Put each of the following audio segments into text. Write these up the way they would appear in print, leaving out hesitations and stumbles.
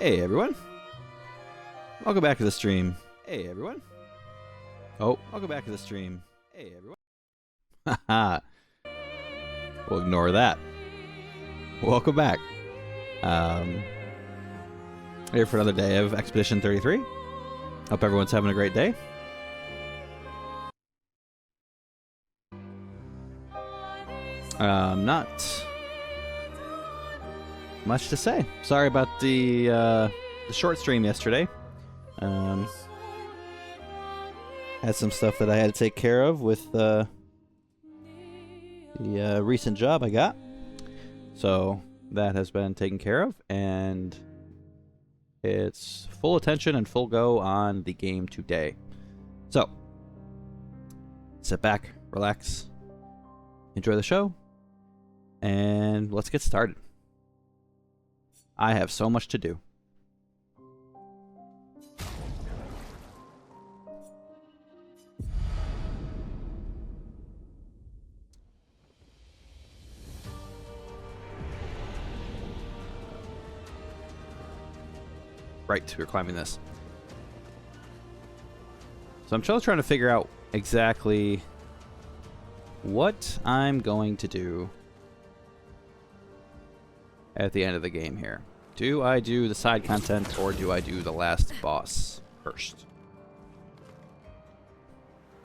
Hey everyone. Welcome back to the stream. Hey everyone. Oh, welcome back to the stream. Hey everyone. Haha. We'll ignore that. Welcome back. Here for another day of Expedition 33. Hope everyone's having a great day. Not much to say. Sorry about the short stream yesterday. Had some stuff that I had to take care of with the recent job I got. So that has been taken care of, and it's full attention and full go on the game today. So sit back, relax, enjoy the show, and let's get started. I have so much to do. Right, we're climbing this. So I'm still trying to figure out exactly what I'm going to do at the end of the game here. Do I do the side content or do I do the last boss first?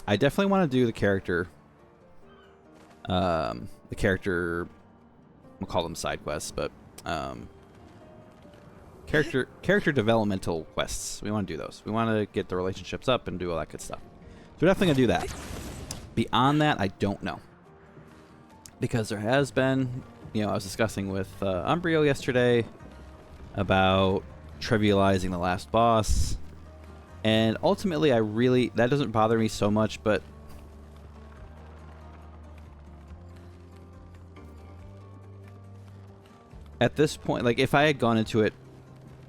I definitely want to do the character. We'll call them side quests, but character developmental quests. We want to do those. We want to get the relationships up and do all that good stuff. So we're definitely going to do that. Beyond that, I don't know. Because there has been, I was discussing with Umbrio yesterday about trivializing the last boss. And ultimately, that doesn't bother me so much, but at this point, like, if I had gone into it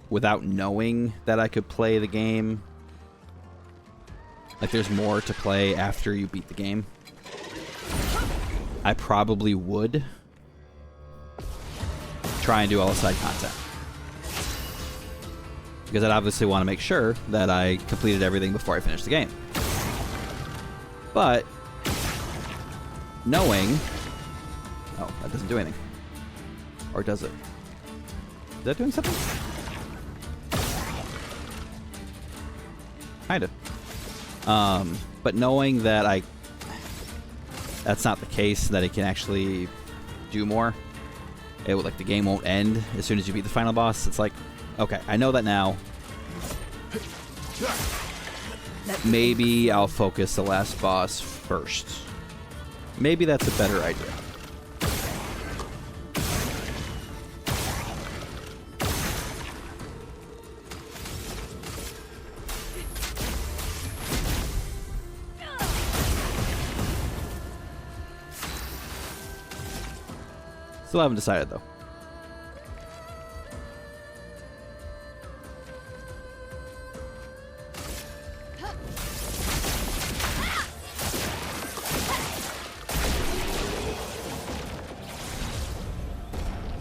without knowing that I could play the game, like there's more to play after you beat the game, I probably would try and do all the side content. Because I'd obviously want to make sure that I completed everything before I finished the game. But knowing... Oh, that doesn't do anything. Or does it? Is that doing something? Kinda. But knowing that that's not the case, that it can actually do more. The game won't end as soon as you beat the final boss. It's like, okay, I know that now. Maybe I'll focus the last boss first. Maybe that's a better idea. Still haven't decided, though.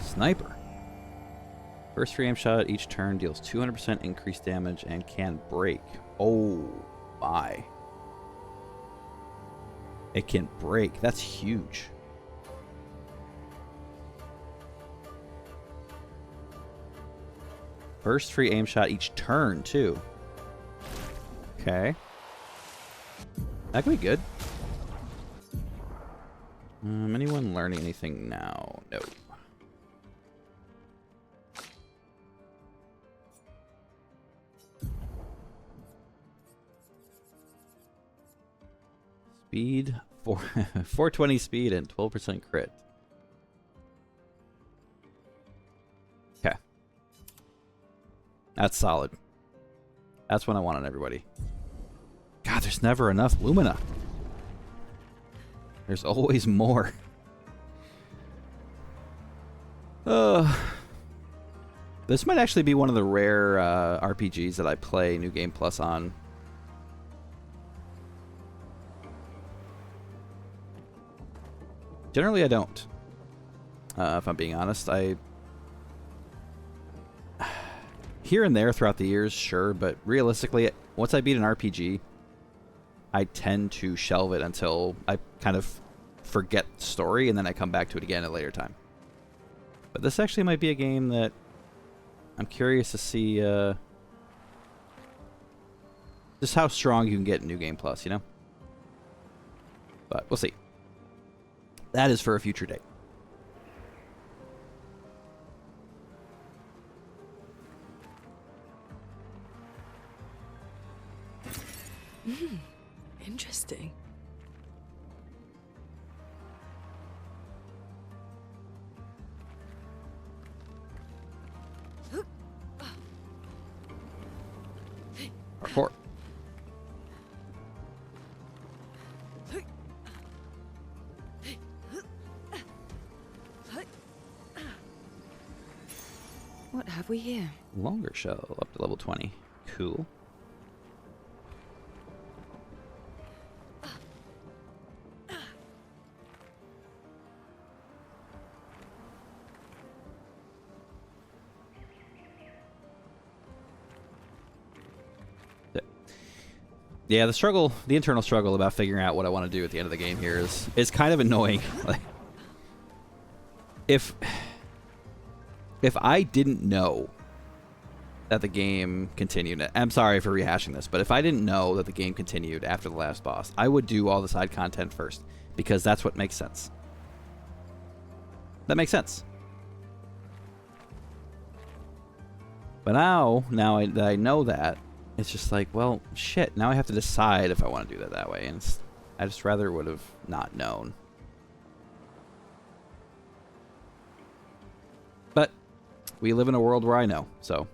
Sniper. First free aim shot each turn deals 200% increased damage and can break. Oh my. It can break. That's huge. First free aim shot each turn, too. Okay. That could be good. Anyone learning anything now? No. Speed, 420 speed and 12% crit. Okay. That's solid. That's what I want on everybody. God, there's never enough Lumina. There's always more. This might actually be one of the rare RPGs that I play New Game Plus on. Generally, I don't. If I'm being honest, I here and there throughout the years, sure, but realistically, once I beat an RPG, I tend to shelve it until I kind of forget the story, and then I come back to it again at a later time. But this actually might be a game that I'm curious to see just how strong you can get in New Game Plus, you know? But we'll see. That is for a future date. Interesting. Parkour. What have we here? Longer shell up to level 20. Cool. Yeah, the internal struggle about figuring out what I want to do at the end of the game here is kind of annoying. Like, if I didn't know that the game continued, I'm sorry for rehashing this, but if I didn't know that the game continued after the last boss, I would do all the side content first, because that's what makes sense. That makes sense. But now that I know that, it's just like, well, shit, now I have to decide if I want to do that way, and I just rather would have not known. But we live in a world where I know, so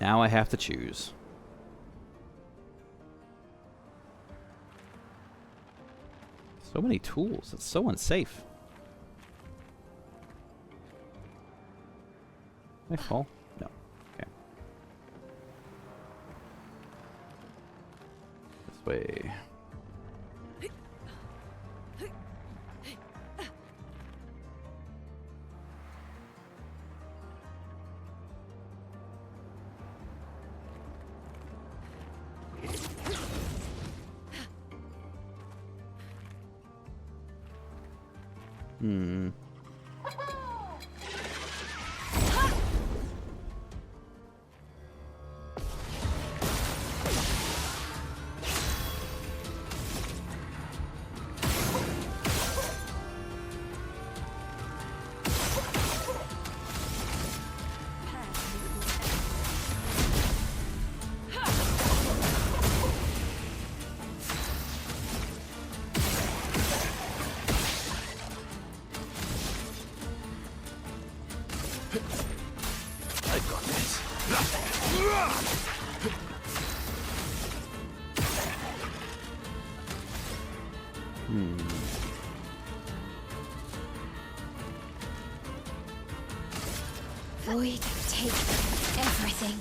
now I have to choose. So many tools, it's so unsafe. Can I fall? No. Okay. This way. Hmm. I got this. Void, take everything.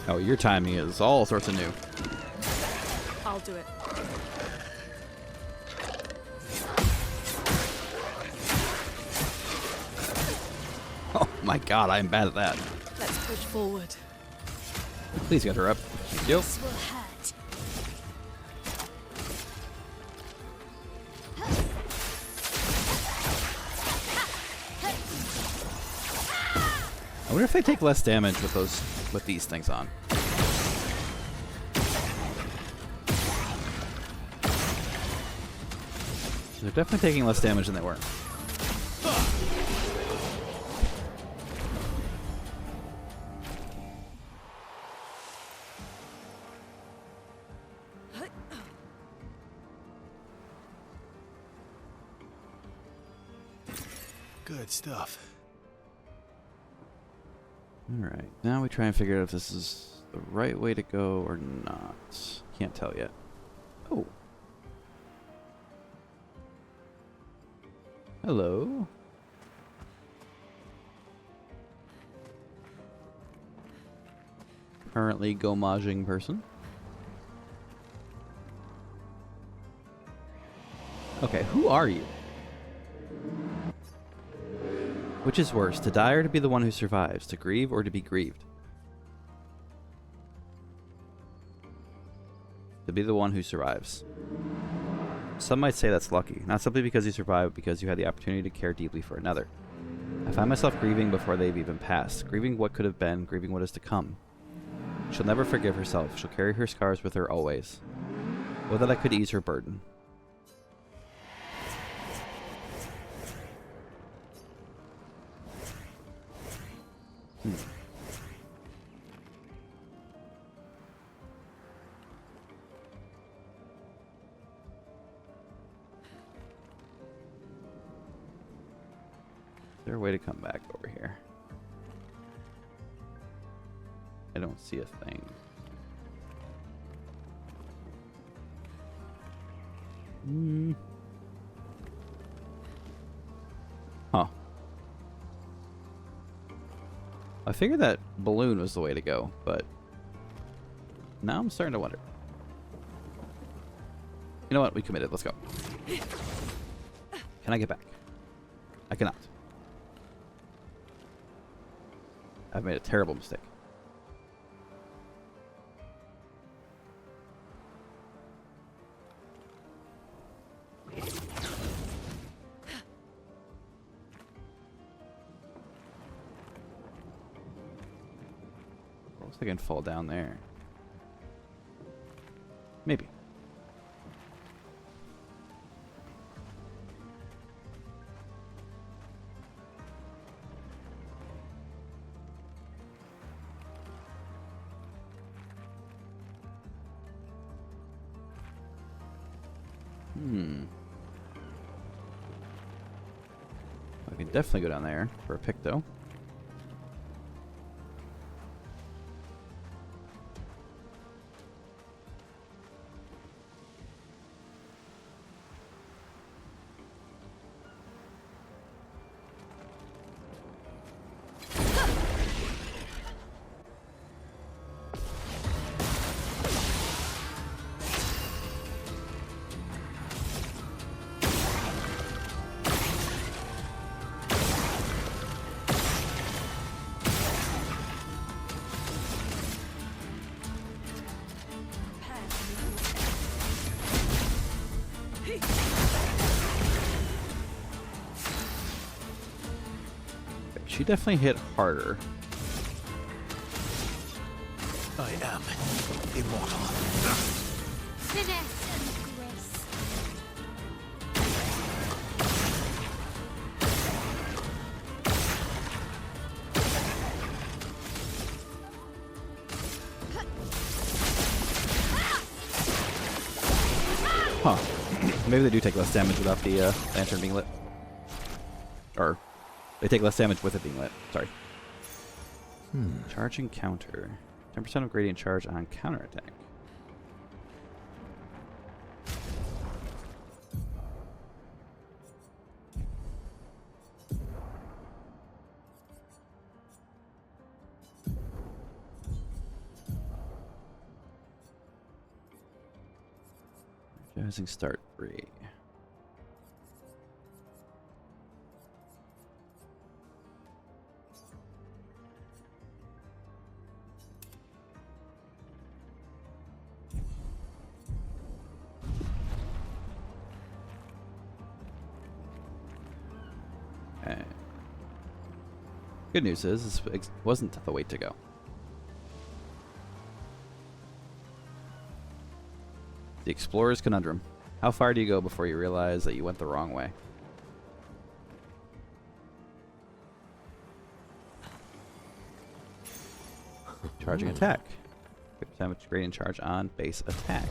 Oh, your timing is all sorts of new. I'll do it. Oh my god, I'm bad at that. Let's push forward. Please get her up. Yep. This will hurt. I wonder if they take less damage with these things on. They're definitely taking less damage than they were. Good stuff. Alright, now we try and figure out if this is the right way to go or not. Can't tell yet. Oh. Hello. currently gomaging person. Okay, who are you? Which is worse, to die or to be the one who survives? To grieve or to be grieved? To be the one who survives. Some might say that's lucky, not simply because you survived, but because you had the opportunity to care deeply for another. I find myself grieving before they've even passed, grieving what could have been, grieving what is to come. She'll never forgive herself, she'll carry her scars with her always. Oh, that I could ease her burden. Is there a way to come back over here? I don't see a thing. Huh. I figured that balloon was the way to go, but now I'm starting to wonder. You know what? We committed. Let's go. Can I get back? I cannot. I've made a terrible mistake. Looks like I can fall down there. Maybe. I can definitely go down there for a pick, though. She definitely hit harder. I am immortal. Finesse and grace. Huh. Maybe they do take less damage without the lantern being lit. Or, they take less damage with it being lit. Sorry. Charging counter. 10% of gradient charge on counterattack. Rising start 3. Okay. Good news is this wasn't the way to go. The Explorer's Conundrum. How far do you go before you realize that you went the wrong way? Charging attack. 50% damage gradient charge on base attack.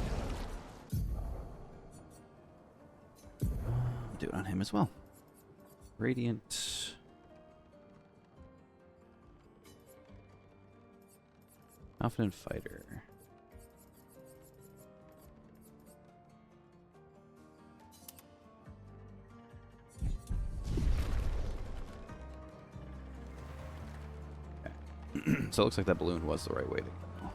Do it on him as well. Radiant. Confident fighter. So it looks like that balloon was the right way to go.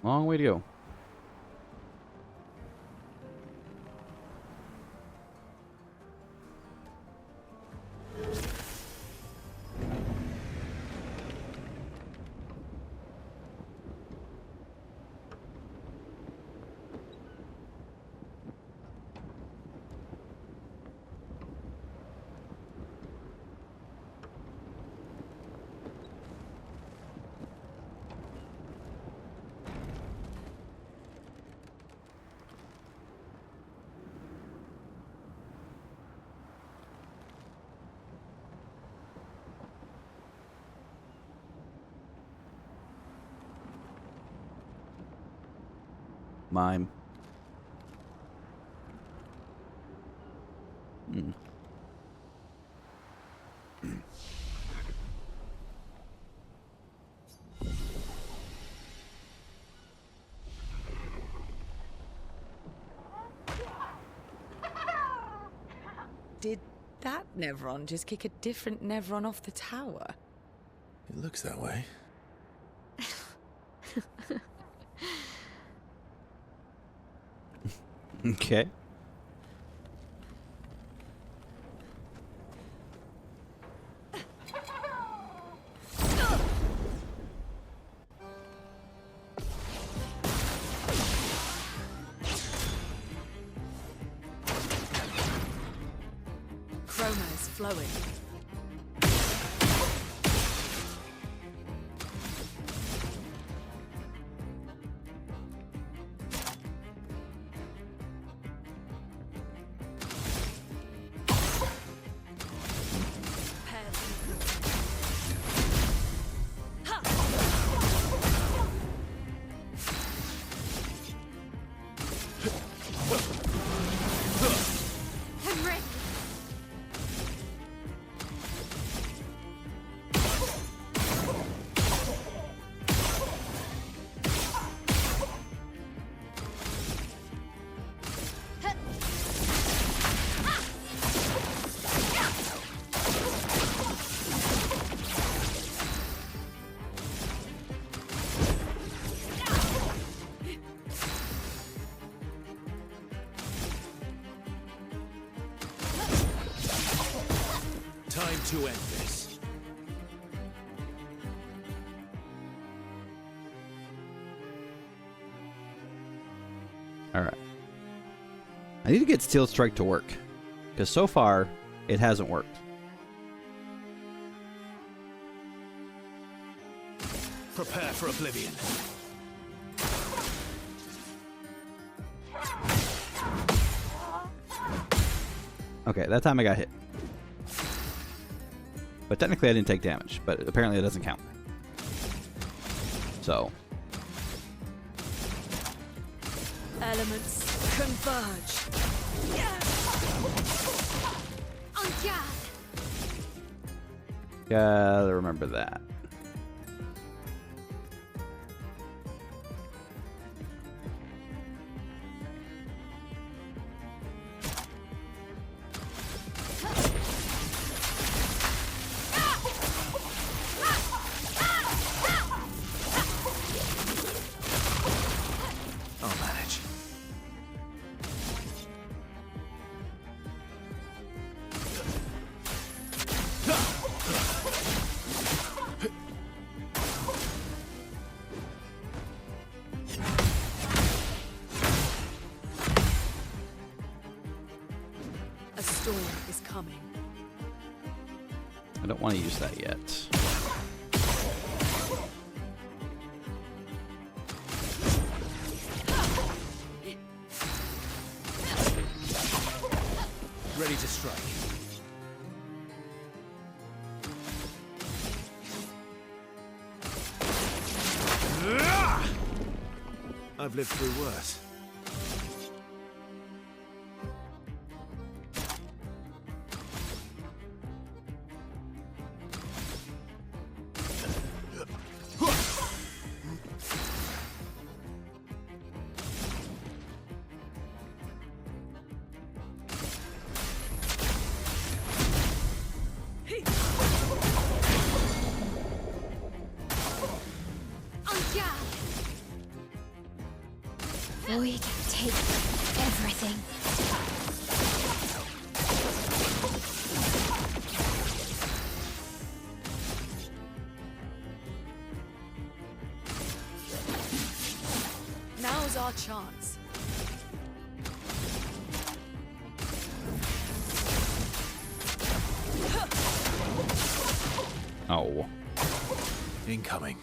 Long way to go. Mime. Did that Nevron just kick a different Nevron off the tower? It looks that way. Okay. Chroma is flowing. Time to end this. Alright. I need to get Steel Strike to work. Because so far, it hasn't worked. Prepare for oblivion. Okay, that time I got hit. But technically I didn't take damage, but apparently it doesn't count. So. Elements converge. En garde. Gotta remember that. I'll manage. A storm is coming. I don't want to use that yet. Ready to strike. I've lived through worse. Void take everything. Now's our chance. Oh. Incoming.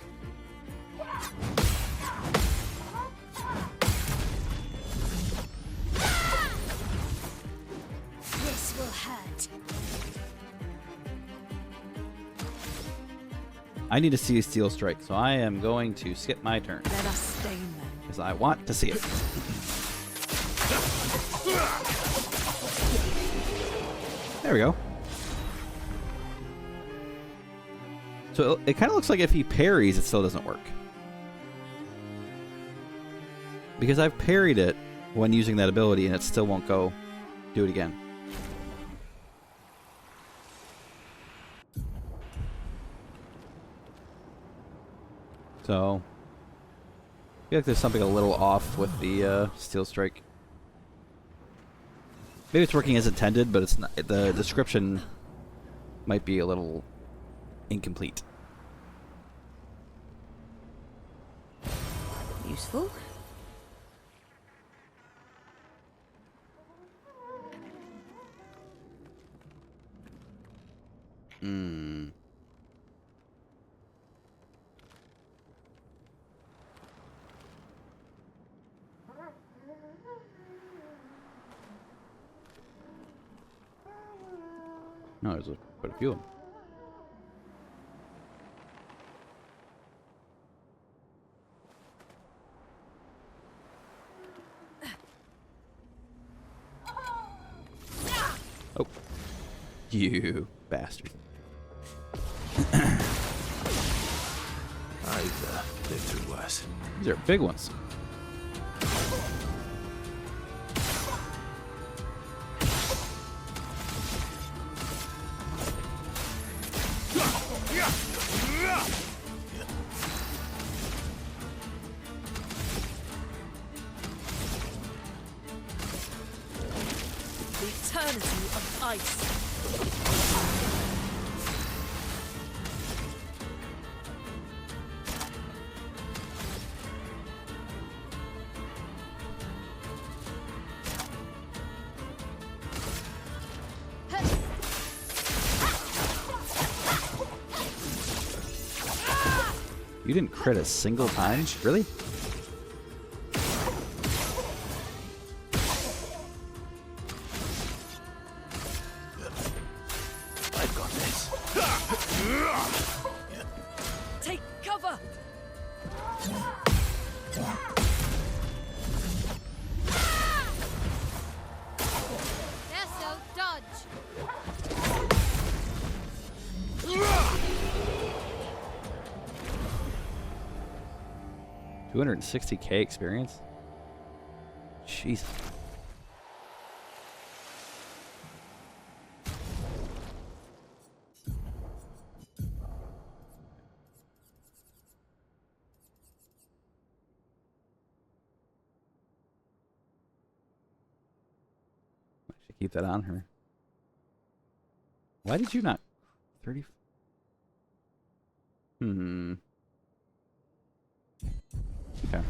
This will hurt. I need to see a Steel Strike, so I am going to skip my turn. Let us stain them. Because I want to see it. There we go. So it kind of looks like if he parries, it still doesn't work. Because I've parried it when using that ability, and it still won't go do it again. So I feel like there's something a little off with the Steel Strike. Maybe it's working as intended, but it's not. The description might be a little incomplete. Useful. Hmm. No, there's quite a few of them. Oh. You bastard. I've lived through worse. These are big ones. The eternity of ice. You didn't crit a single time? Really? I've got this. Take cover. Esso, dodge. 260k experience? Jeez. I should keep that on her. Why did you not? 30. Okay.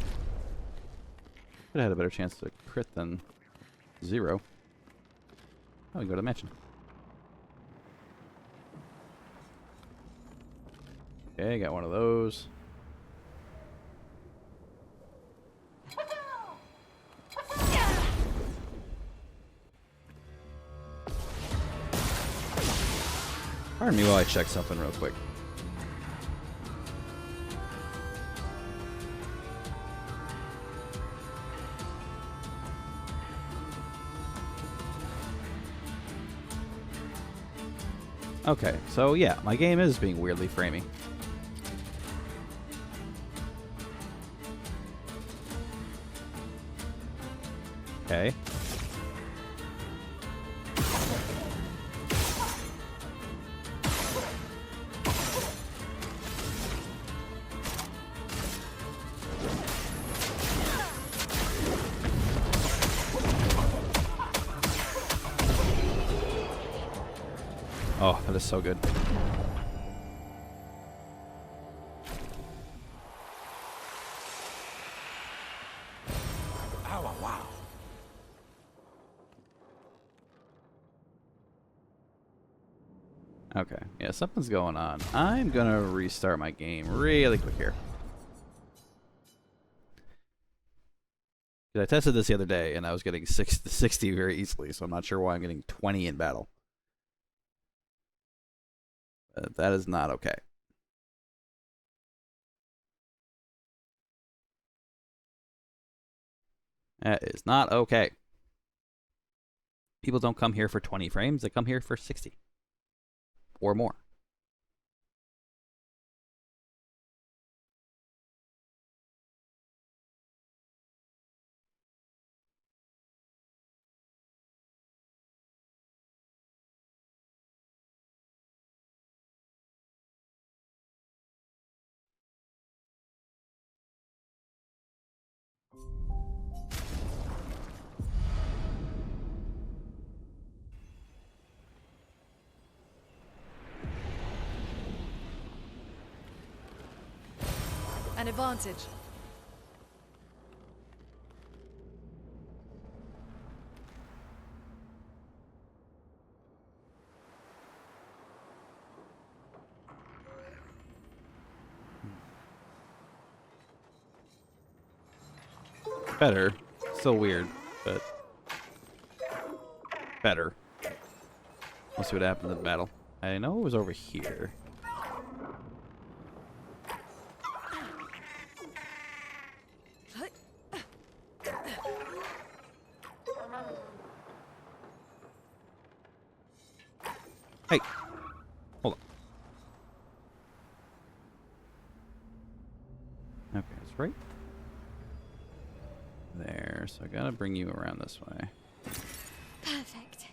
Could have had a better chance to crit than 0. Oh, we can go to the mansion. Okay, got one of those. Pardon me while I check something real quick. Okay, so yeah, my game is being weirdly framey. Okay. Oh, that is so good. Ow, wow. Okay, yeah, something's going on. I'm gonna restart my game really quick here. 'Cause I tested this the other day, and I was getting 60 very easily, so I'm not sure why I'm getting 20 in battle. That is not okay. That is not okay. People don't come here for 20 frames, they come here for 60. Or more. An advantage. Better. Still weird, but better. Let's see what happens in the battle. I know it was over here. Hey, hold on. Okay, it's right there, so I gotta bring you around this way. Perfect.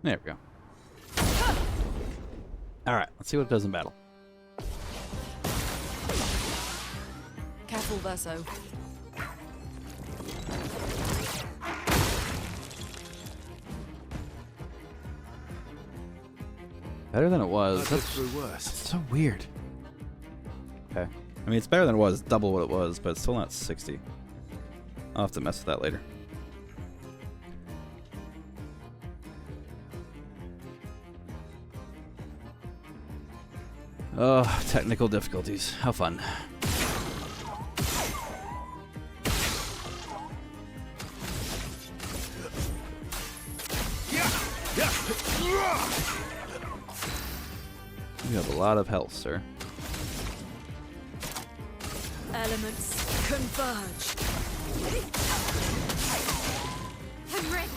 There we go. Alright, let's see what it does in battle. Careful, Verso. Better than it was. I've lived through worse. That's so weird. Okay. I mean, it's better than it was, double what it was, but it's still not 60. I'll have to mess with that later. Oh, technical difficulties. How fun. You have a lot of health, sir. Elements converge. I'm ready.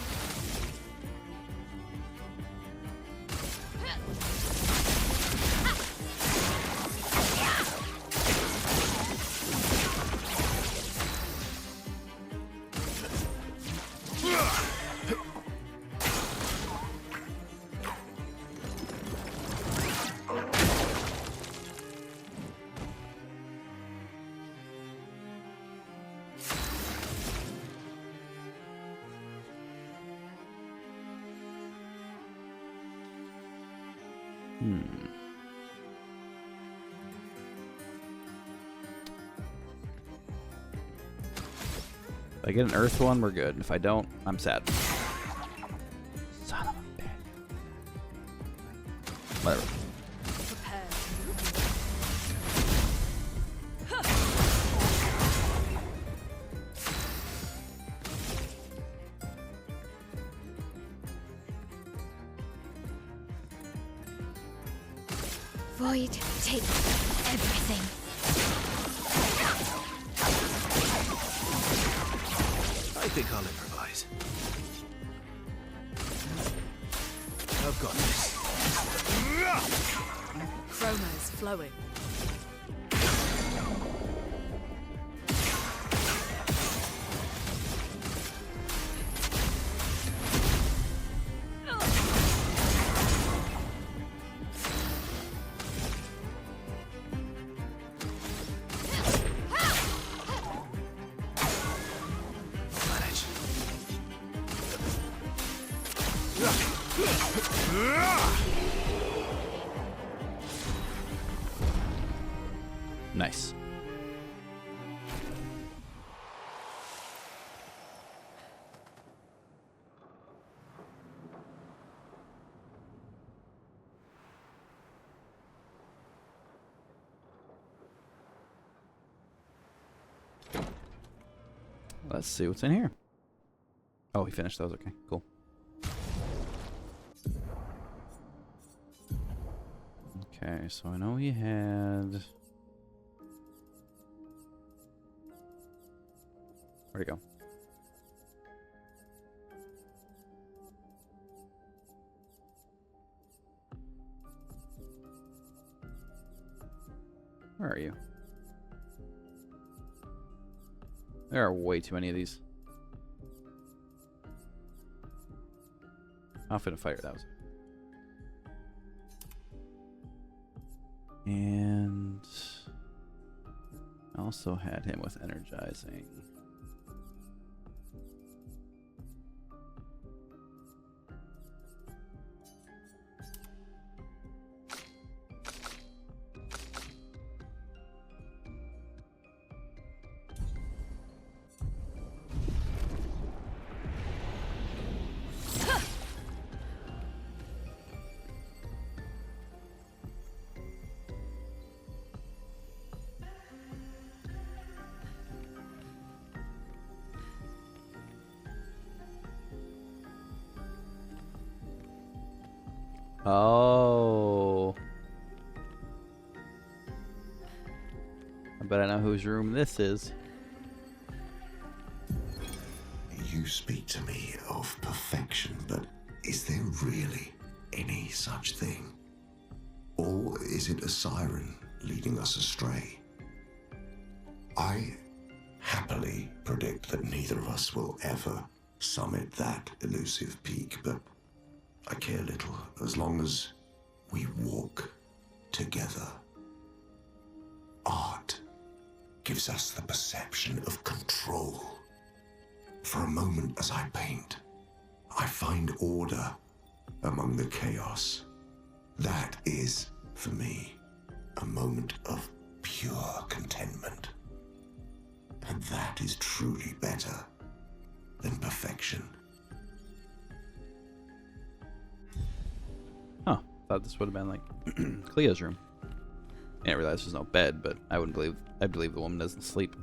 If I get an earth one, we're good. If I don't, I'm sad. Son of a bitch. Whatever. Prepare. Void, take everything. I think I'll improvise. I've got this. Chroma is flowing. Nice. Let's see what's in here. Oh, he finished those. Okay, cool. Okay, so I know he had... Where'd he go? Where are you? There are way too many of these. Outfit and fighter, that was it. And I also had him with energizing. Oh. I bet I know whose room this is. You speak to me of perfection, but is there really any such thing? Or is it a siren leading us astray? I happily predict that neither of us will ever summit that elusive peak, but I care little as long as we walk together. Art gives us the perception of control. For a moment as I paint, I find order among the chaos. That is, for me, a moment of pure contentment. And that is truly better than perfection. Huh. Thought this would have been like Cleo's room. I didn't realize there's no bed, but I believe the woman doesn't sleep.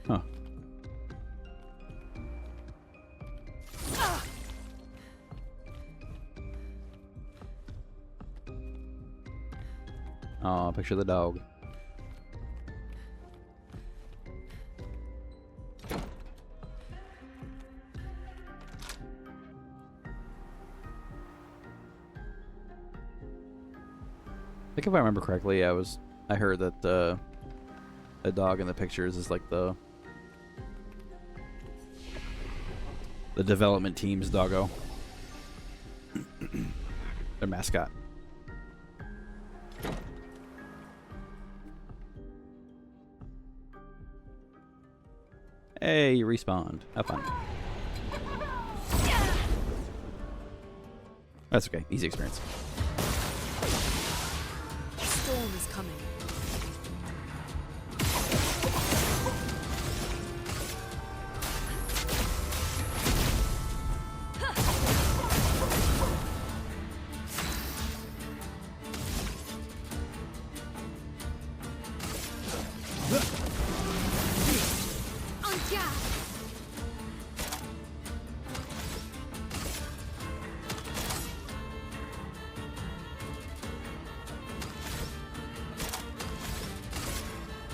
Huh. Oh, picture the dog. I think if I remember correctly, I heard that the dog in the pictures is like the development team's doggo. Their mascot. Hey, you respawned. Have fun. That's okay. Easy experience. A storm is coming.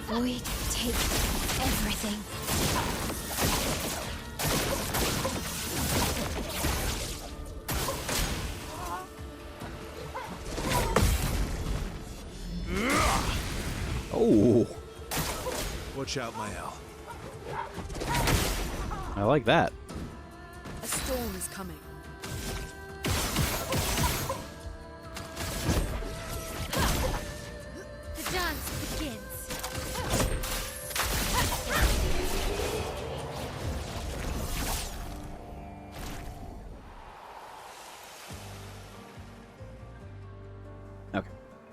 Void, take everything. Oh, Watch out, Mael. I like that. A storm is coming. The dance begins.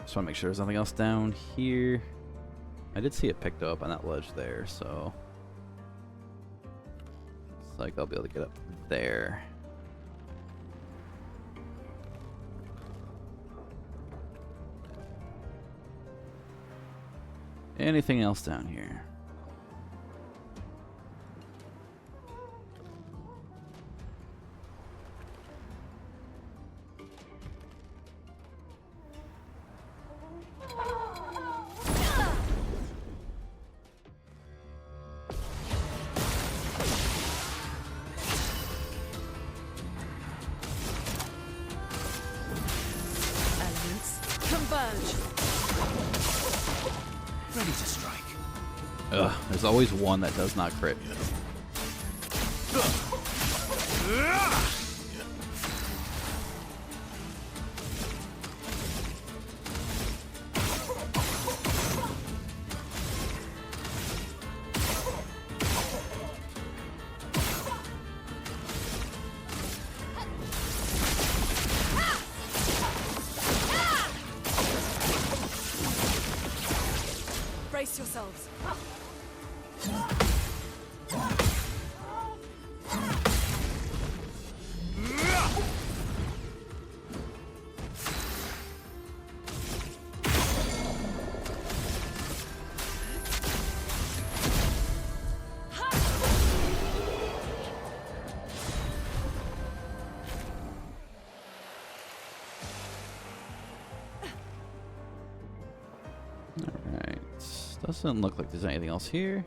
Just want to make sure there's nothing else down here. I did see it picked up on that ledge there, so it's like I'll be able to get up there. Anything else down here? Elements converge. Ready to strike. Ugh, there's always one that does not crit. Brace yourselves. Alright. Doesn't look like there's anything else here.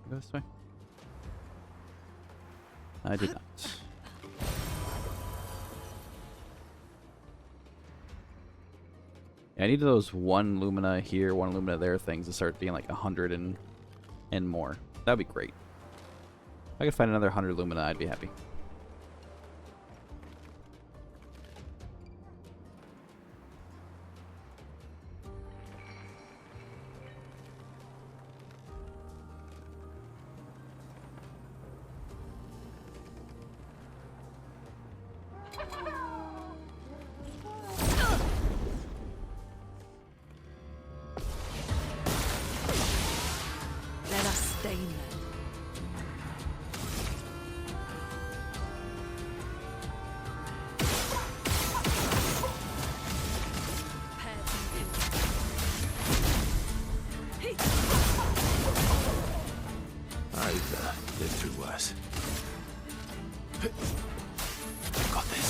Go this way. I did not. Yeah, I need those 1 Lumina here, 1 Lumina there things to start being like 100 and more. That'd be great. If I could find another 100 Lumina, I'd be happy. Let us stain them. I've lived through worse. Got this.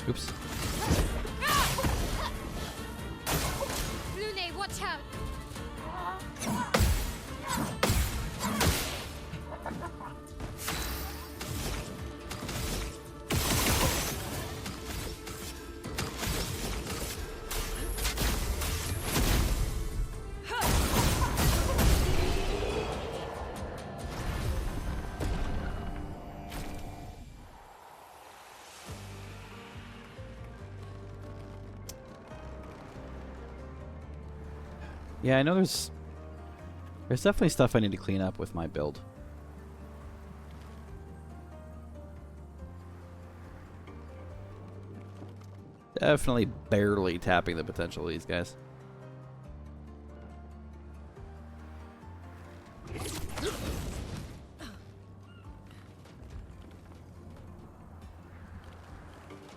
Oops. Lune, watch out! Yeah, I know there's definitely stuff I need to clean up with my build. Definitely barely tapping the potential of these guys.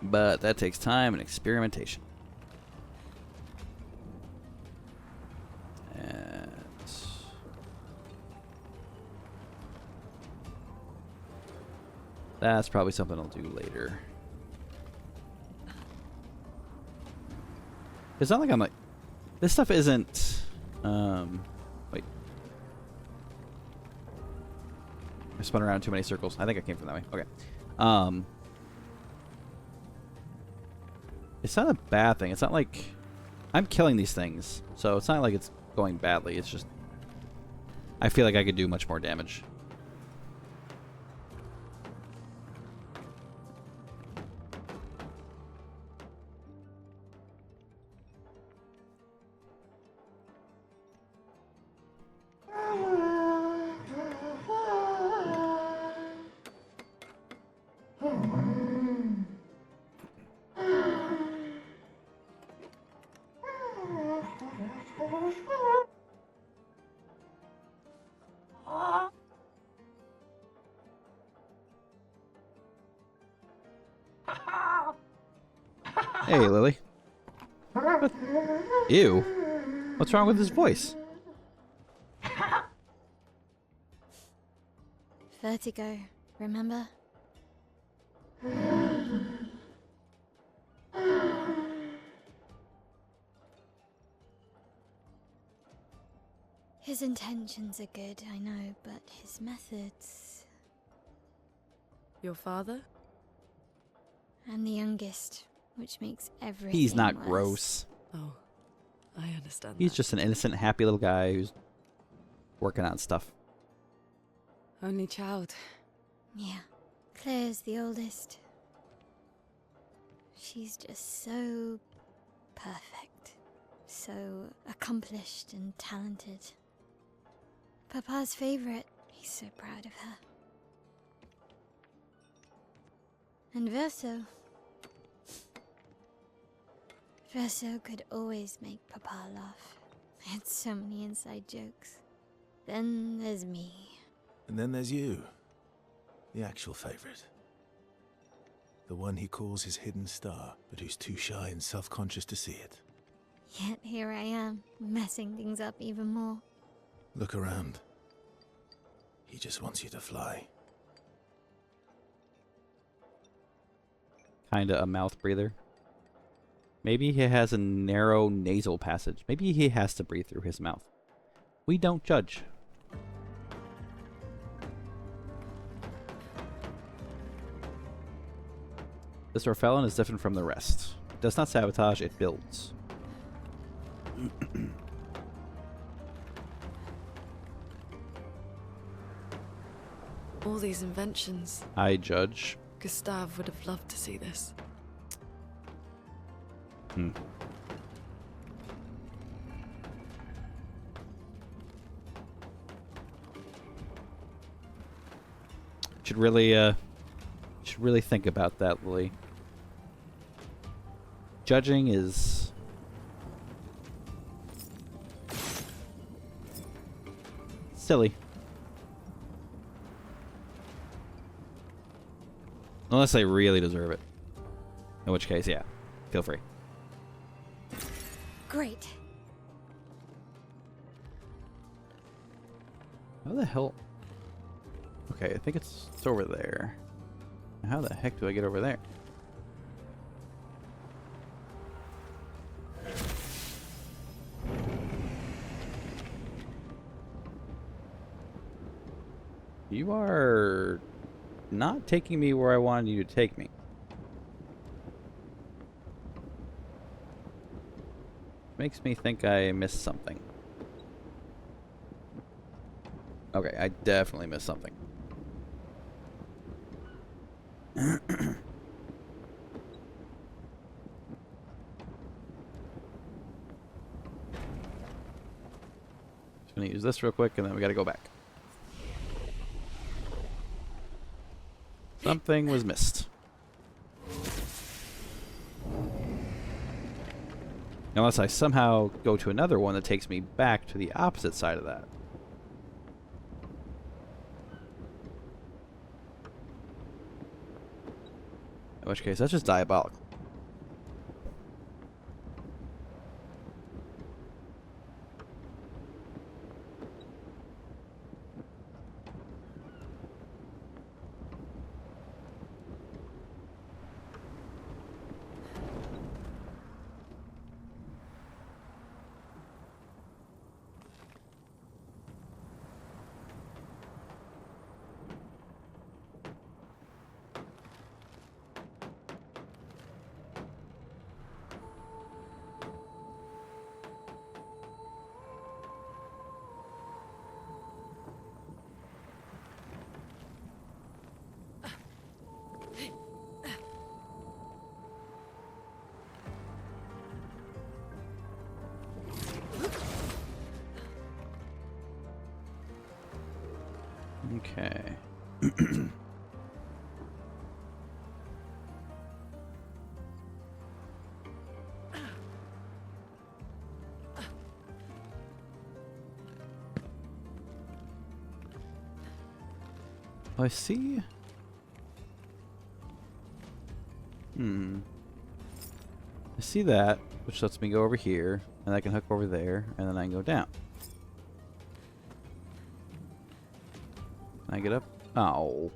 But that takes time and experimentation. And that's probably something I'll do later. It's not like I'm like, this stuff isn't, wait. I spun around too many circles. I think I came from that way. Okay. It's not a bad thing. It's not like I'm killing these things, so it's not like it's going badly. It's just I feel like I could do much more damage. Hey, Lily. What? Ew. What's wrong with his voice? Vertigo, remember? His intentions are good, I know, but his methods... Your father? I'm the youngest, which makes everything He's not worse. gross. Oh, I understand He's that. just an innocent, happy little guy who's working on stuff. Only child. Yeah, Claire's the oldest. She's just so perfect, so accomplished and talented. Papa's favorite. He's so proud of her. And Verso. Verso could always make Papa laugh. I had so many inside jokes. Then there's me. And then there's you. The actual favorite. The one he calls his hidden star, but who's too shy and self-conscious to see it. Yet here I am, messing things up even more. Look around. He just wants you to fly. Kinda a mouth breather. Maybe he has a narrow nasal passage. Maybe he has to breathe through his mouth. We don't judge. This Orphelin is different from the rest. It does not sabotage, it builds. All these inventions. I judge. Gustave would have loved to see this. Should really think about that, Lily. Judging is silly. Unless they really deserve it. In which case, yeah, feel free. Great. How the hell? Okay, I think it's over there. How the heck do I get over there? You are not taking me where I wanted you to take me. Makes me think I missed something. Okay, I definitely missed something. Just gonna use this real quick and then we gotta go back. Something was missed. Unless I somehow go to another one that takes me back to the opposite side of that. In which case, that's just diabolical. Okay. I see. I see that, which lets me go over here, and I can hook over there, and then I can go down. Can I get up? Oh.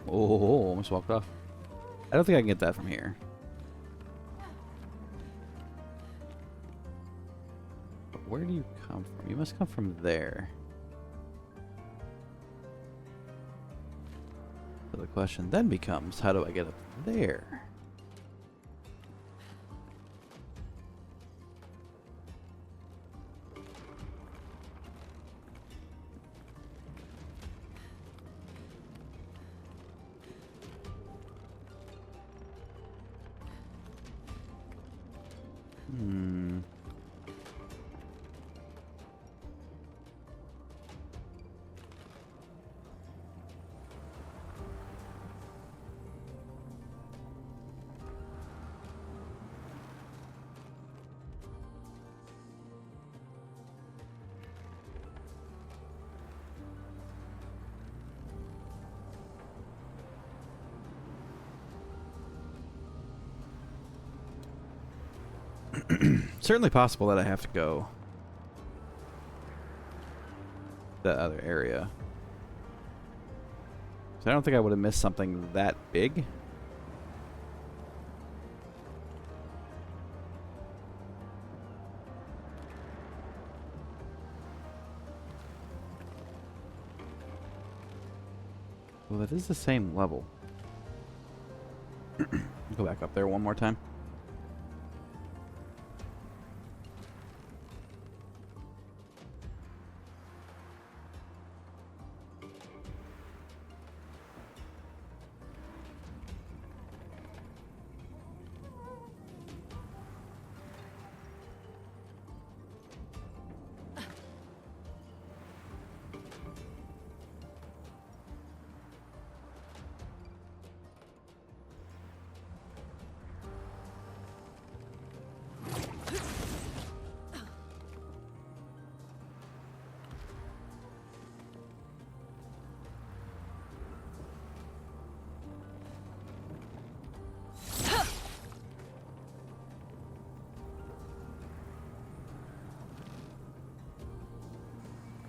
Oh, almost walked off. I don't think I can get that from here. But where do you come from? You must come from there. So the question then becomes, how do I get up there? Certainly possible that I have to go that other area. So I don't think I would have missed something that big. Well, that is the same level. Go back up there one more time.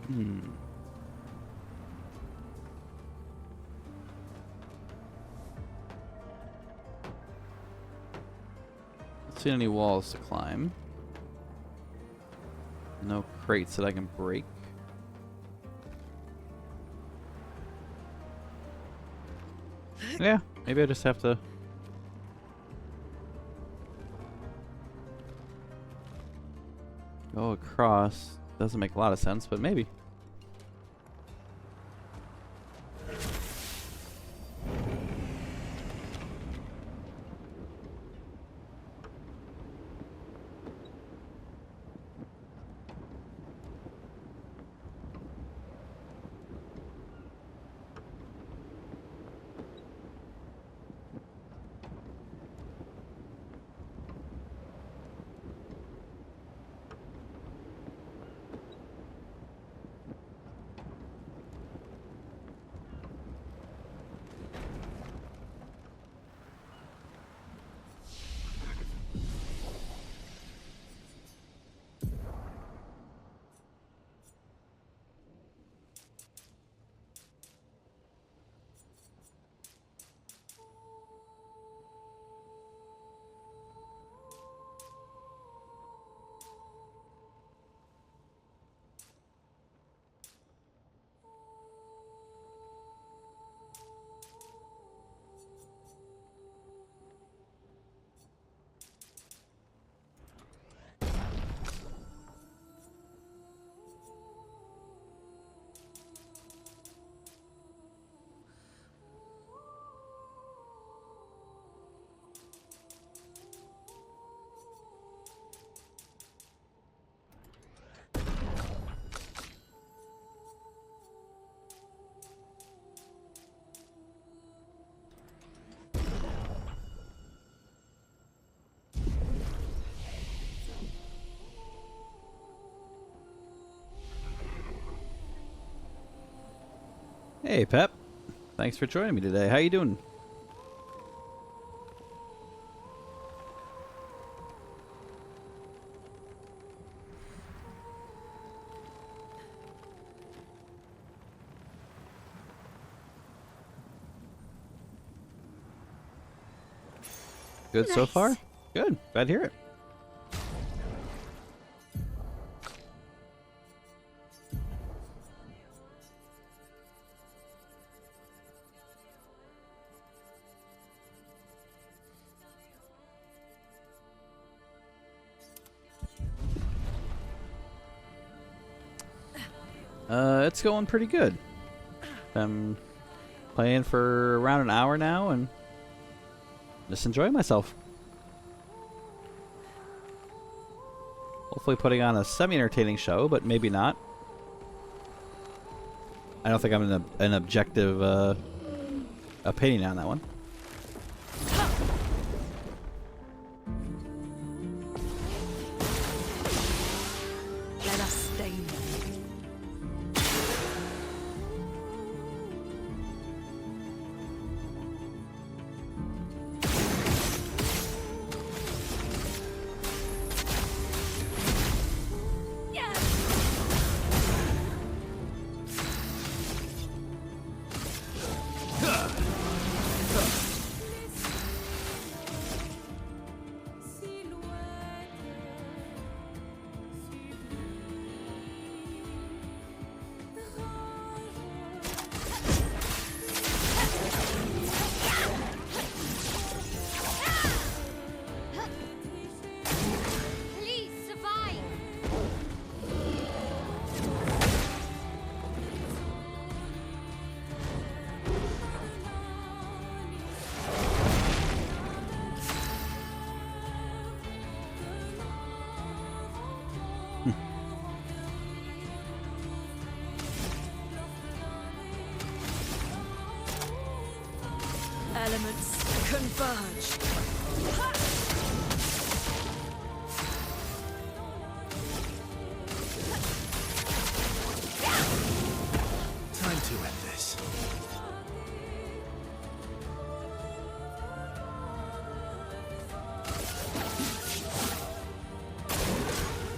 Hmm. Don't see any walls to climb. No crates that I can break. Yeah, maybe I just have to... go across. Doesn't make a lot of sense, but maybe. Hey, Pep. Thanks for joining me today. How you doing? Good so Nice. far? Good. Glad to hear it. It's going pretty good. I'm playing for around an hour now and just enjoying myself. Hopefully putting on a semi-entertaining show, but maybe not. I don't think I'm an objective opinion on that one. Let us stain them. Please survive. Elements converge. Time to end this.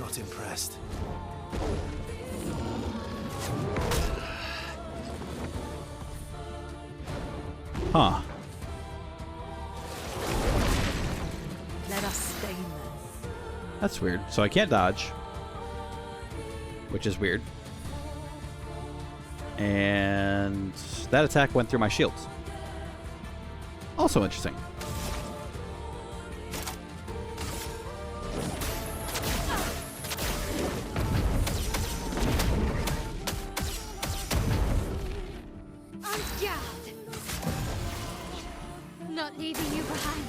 Not impressed. Huh. Let us stain them. That's weird. So I can't dodge, which is weird. And that attack went through my shields. Also interesting. Not leaving you behind.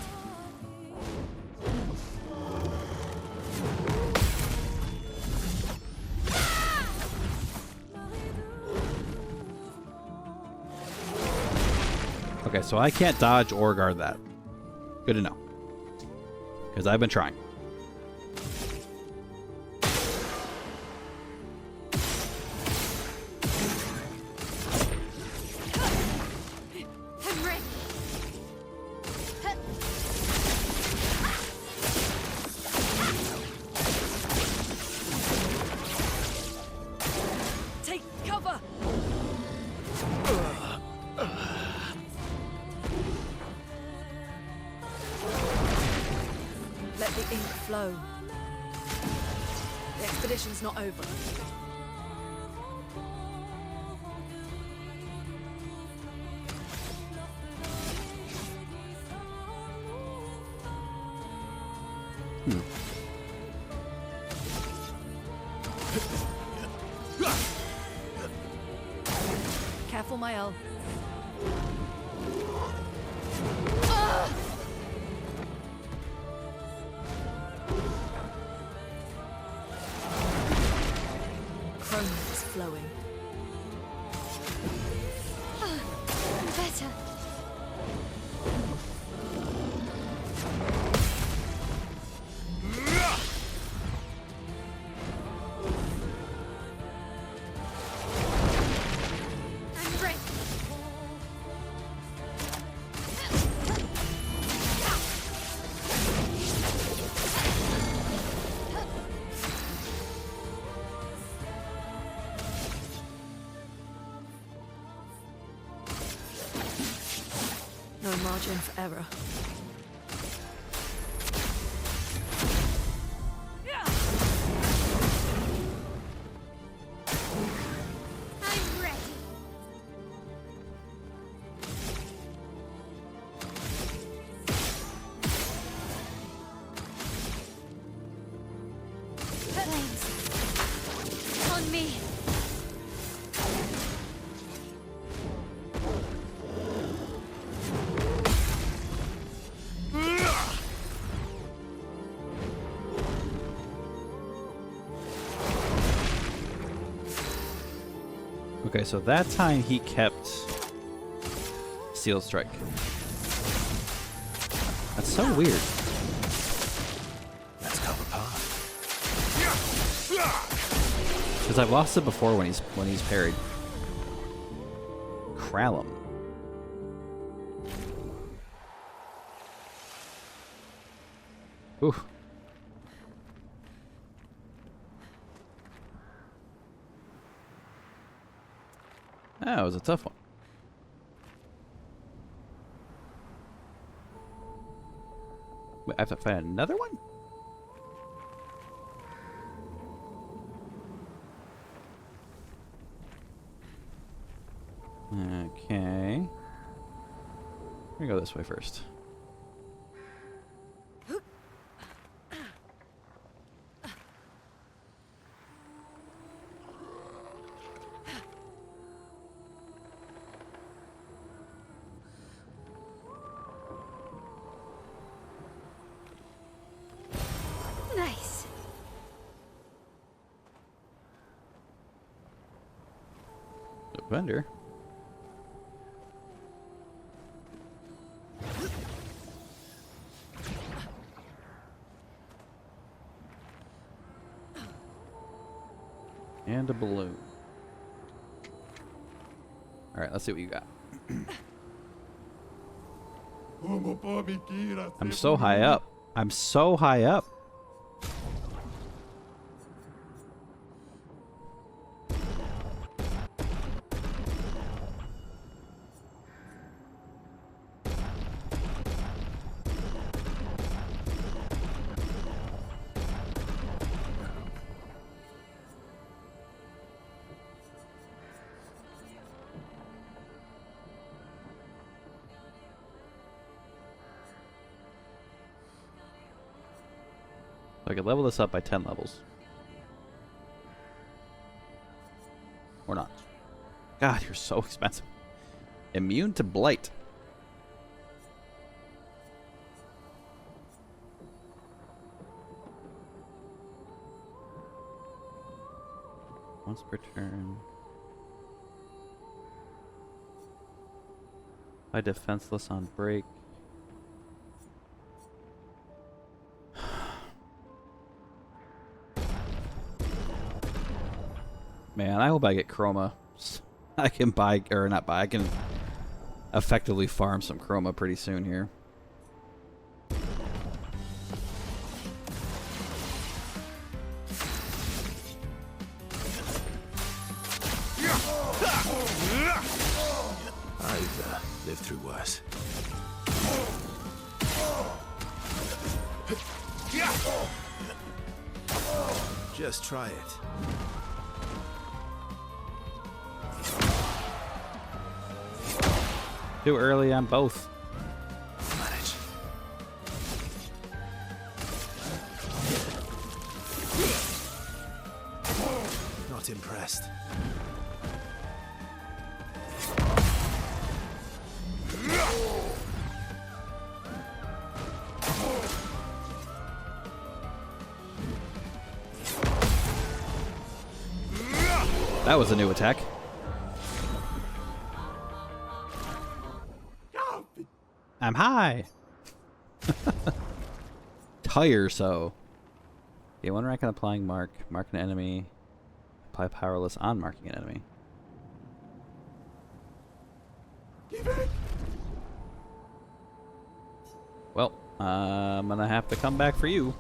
Okay, so I can't dodge or guard that. Good to know. Because I've been trying. Take cover! Let the ink flow. The expedition's not over. Careful, Mael. Chrome is flowing. Better. I'm ready. No margin for error. I'm ready. Flames. On me. Okay, so that time he kept Seal Strike. That's so weird. Let's come apart. Because I've lost it before when he's parried. Kralum. Ooh. That was a tough one. Wait, I have to find another one? Okay. Let me go this way first. Nice. The vendor. And a balloon. Alright, let's see what you got. I'm so high up. I'm so high up. I could level this up by 10 levels. Or not. God, you're so expensive. Immune to blight. Once per turn. By defenseless on break. Man, I hope I get chroma. I can buy, or not buy, I can effectively farm some chroma pretty soon here. I've lived through worse. Just try it. Too early on both. Manage. Not impressed. That was a new attack. I'm high. Tire so. Okay, one rank on applying mark. Mark an enemy. Apply powerless on marking an enemy. Well, I'm gonna have to come back for you.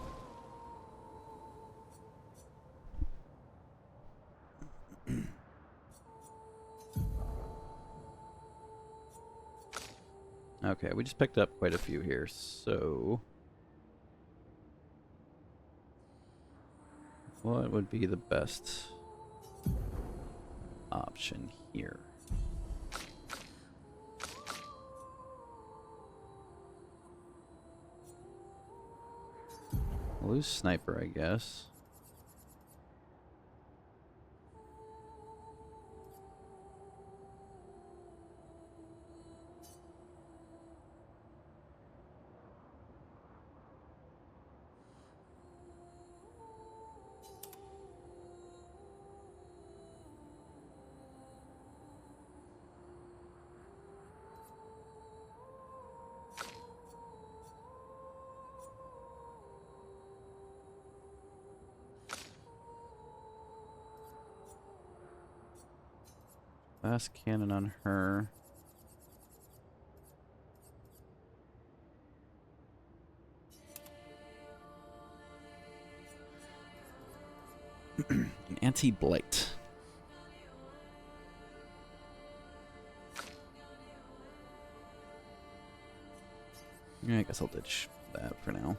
Okay, we just picked up quite a few here, so what would be the best option here? Loose sniper, I guess. Fast cannon on her. An anti-blight. Yeah, I guess I'll ditch that for now.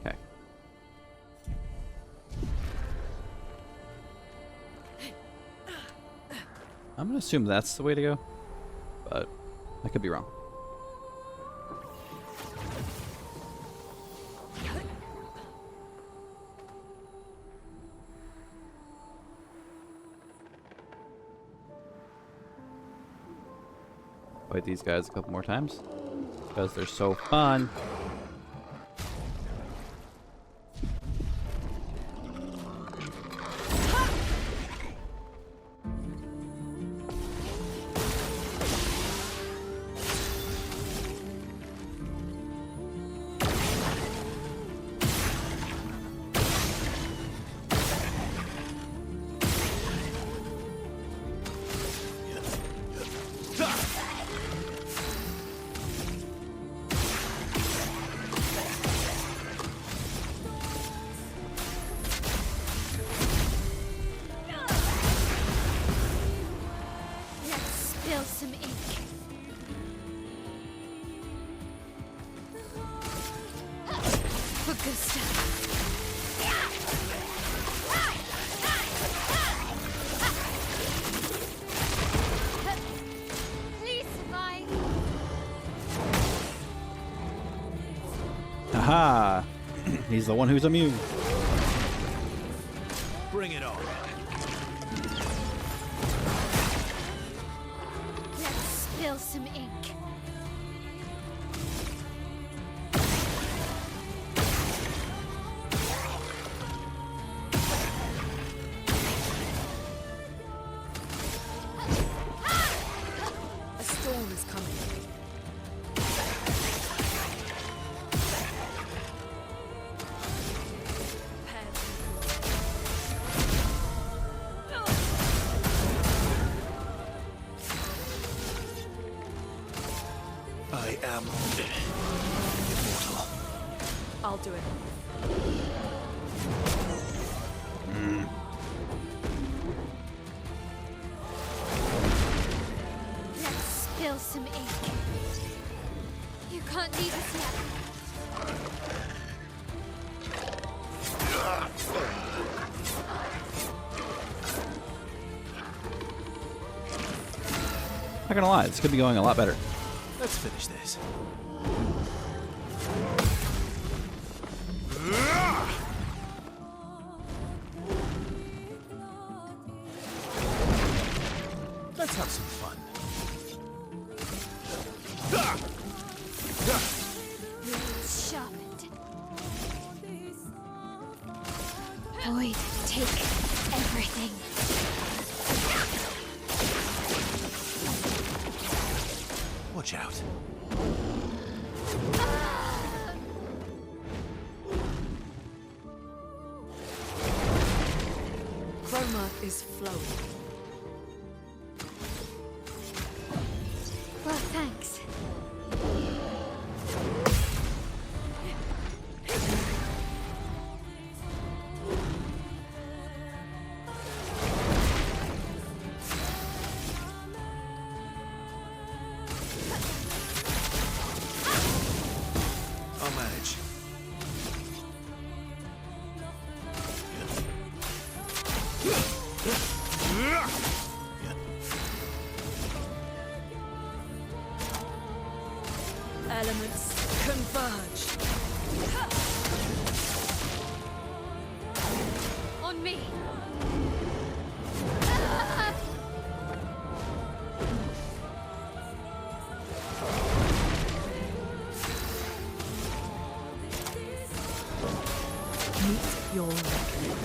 Okay. I'm gonna assume that's the way to go, but I could be wrong. Fight these guys a couple more times because they're so fun. Aha! He's the one who's immune. Bring it on. Let's spill some ink. A storm is coming. I am immortal. I'll do it. Let's spill some ink. You can't leave us yet. Not gonna lie, this could be going a lot better. Let's finish this. Let's have some fun. It's sharpened. Void, take everything. Watch out. Chroma is flowing. Well, thanks. I'll manage. Elements converge. On me. Meet your reckoning.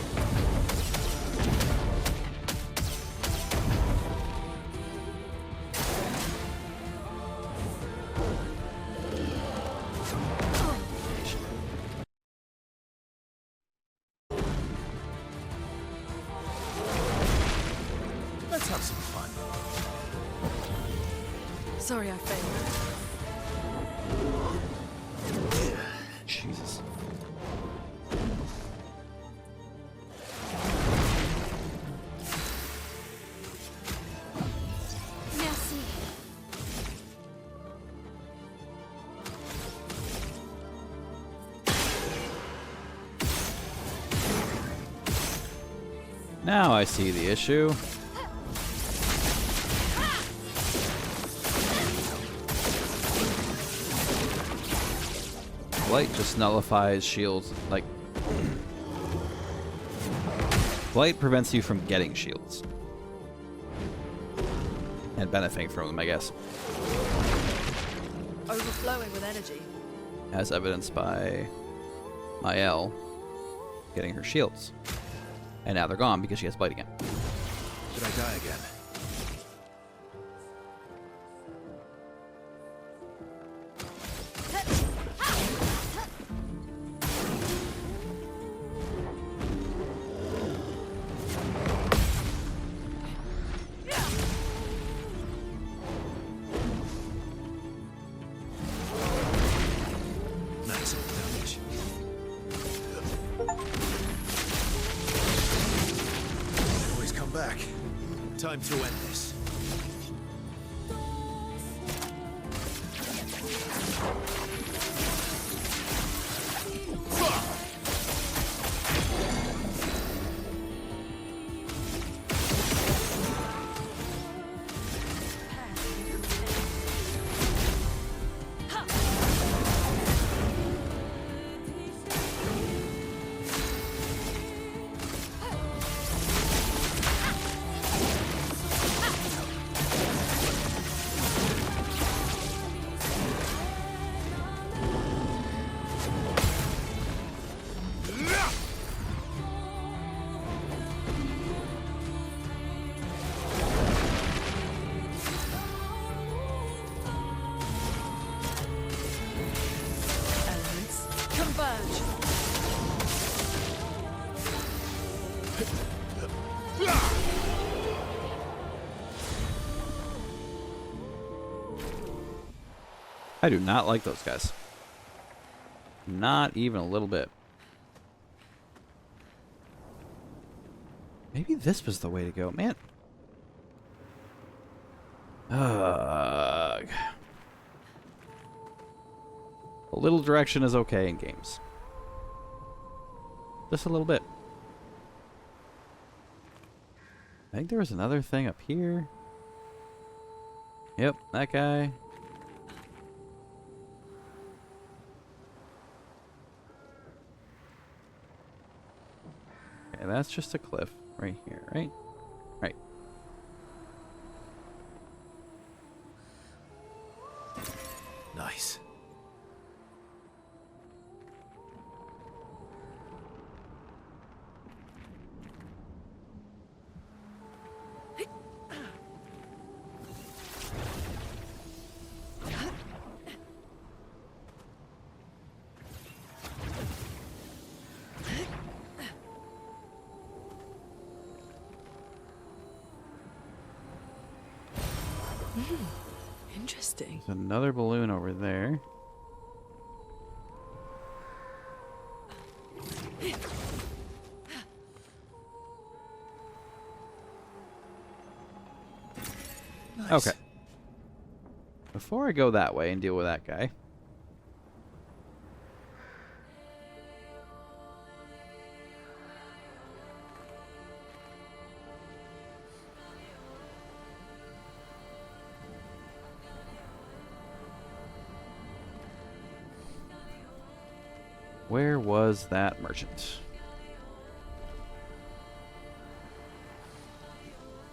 Let's have some fun. Sorry, I failed. Jesus. Merci. Now I see the issue. Blight just nullifies shields, like... Blight prevents you from getting shields. And benefiting from them, I guess. Overflowing with energy. As evidenced by Mael getting her shields. And now they're gone because she has Blight again. Did I die again? Maximum damage. Always come back. Time to end this. I do not like those guys. Not even a little bit. Maybe this was the way to go, man. Ugh. A little direction is okay in games. Just a little bit. I think there was another thing up here. Yep, that guy. Okay, that's just a cliff right here, right? Right. Nice. Interesting. There's another balloon over there. Nice. Okay. Before I go that way and deal with that guy. Where was that merchant?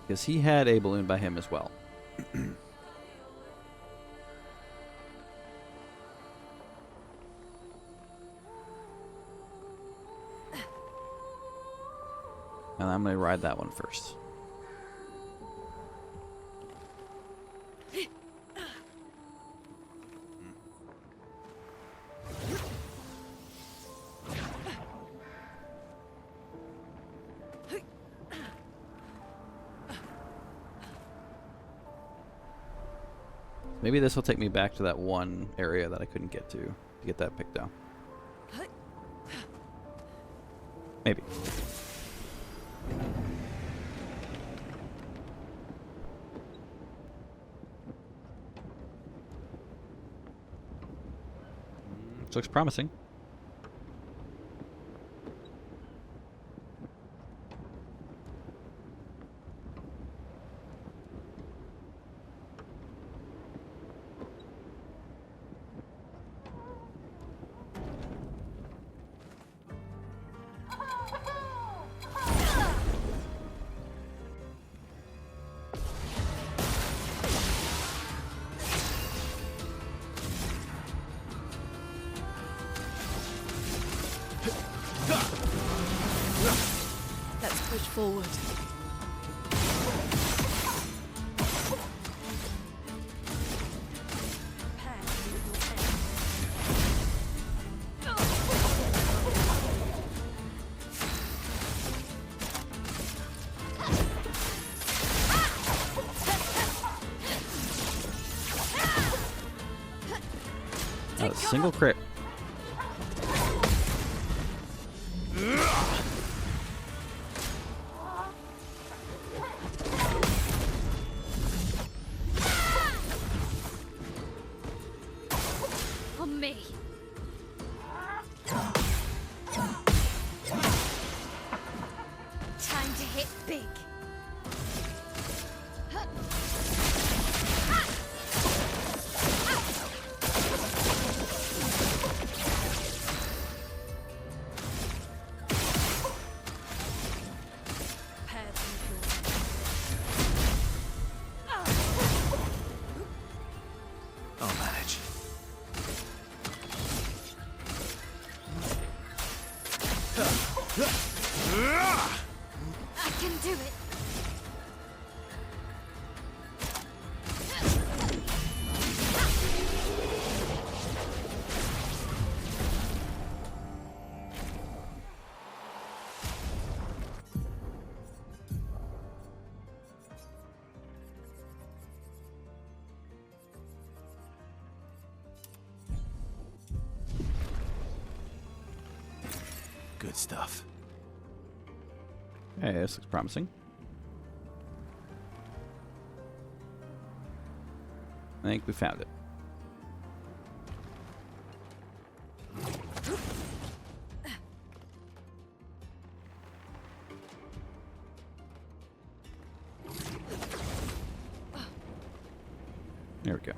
Because he had a balloon by him as well. And I'm going to ride that one first. Maybe this will take me back to that one area that I couldn't get to get that picked down. Maybe. This looks promising. Let's push forward. A single crit. On me. Time to hit big. I'll manage. I can do it. Good stuff. Hey, this looks promising. I think we found it. There we go.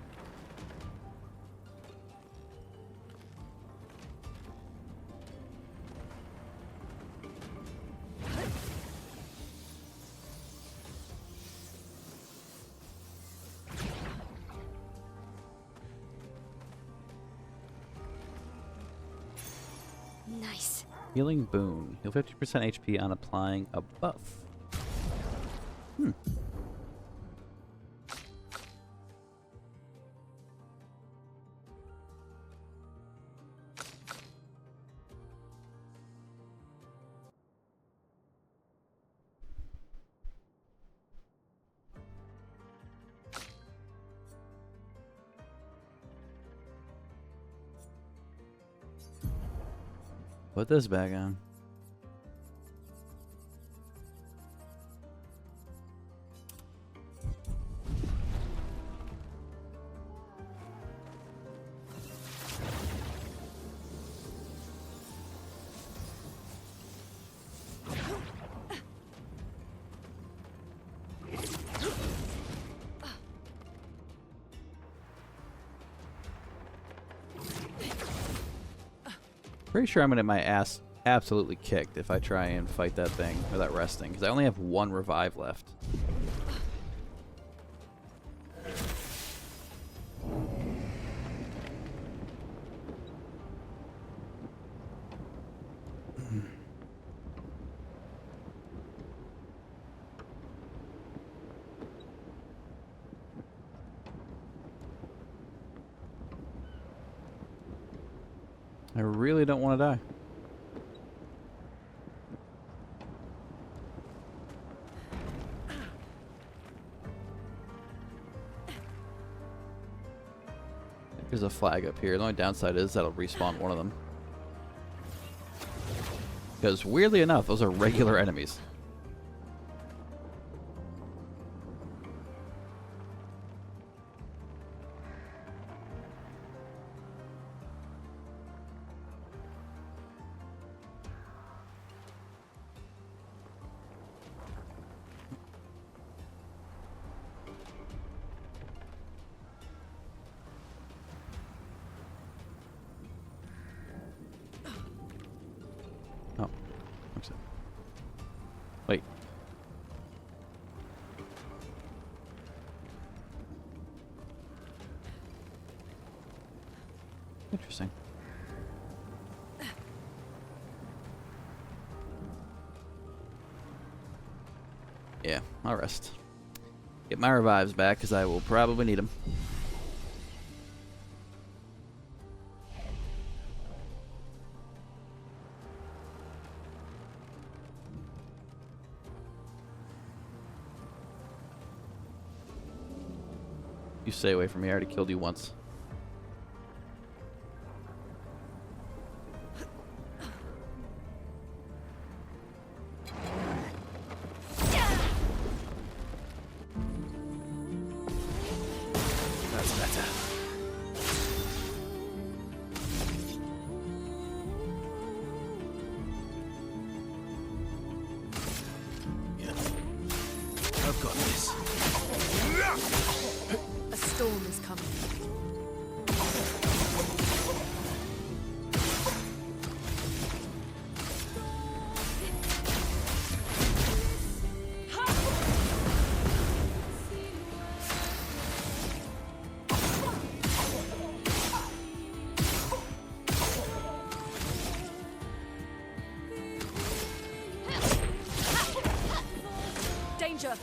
Nice. Healing boon. Heal 50% HP on applying a buff. Hmm. Put this back on. Pretty sure I'm gonna get my ass absolutely kicked if I try and fight that thing without resting, because I only have one revive left. I really don't want to die. There's a flag up here. The only downside is that'll respawn one of them. Because weirdly enough, those are regular enemies. Oh. Wait. Interesting. Yeah, I'll rest. Get my revives back, because I will probably need them. You stay away from me. I already killed you once. That's better. Yeah. I've got this. A storm is coming. Danger!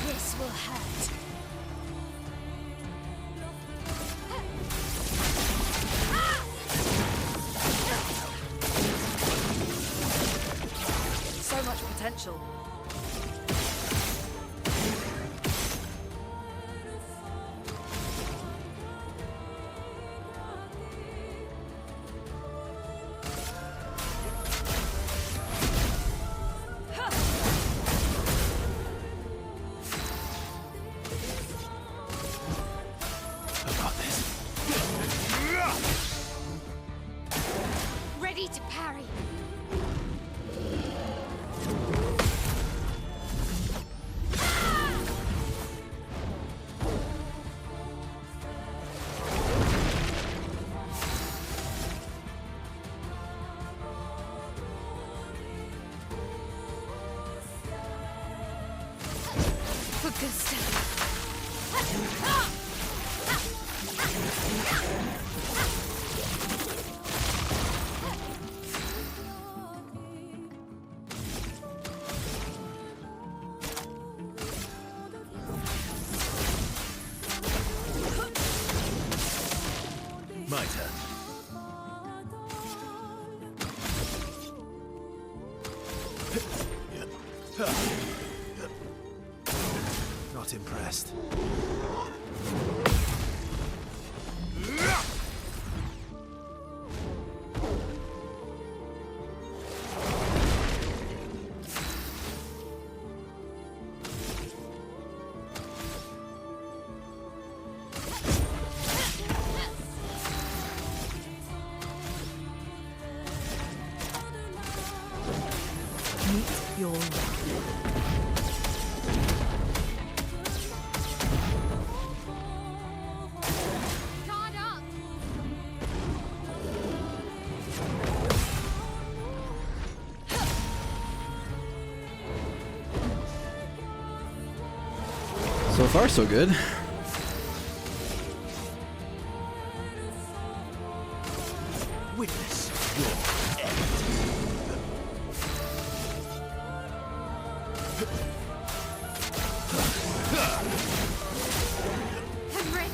This will hurt. so much potential. I've got this. Ready to parry. For good stuff. My turn. Not impressed. Meet your right. Guard up. So far, so good. Witness your end. I'm ready.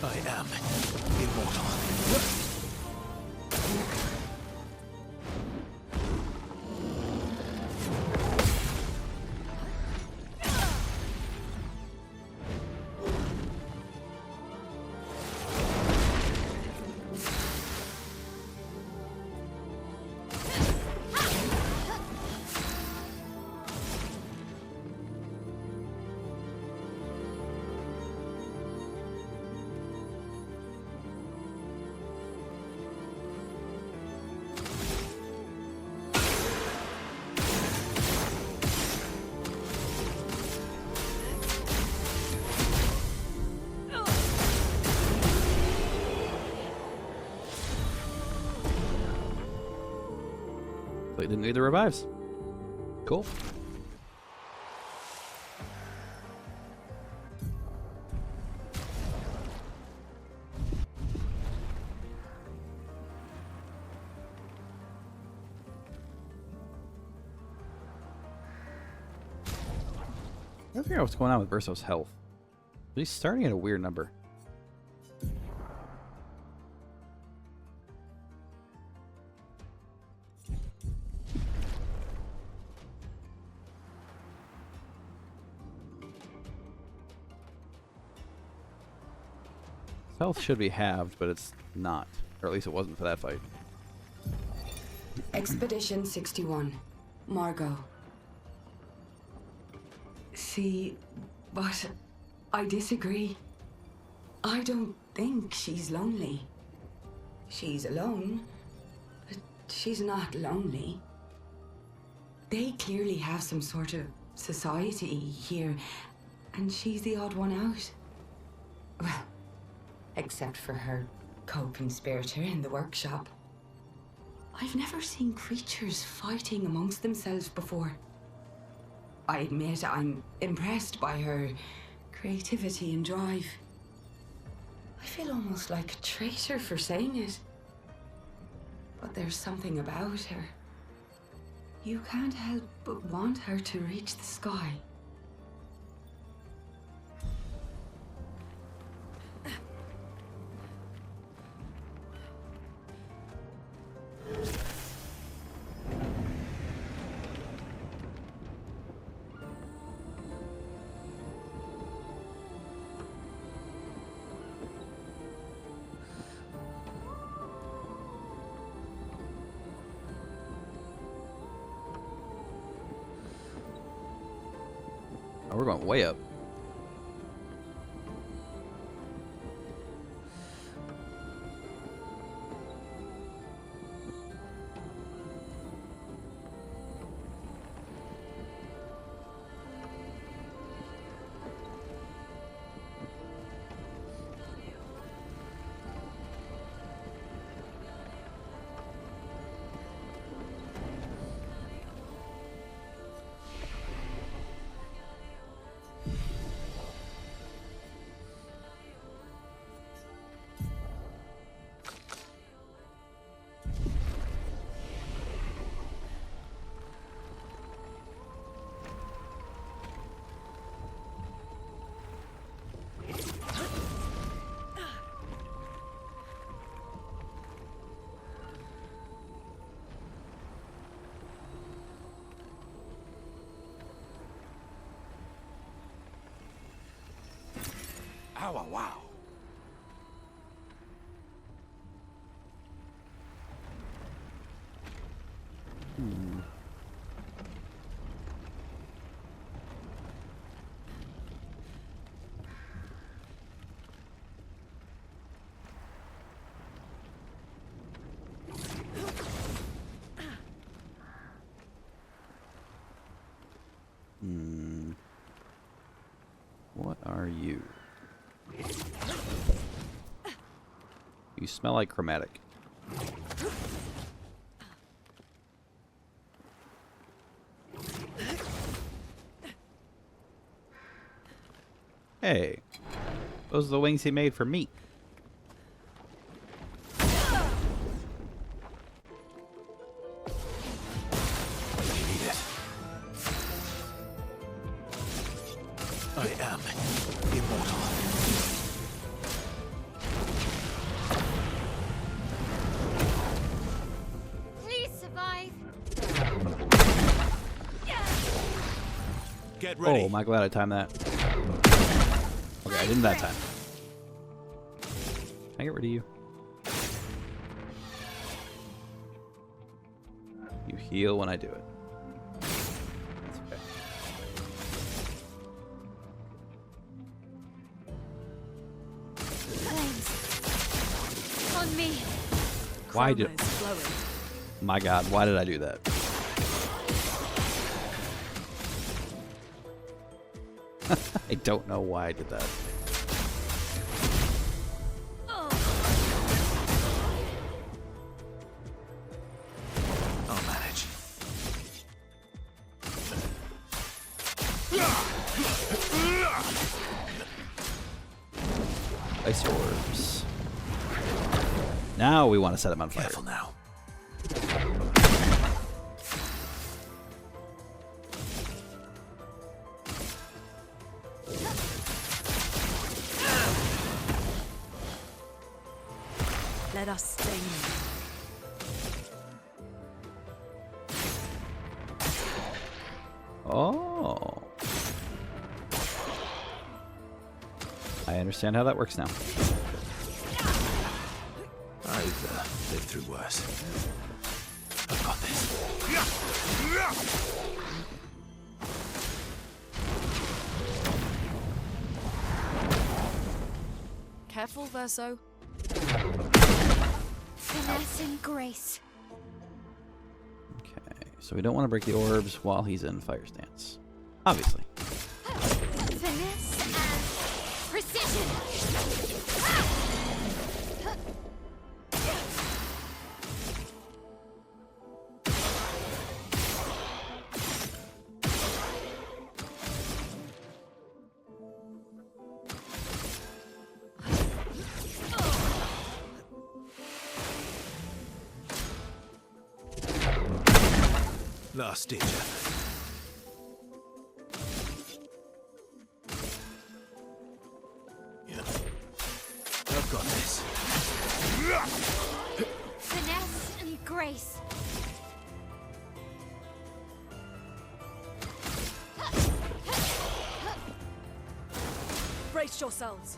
I am immortal. But he didn't need the revives. Cool. I figure out what's going on with Verso's health. He's starting at a weird number. His health should be halved, but it's not. Or at least it wasn't for that fight. Expedition 61. Margot. See, but I disagree. I don't think she's lonely. She's alone, but she's not lonely. They clearly have some sort of society here, and she's the odd one out. Well, except for her co-conspirator in the workshop. I've never seen creatures fighting amongst themselves before. I admit I'm impressed by her creativity and drive. I feel almost like a traitor for saying it. But there's something about her. You can't help but want her to reach the sky. Oh, we're going way up. Ow, wow. What are you? You smell like chromatic. Hey, those are the wings he made for me. You need it. I am immortal. Please survive. Get ready. Oh, am I glad I timed that. Okay, I didn't that time. Can I get rid of you? You heal when I do it. That's okay. Flames. On me. Why did... Chroma is flowing. My god, why did I do that? I don't know why I did that. I'll manage. Ice orbs. Now we want to set them on fire. Careful now. Let us stain Oh. I understand how that works now. I've lived through worse. I've got this. Careful, Verso. Finesse and grace. Okay, so we don't want to break the orbs while he's in fire stance. Obviously. Finesse and precision. last ditch effort. Yeah. I've got this. Finesse and grace. Brace yourselves.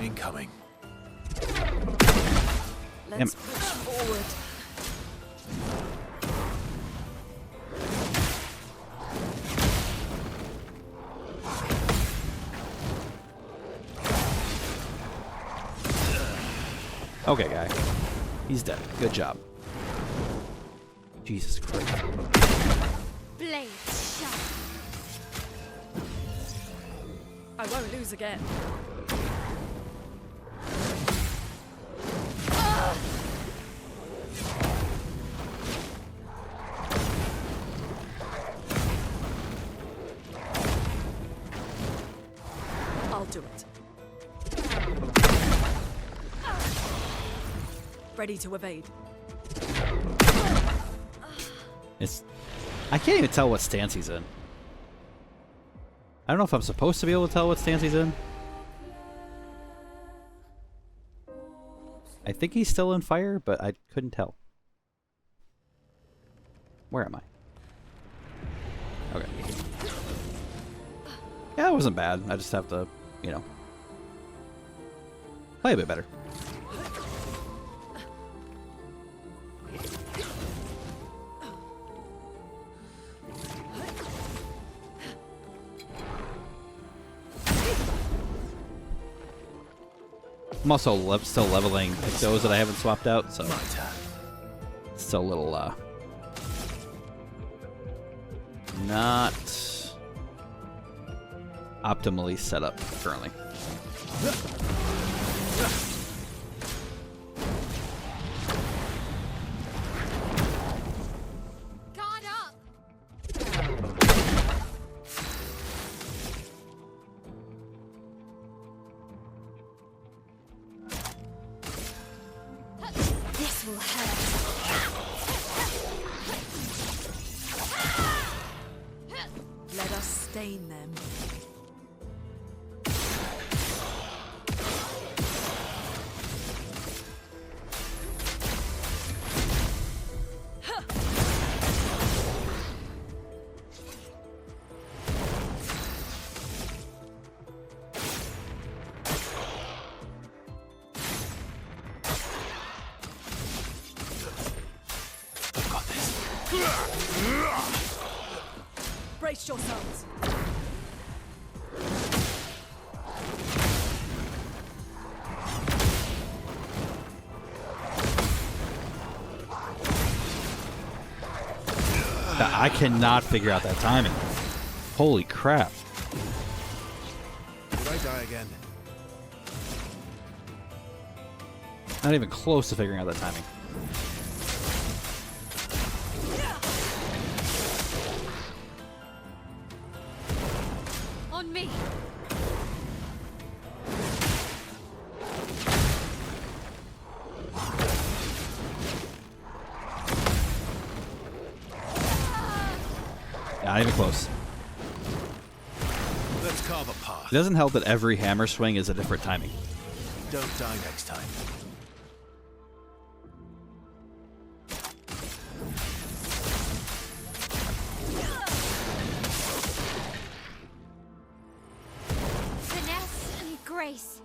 Incoming. Let's push forward. Okay, guy. He's dead. Good job. Jesus Christ. Blade sharp. I won't lose again. I'll do it. Ready to evade. I can't even tell what stance he's in. I don't know if I'm supposed to be able to tell what stance he's in. I think he's still in fire, but I couldn't tell. Where am I? Okay. Yeah, it wasn't bad. I just have to, you know, play a bit better. I'm also still leveling those that I haven't swapped out, so it's still a little not optimally set up currently. Guard up. This will hurt. Let us stain them. I've got this. Brace yourselves. I cannot figure out that timing. Holy crap. Did I die again? Not even close to figuring out that timing. On me. Not even close. Let's carve a path. It doesn't help that every hammer swing is a different timing. Don't die next time. Finesse and grace.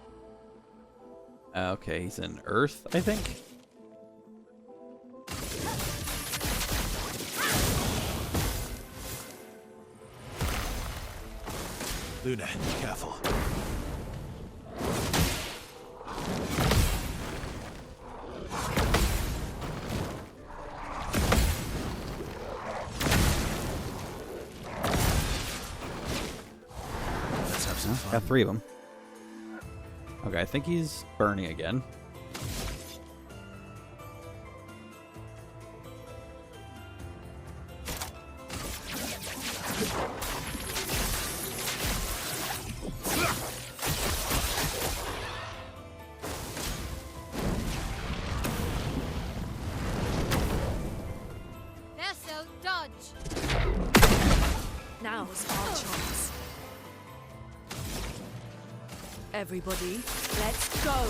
Okay, he's in Earth, I think. Luna, careful. Let's have some fun. Got 3 of them. Okay, I think he's burning again. Now's our chance. Everybody, let's go!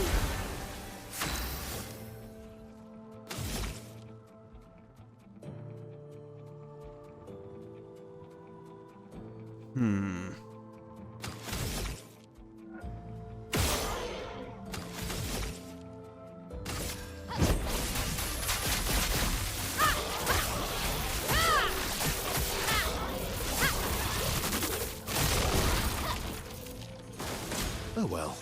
Oh well.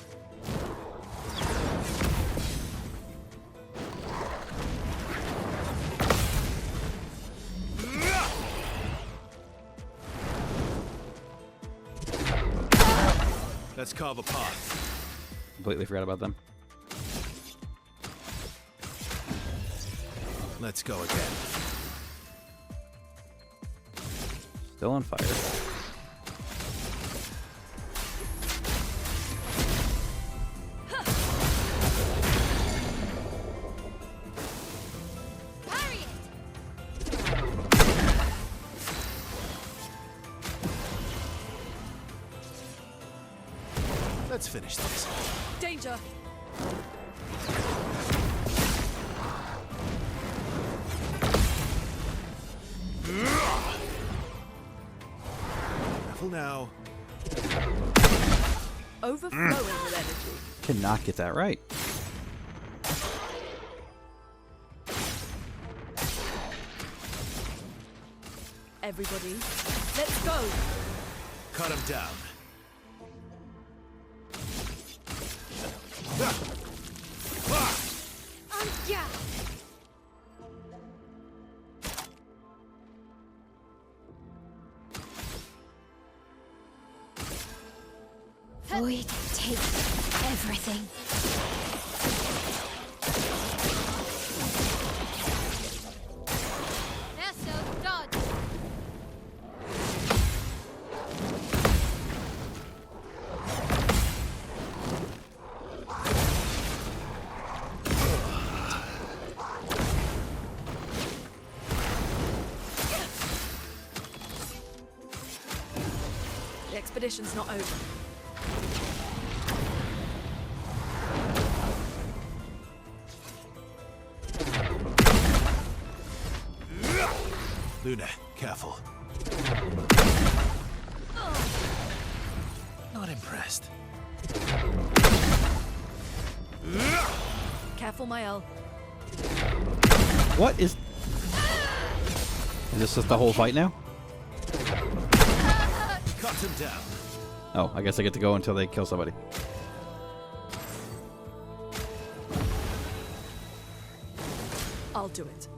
Let's carve a path. Completely forgot about them. Let's go again. Still on fire. Let's finish this. Danger! Careful now. Overflowing with energy. Cannot get that right. Everybody, let's go! Cut him down. Void take everything. Eso, dodge. The expedition's not over. Luna, careful. Not impressed. Careful, Mael. What is... Is this just the whole fight now? Cut him down. Oh, I guess I get to go until they kill somebody. I'll do it.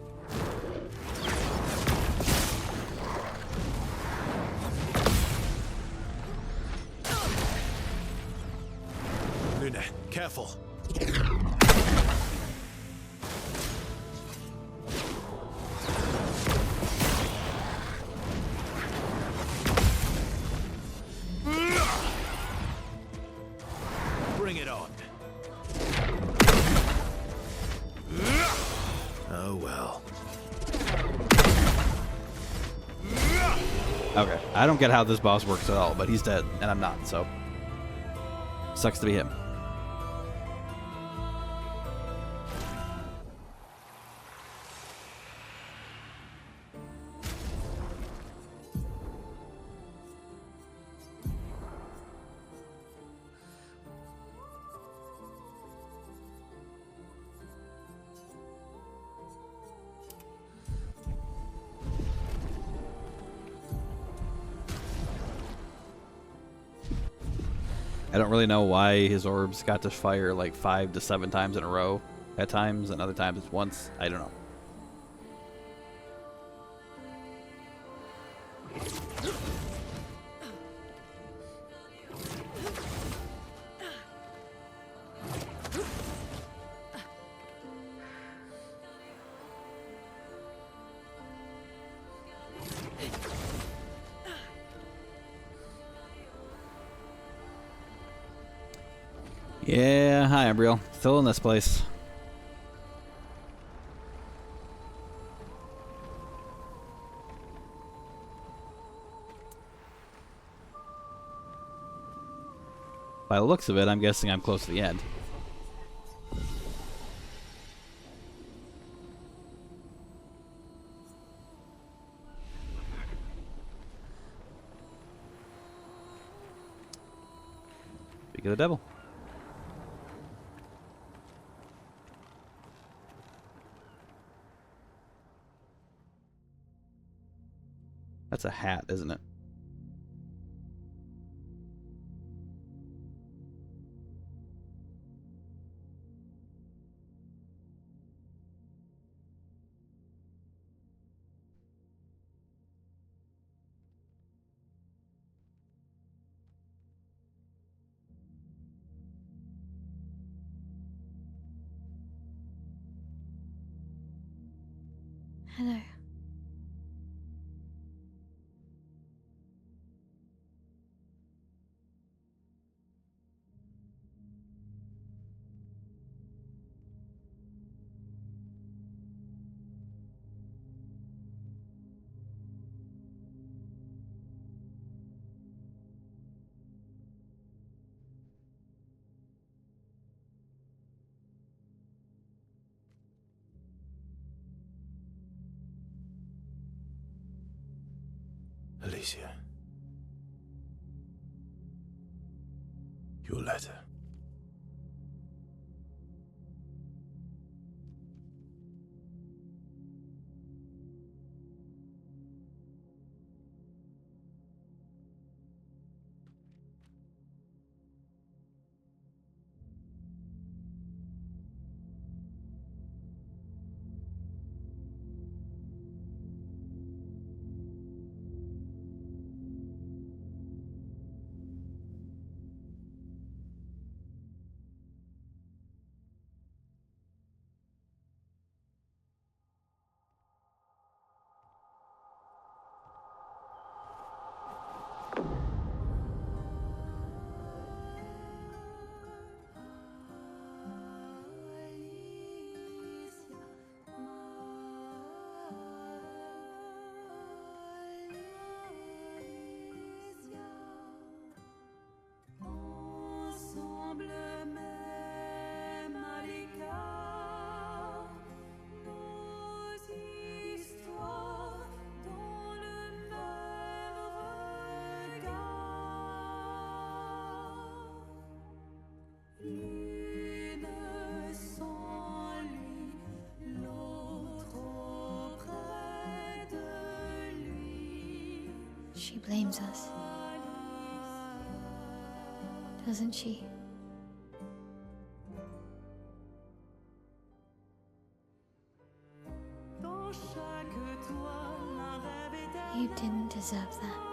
Luna, careful. Bring it on. Oh well. Okay, I don't get how this boss works at all, but he's dead, and I'm not, so... Sucks to be him. I don't really know why his orbs got to fire like 5 to 7 times in a row at times, and other times it's once. I don't know. Yeah, hi, Embryo. Still in this place. By the looks of it, I'm guessing I'm close to the end. Speak of the devil. That's a hat, isn't it? Hello. Alicia. Your letter. She blames us. Doesn't she? You didn't deserve that.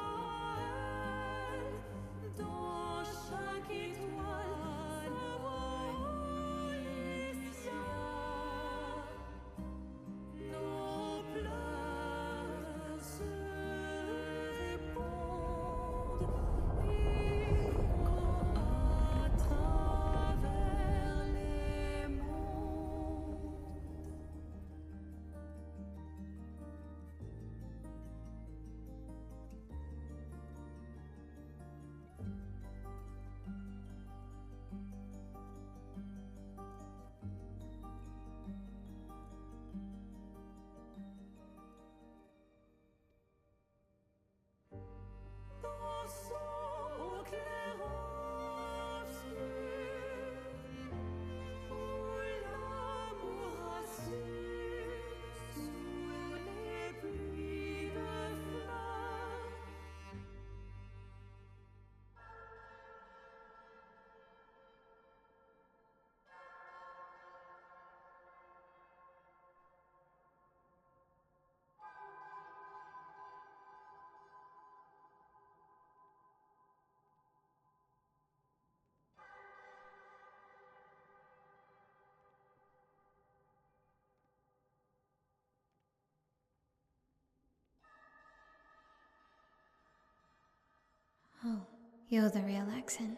Oh, you're the real accent.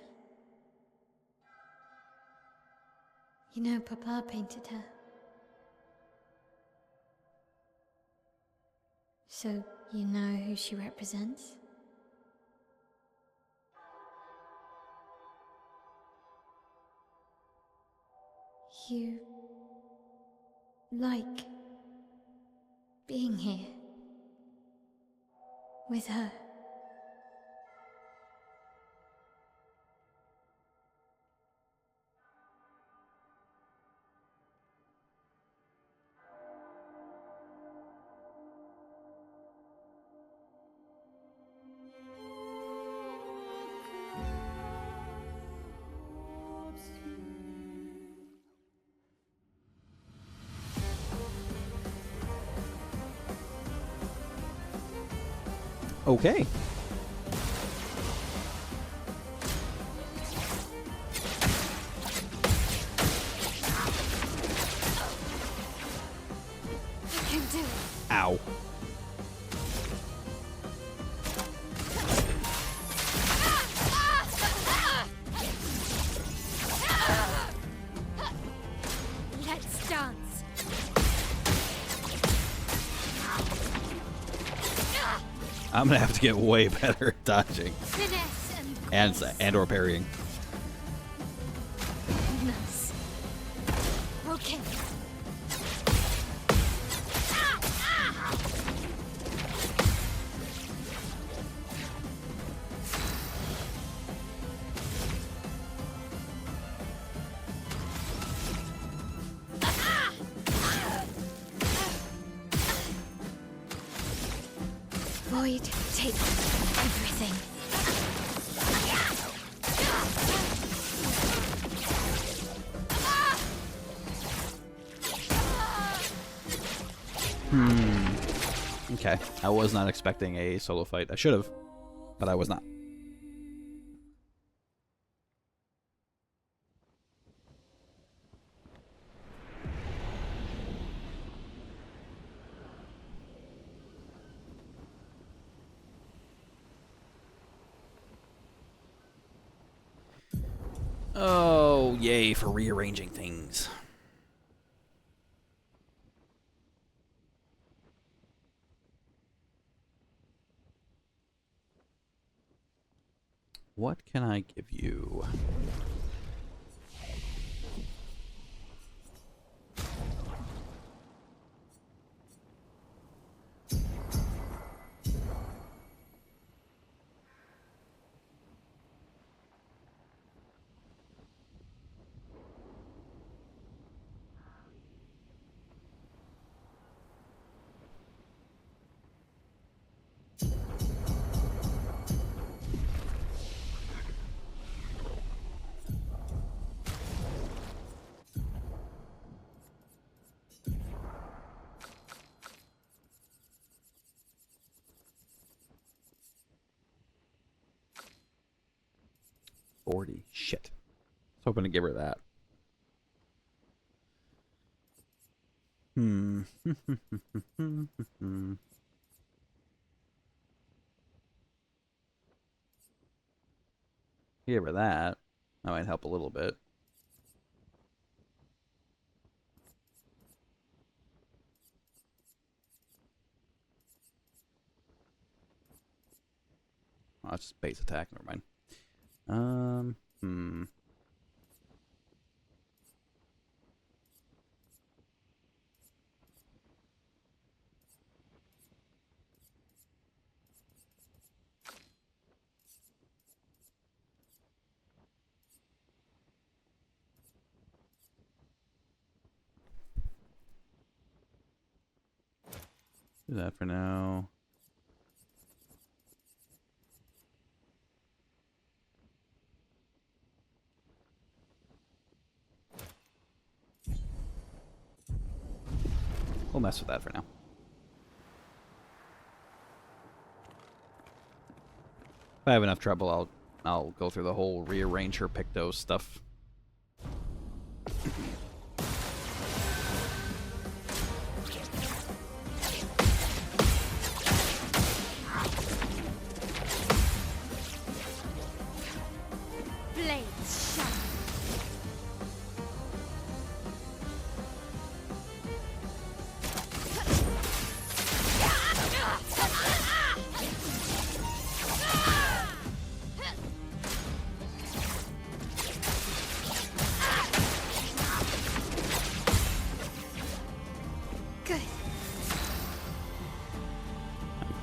You know, Papa painted her. So, you know who she represents? You like being here with her. Okay. I can do it. Ow. Let's dance. I'm gonna have to get way better at dodging Finesse and or parrying. Nice. Okay. Void, take everything. Okay. I was not expecting a solo fight. I should have, but I was not. Oh, yay for rearranging things. What can I give you? Shit. I was hoping to give her that. Give her that. That might help a little bit. Oh, that's just base attack. Never mind. Do that for now. We'll mess with that for now. If I have enough trouble, I'll go through the whole rearrange her Pictos stuff. Blades shine.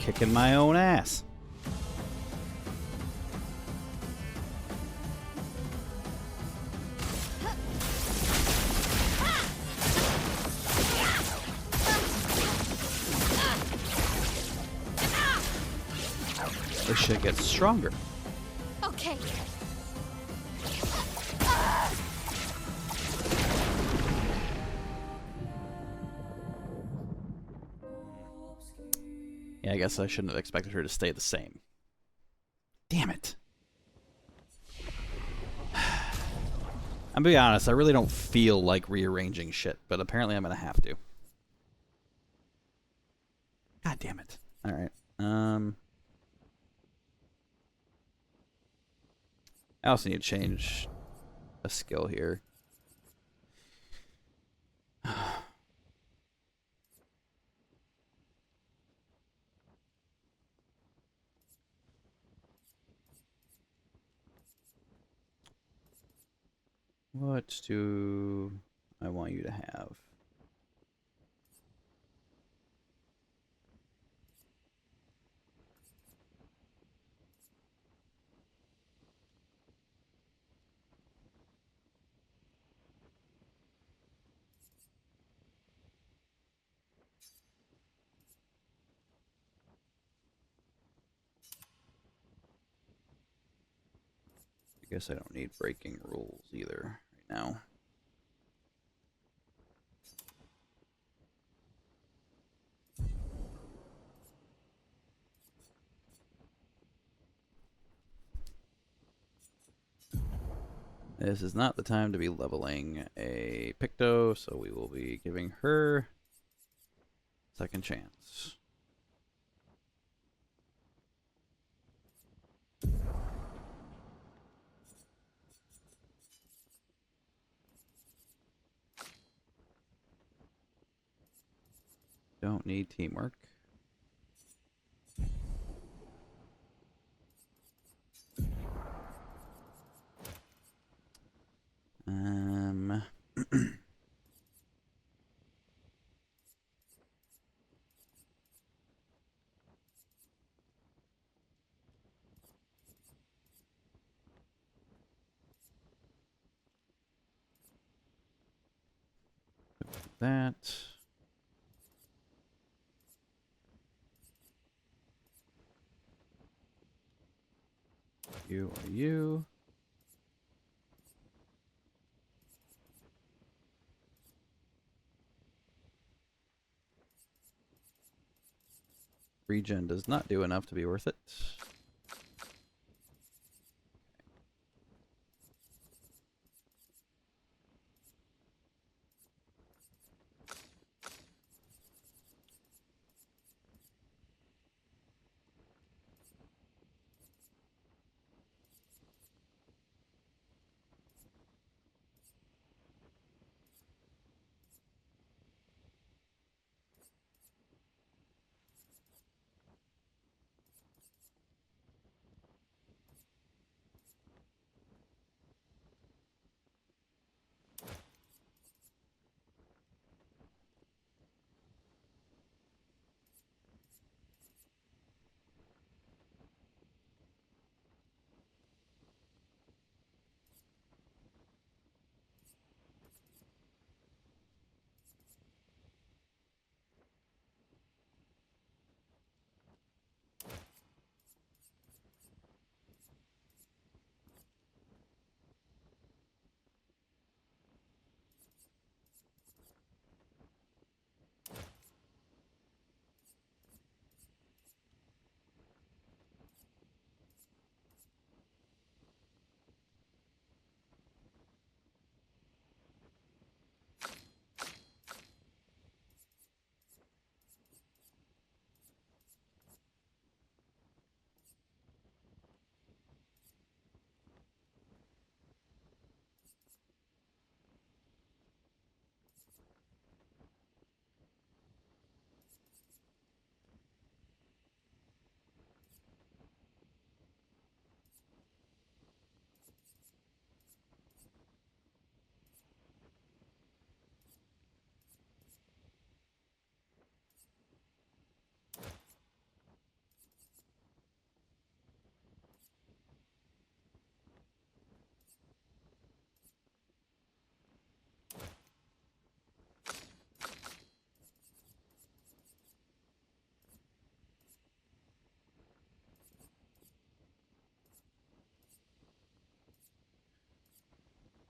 kicking my own ass. This shit gets stronger. Okay. Yeah, I guess I shouldn't have expected her to stay the same. Damn it. I'm being honest, I really don't feel like rearranging shit, but apparently I'm gonna have to. God damn it. Alright. I also need to change a skill here. What do I want you to have? I guess I don't need breaking rules either right now. This is not the time to be leveling a Picto, so we will be giving her second chance. Don't need teamwork. That. You are you. Regen does not do enough to be worth it.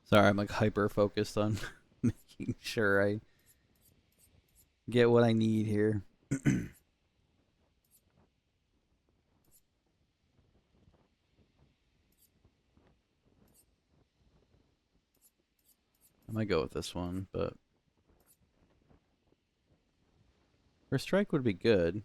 Sorry, I'm like hyper focused on making sure I get what I need here. I might go with this one, but first strike would be good.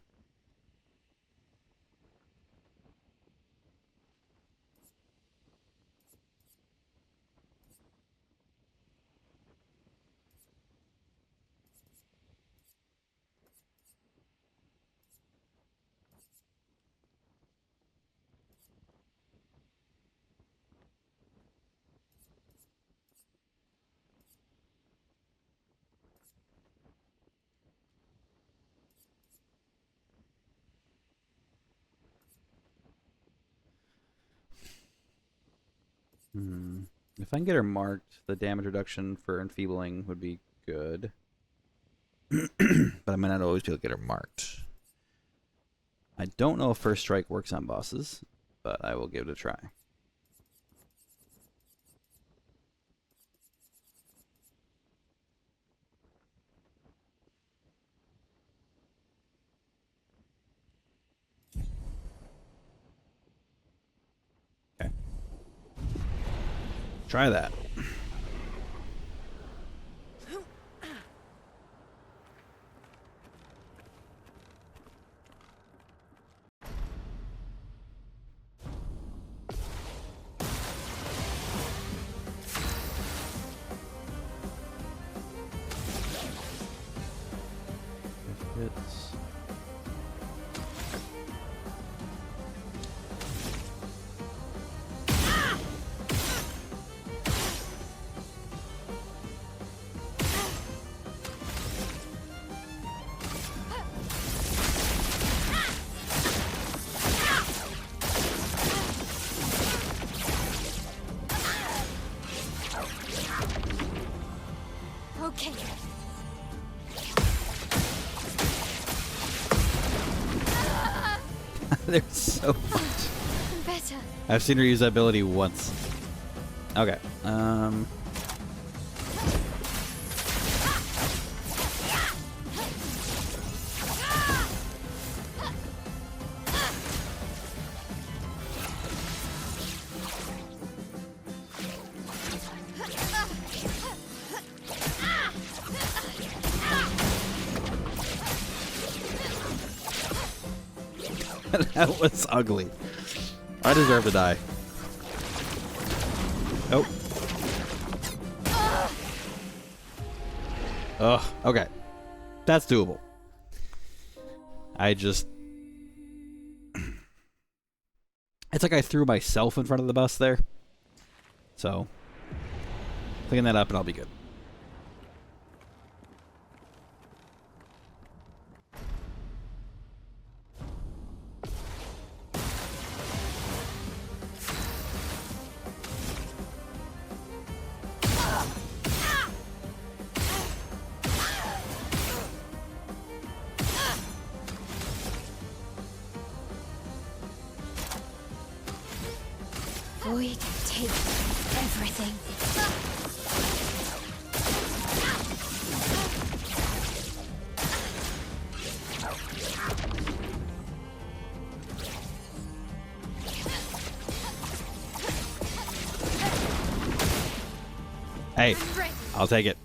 If I can get her marked, the damage reduction for enfeebling would be good. But I might not always be able to get her marked. I don't know if first strike works on bosses, but I will give it a try. Okay. Try that. Hits. Okay. There's so much. Better. I've seen her use that ability once. Okay. That was ugly. I deserve to die. Oh. Ugh. Okay. That's doable. I just... It's like I threw myself in front of the bus there. So, clean that up and I'll be good. Void take everything. Hey, I'll take it.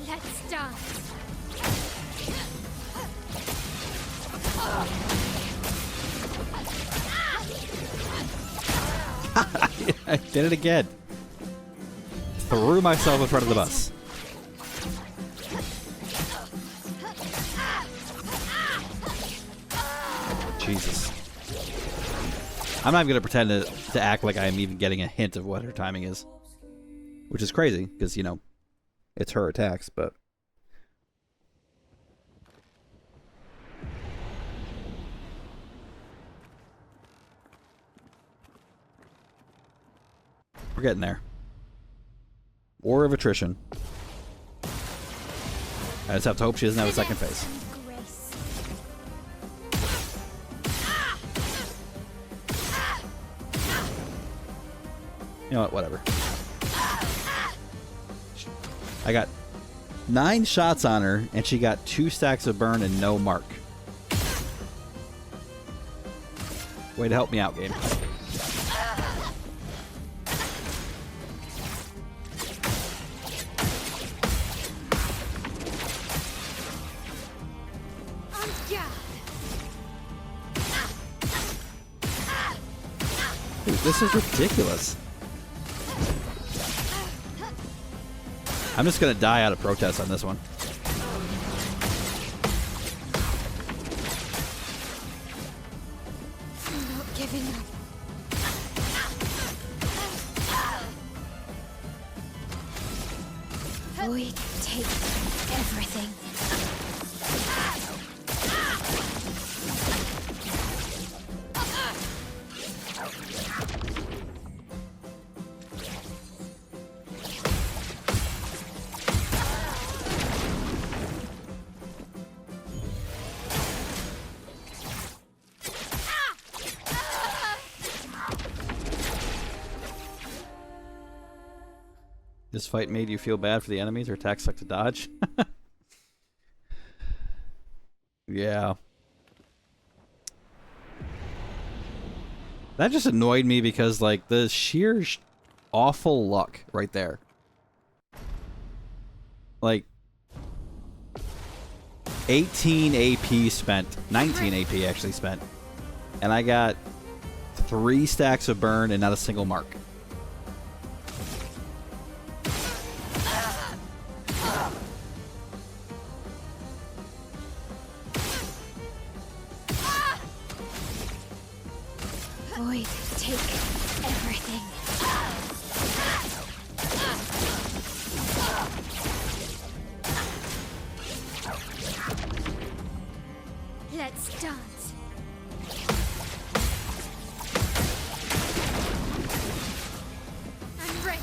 Let's dance. I did it again. Threw myself in front of the bus. Jesus. I'm not even going to pretend to act like I'm even getting a hint of what her timing is. Which is crazy, because, you know, it's her attacks, but... We're getting there. War of attrition. I just have to hope she doesn't have a second phase. Grace. You know what? Whatever. I got 9 shots on her, and she got 2 stacks of burn and no mark. Way to help me out, game. Dude, this is ridiculous. I'm just gonna die out of protest on this one. I'm not giving up. Void, take everything. This fight made you feel bad for the enemies or attacks suck to dodge? Yeah. That just annoyed me because, like, the sheer awful luck right there. Like, 18 AP spent, 19 AP actually spent, and I got 3 stacks of burn and not a single mark. Void, take everything. Let's dance. I'm ready.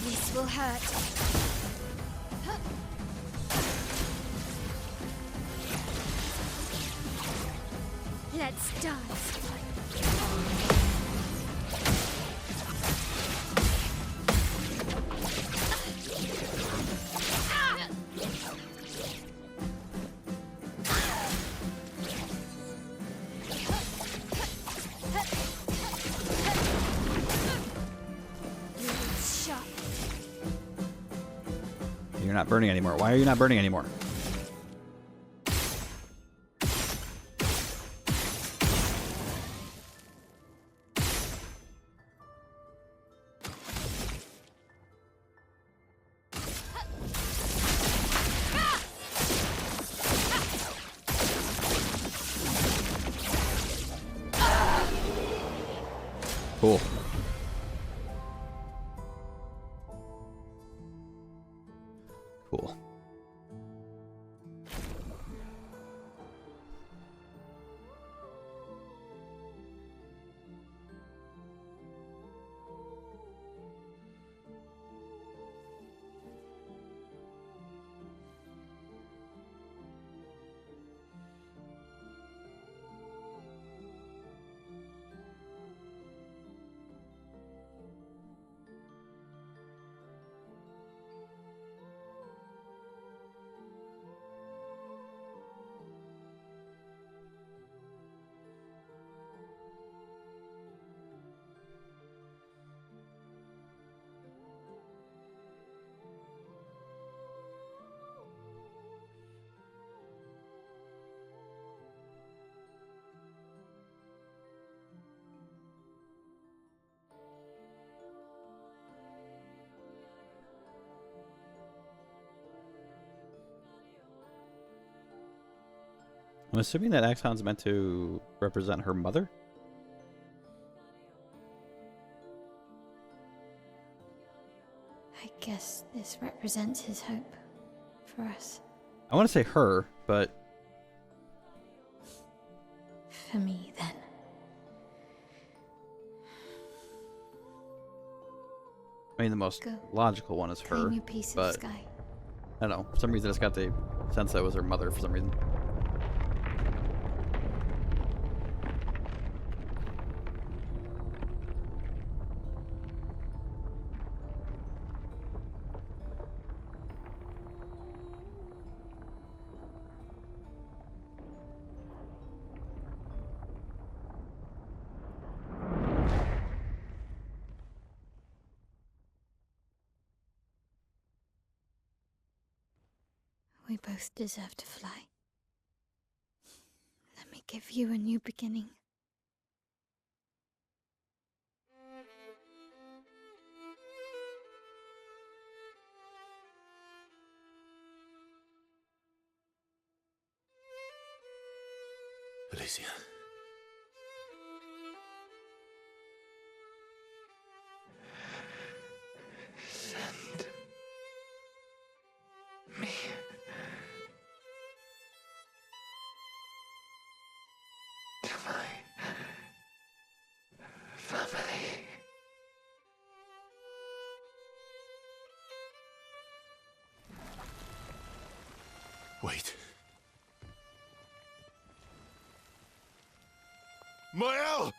This will hurt. Let's dance. Blades sharp. You're not burning anymore. Why are you not burning anymore? Cool. Cool. I'm assuming that Axon's meant to represent her mother? I guess this represents his hope for us. I want to say her, but For me, then. I mean, the most Go. logical one is her, Claim your piece of but sky. I don't know. For some reason, I just got the sense that it was her mother for some reason. We both deserve to fly. Let me give you a new beginning. Alicia. Send me to my family. Wait. Mael!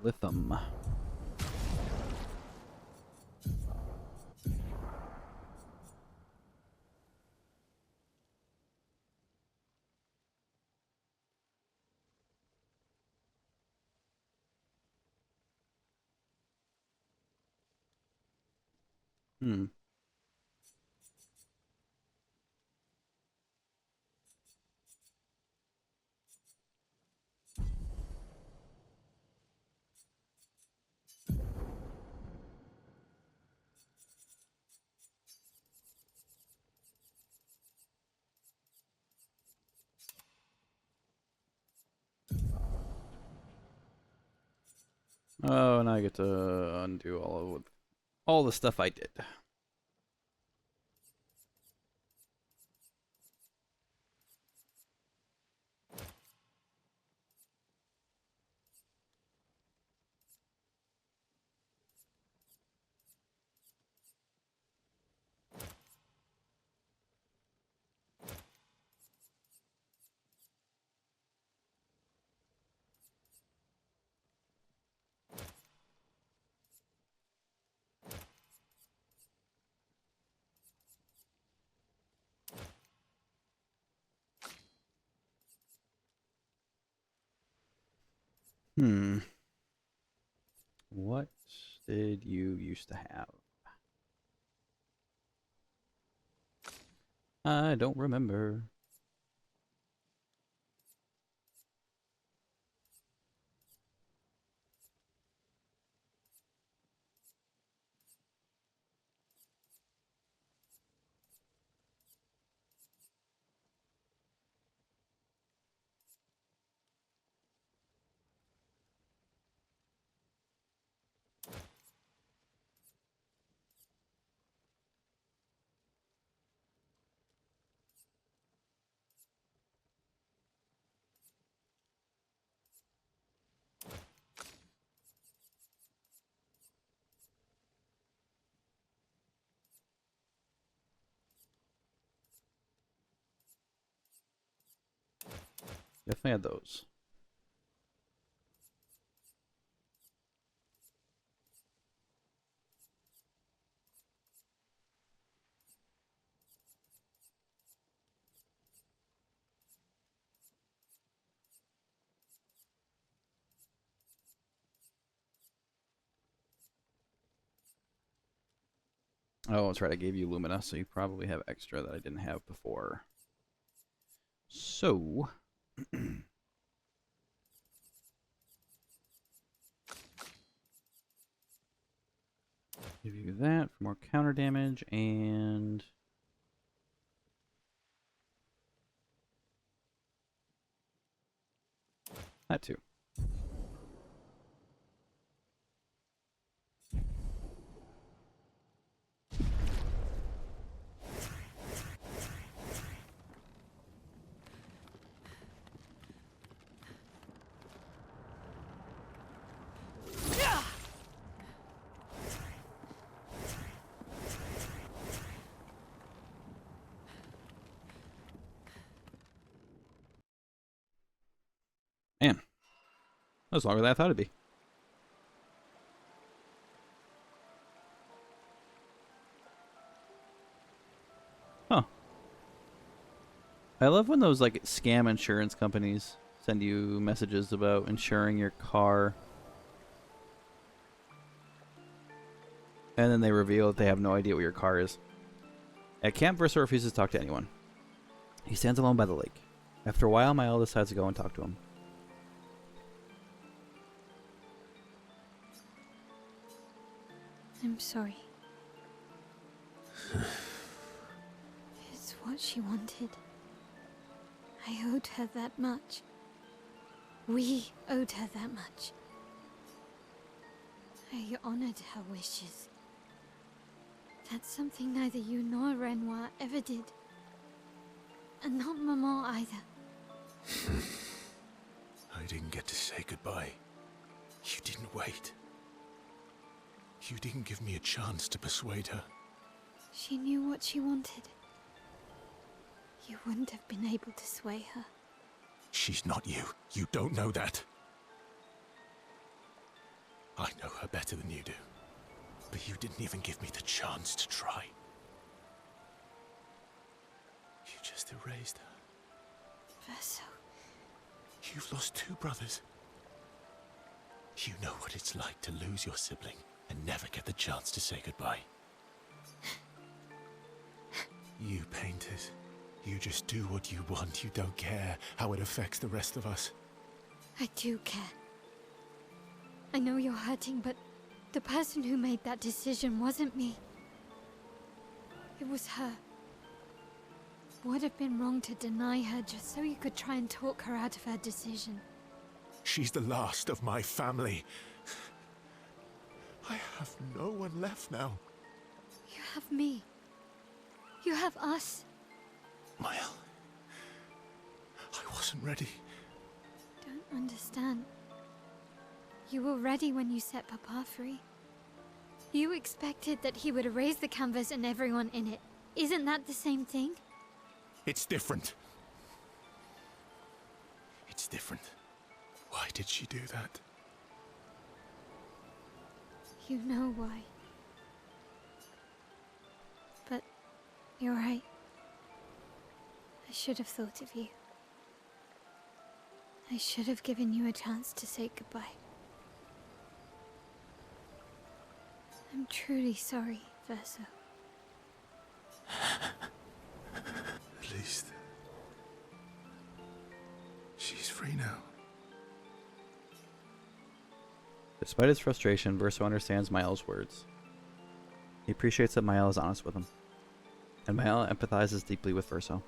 Lithium. Hmm. Oh, and I get to undo all the stuff I did. Hmm. What did you used to have? I don't remember. Definitely had those. Oh, that's right. I gave you Lumina, so you probably have extra that I didn't have before. So, give you that for more counter damage and that too. Man, that was longer than I thought it'd be. Huh. I love when those like scam insurance companies send you messages about insuring your car. And then they reveal that they have no idea what your car is. At camp, Versa refuses to talk to anyone. He stands alone by the lake. After a while, Mael decides to go and talk to him. I'm sorry. It's what she wanted. I owed her that much. We owed her that much. I honored her wishes. That's something neither you nor Renoir ever did. And not Maman either. I didn't get to say goodbye. You didn't wait. You didn't give me a chance to persuade her. She knew what she wanted. You wouldn't have been able to sway her. She's not you. You don't know that. I know her better than you do. But you didn't even give me the chance to try. You just erased her. Verso. You've lost 2 brothers. You know what it's like to lose your sibling and never get the chance to say goodbye. You painters, you just do what you want. You don't care how it affects the rest of us. I do care. I know you're hurting, but the person who made that decision wasn't me. It was her. Would have been wrong to deny her just so you could try and talk her out of her decision. She's the last of my family. I have no one left now. You have me. You have us. Mael, I wasn't ready. Don't understand. You were ready when you set Papa free. You expected that he would erase the canvas and everyone in it. Isn't that the same thing? It's different. It's different. Why did she do that? You know why. But you're right. I should have thought of you. I should have given you a chance to say goodbye. I'm truly sorry, Verso. At least she's free now. Despite his frustration, Verso understands Mael's words. He appreciates that Mael is honest with him. And Mael empathizes deeply with Verso.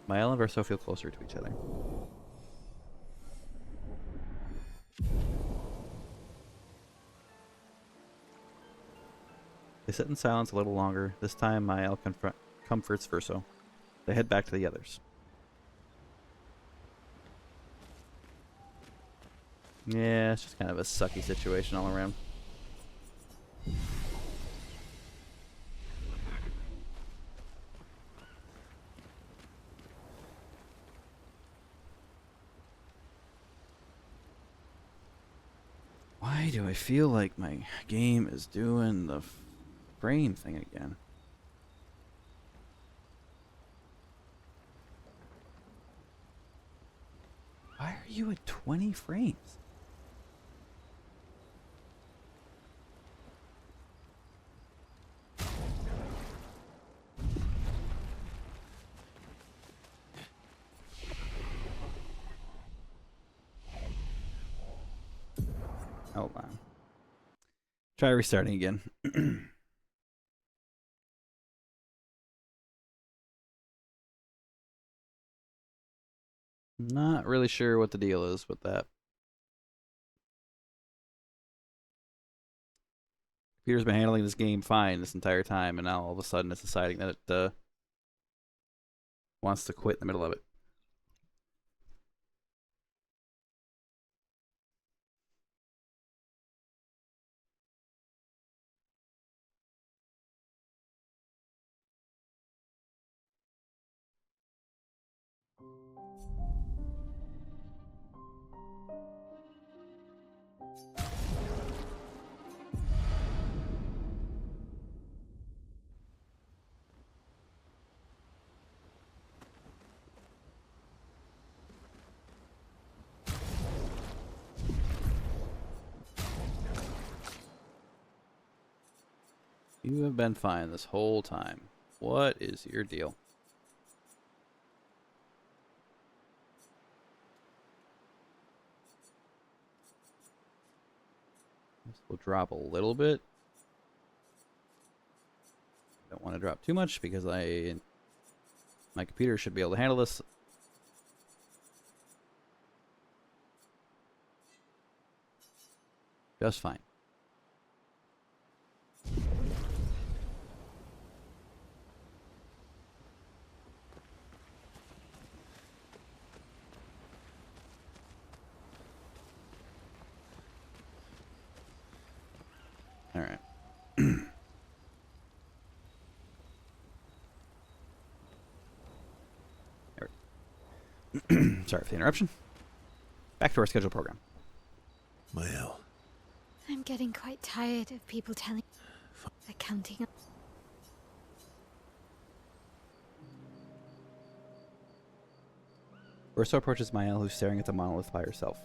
Mael and Verso feel closer to each other. They sit in silence a little longer. This time, Mael comforts Verso. They head back to the others. Yeah, it's just kind of a sucky situation all around. do I feel like my game is doing the frame thing again? Why are you at 20 frames? Hold on. Try restarting again. Not really sure what the deal is with that. Computer's been handling this game fine this entire time, and now all of a sudden it's deciding that it wants to quit in the middle of it. You have been fine this whole time. What is your deal? This will drop a little bit. Don't want to drop too much because my computer should be able to handle this. Just fine. All right. Sorry for the interruption. Back to our scheduled program. Mael. I'm getting quite tired of people telling accounting. Urso approaches Mael, who's staring at the monolith by herself.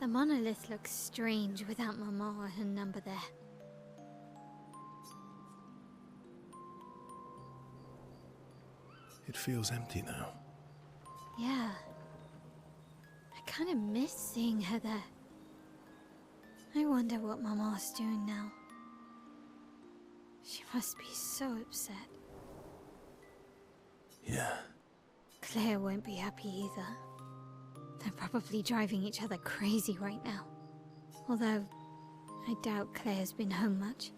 The monolith looks strange without Mama or her number there. It feels empty now. Yeah. I kind of miss seeing her there. I wonder what Mama's doing now. She must be so upset. Yeah. Claire won't be happy either. They're probably driving each other crazy right now. Although, I doubt Claire's been home much.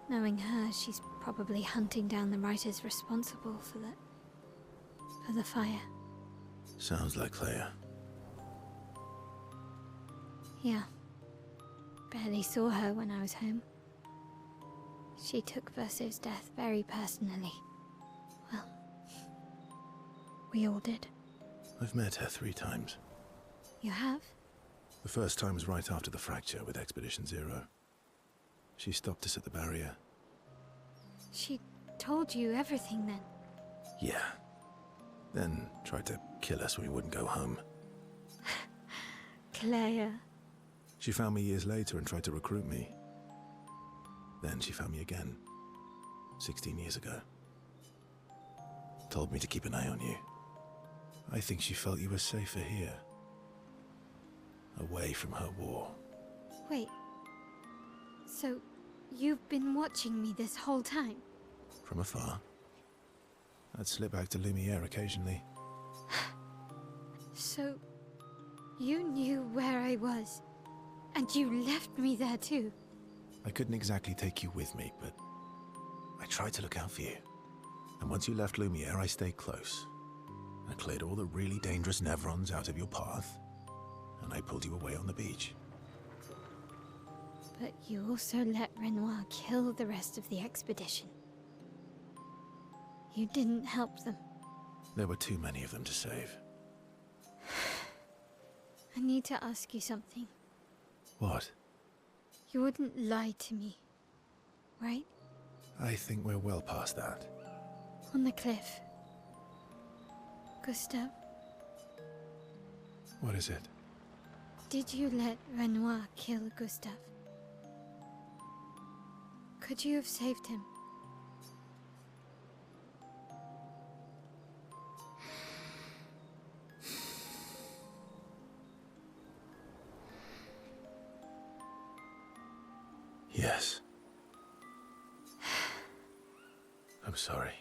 Knowing her, she's probably hunting down the writers responsible for the fire. Sounds like Claire. Yeah. Barely saw her when I was home. She took Verso's death very personally. Well, we all did. I've met her 3 times. You have? The first time was right after the fracture with Expedition Zero. She stopped us at the barrier. She told you everything then? Yeah. Then tried to kill us when we wouldn't go home. Claire. She found me years later and tried to recruit me. Then she found me again, 16 years ago. Told me to keep an eye on you. I think she felt you were safer here. Away from her war. Wait. So, you've been watching me this whole time? From afar. I'd slip back to Lumiere occasionally. So, you knew where I was, and you left me there too? I couldn't exactly take you with me, but I tried to look out for you. And once you left Lumiere, I stayed close. I cleared all the really dangerous Nevrons out of your path, and I pulled you away on the beach. But you also let Renoir kill the rest of the expedition. You didn't help them. There were too many of them to save. I need to ask you something. What? You wouldn't lie to me, right? I think we're well past that. On the cliff. Gustav, What is it? did you let Renoir kill Gustav? Could you have saved him? Yes. I'm sorry.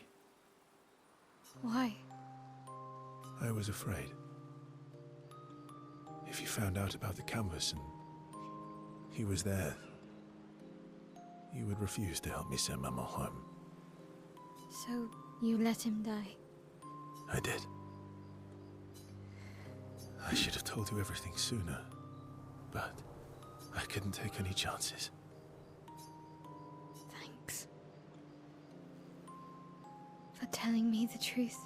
Why? I was afraid. If you found out about the canvas and he was there, you would refuse to help me send Maman home. So you let him die? I did. I should have told you everything sooner, but I couldn't take any chances. Thanks. For telling me the truth.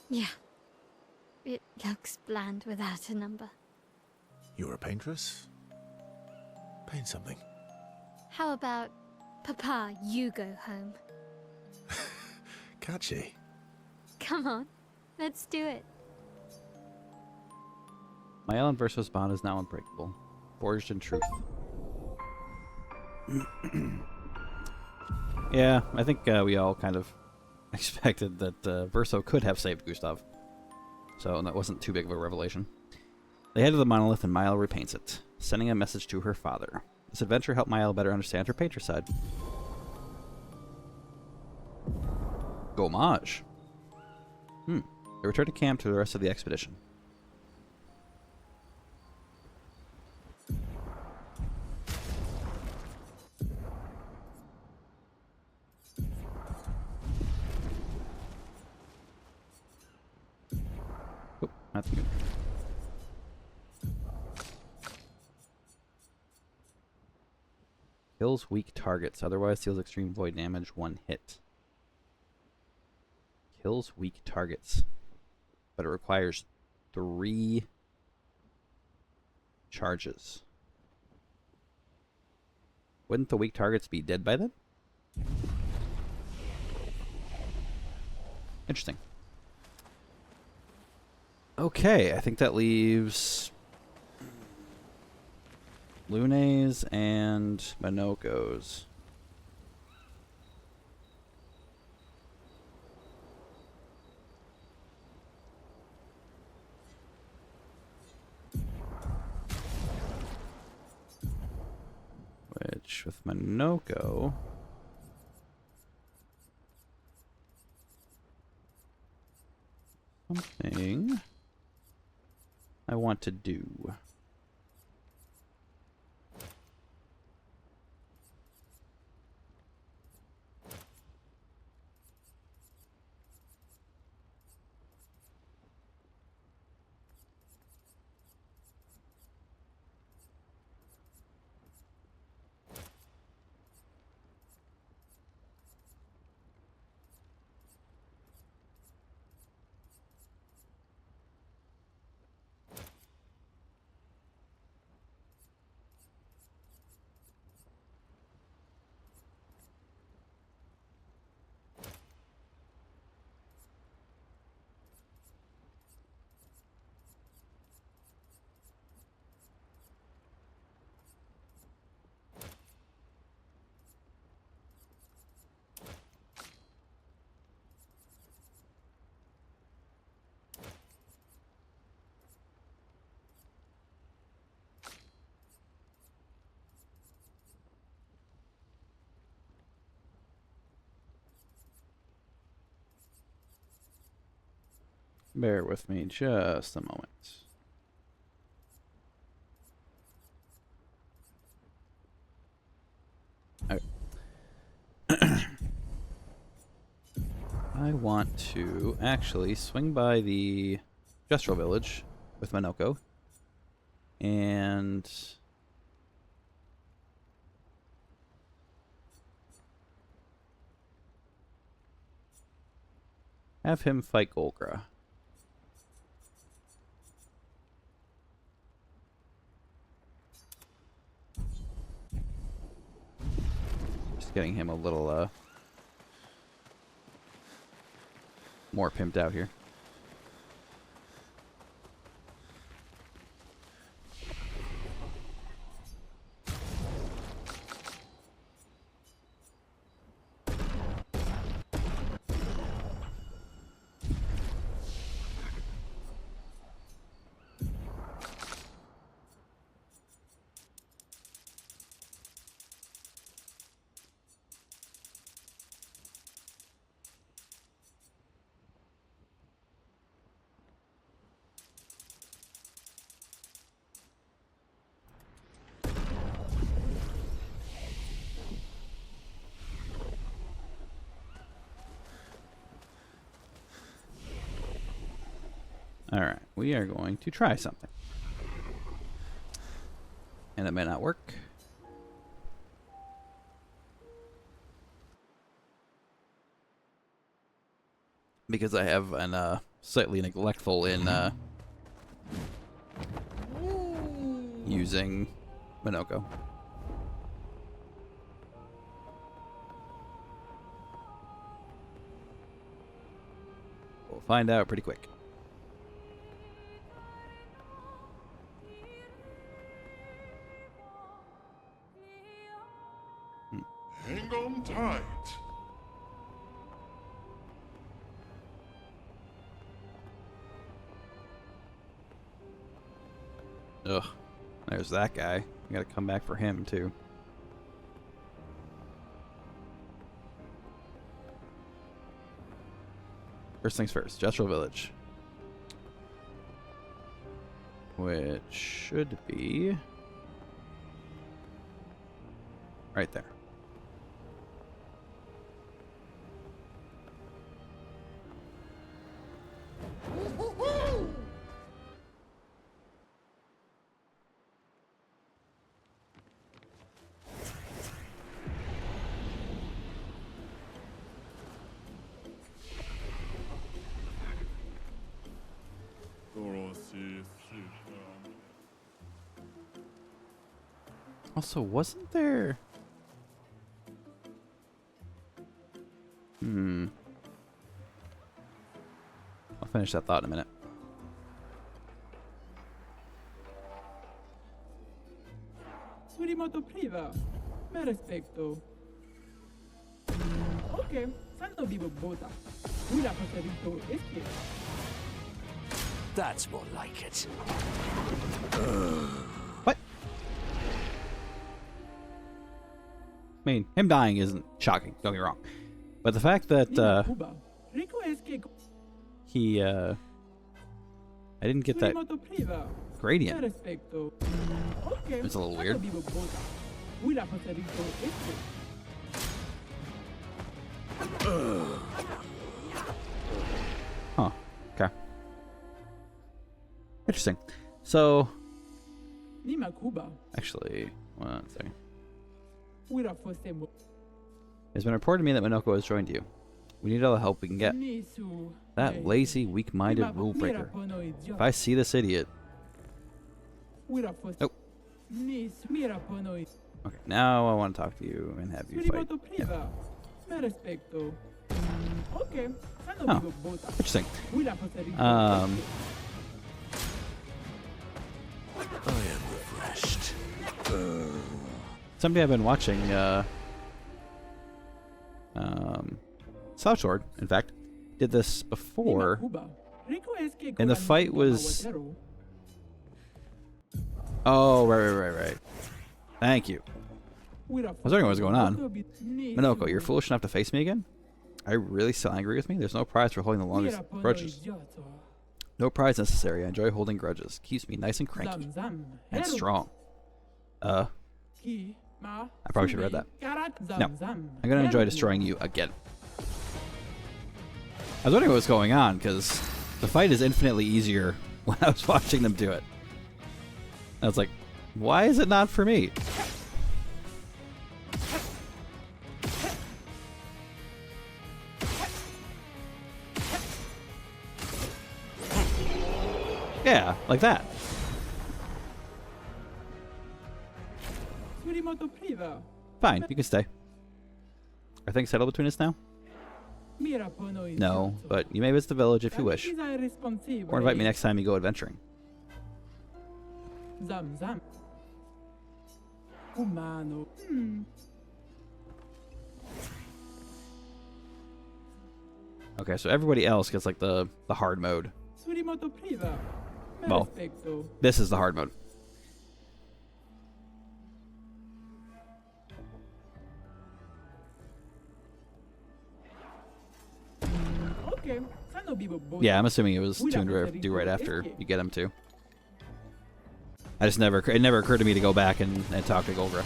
Yeah. It looks bland without a number. You're a paintress? Paint something. How about, Papa, you go home? Catchy. Come on, let's do it. Mael and Verso's bond is now unbreakable, forged in truth. Yeah, I think we all kind of expected that Verso could have saved Gustav, so that wasn't too big of a revelation. They head to the monolith and Mael repaints it, sending a message to her father. This adventure helped Mael better understand her painter side. Gommage. They return to camp to the rest of the expedition. Oh, that's good. Kills weak targets, otherwise deals extreme void damage 1 hit. Kills weak targets, but it requires 3 charges. Wouldn't the weak targets be dead by then? Interesting. Okay, I think that leaves Lune's and Minoko's. Which, with Minoko, something I want to do. Bear with me just a moment. Okay. I want to actually swing by the Gestural Village with Minoko and Have him fight Golgra. Just getting him a little more pimped out here. Alright, we are going to try something. And it may not work. Because I have an slightly neglectful in using Minoko. We'll find out pretty quick. Hang on tight. Ugh. There's that guy. We gotta come back for him, too. First things first. Jethro Village. Which should be right there. Also, wasn't there... I'll finish that thought in a minute. Surimoto priva. Me respecto. Ok, santo vivo bota. Una pasarito es que. That's more like it. What? I mean, him dying isn't shocking, don't get me wrong. But the fact that, he, I didn't get that gradient. It's a little weird. Huh. Okay. Interesting. So, actually, one second. It's been reported to me that Minoko has joined you. We need all the help we can get. That lazy, weak-minded rule breaker. If I see this idiot... Nope. Okay, now I want to talk to you and have you fight. Yeah. Oh, interesting. I am refreshed. Somebody I've been watching, South Shore, in fact, did this before, and the fight was... Oh, right. Thank you. I was wondering what was going on. Minoko, you're foolish enough to face me again? Are you really still angry with me? There's no prize for holding the longest grudges. No prize necessary. I enjoy holding grudges. Keeps me nice and cranky. And strong. I probably should have read that. No. I'm going to enjoy destroying you again. I was wondering what was going on, because the fight is infinitely easier when I was watching them do it. I was like, why is it not for me? Yeah, like that. Surimoto priva. Fine, you can stay. Are things settled between us now? Mira pono in No, senso. but you may visit the village if you wish. Capita irresponsibile. Or invite me next time you go adventuring. Zam zam. Umano. Okay, so everybody else gets like the hard mode. Surimoto priva. Me Well. respecto. This is the hard mode. Okay. Sano bibo both. Yeah, I'm assuming it was tuned to do right after you get him too. It never occurred to me to go back and talk to Golgra.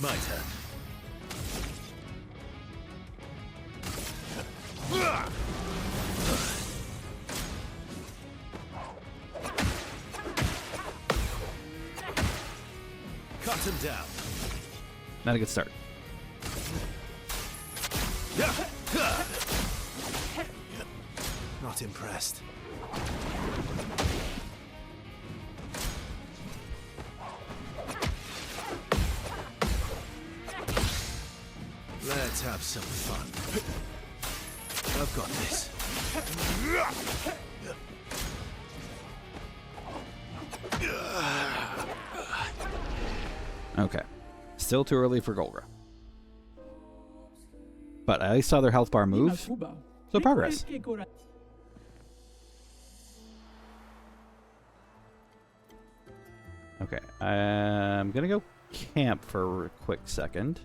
My turn. Cut him down. Not a good start. Not impressed. Let's have some fun. I've got this. Okay. Still too early for Golgra. But I at least saw their health bar move. So progress. Okay. I'm gonna go camp for a quick second.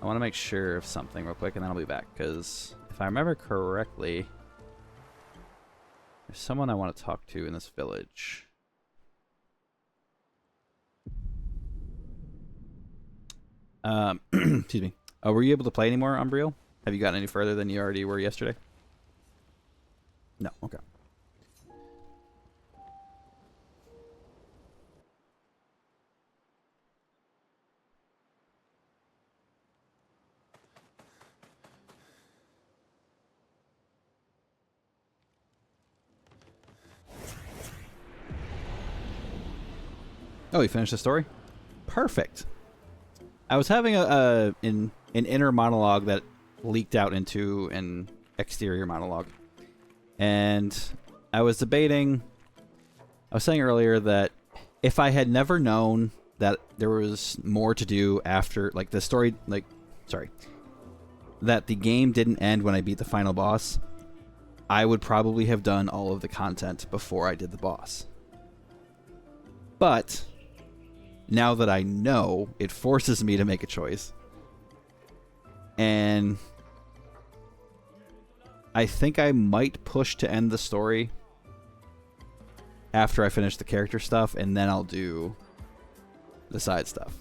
I want to make sure of something real quick and then I'll be back. Because if I remember correctly, there's someone I want to talk to in this village. Excuse me. Were you able to play anymore, Umbriel? Have you gotten any further than you already were yesterday? No. Okay. Oh, you finished the story? Perfect. I was having an inner monologue that leaked out into an exterior monologue. And I was debating... I was saying earlier that if I had never known that there was more to do after... Like, the story... Like, sorry. That the game didn't end when I beat the final boss, I would probably have done all of the content before I did the boss. But... now that I know, it forces me to make a choice. And I think I might push to end the story after I finish the character stuff, and then I'll do the side stuff.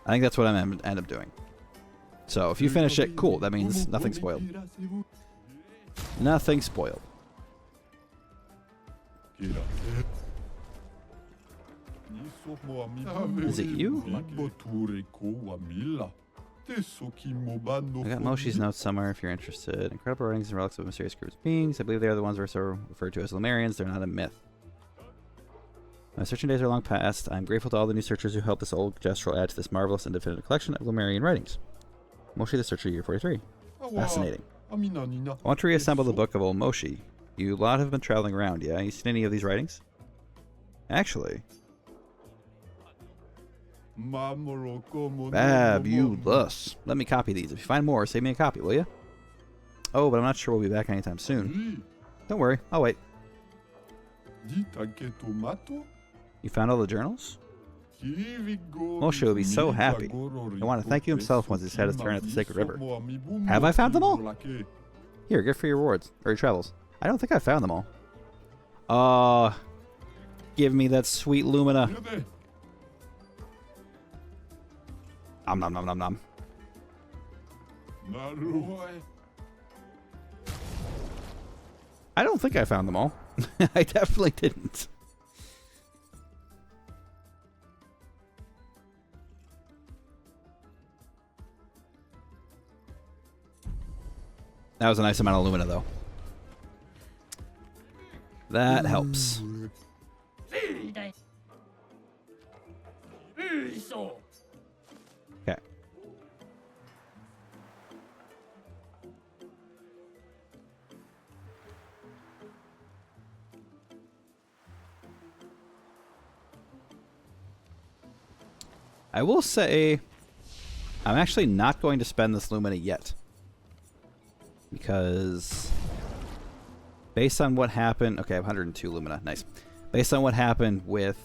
I think that's what I'm going to end up doing. So if you finish it, cool. That means nothing spoiled. Nothing spoiled. Is it you? I got Moshi's notes somewhere if you're interested. Incredible writings and relics of mysterious groups of beings. I believe they are the ones referred to as Lumerians. They're not a myth. My searching days are long past. I'm grateful to all the new searchers who helped this old gestural add to this marvelous and definitive collection of Lumerian writings. Moshi the Searcher, Year 43. Fascinating. I want to reassemble the book of old Moshi. You lot have been traveling around, yeah? You seen any of these writings? Actually... Fabulous. Let me copy these. If you find more, save me a copy, will you? Oh, but I'm not sure we'll be back anytime soon. Don't worry, I'll wait. You found all the journals? Moshe will be so happy. I want to thank you himself once he's had his turn at the Sacred River. Have I found them all? Here, gift for your rewards, or your travels. I don't think I found them all. Give me that sweet Lumina. Nom nom nom nom nom. I don't think I found them all. I definitely didn't. That was a nice amount of lumina, though. That helps. Okay. I will say, I'm actually not going to spend this lumina yet. Because based on what happened... Okay, I have 102 lumina. Nice. Based on what happened with...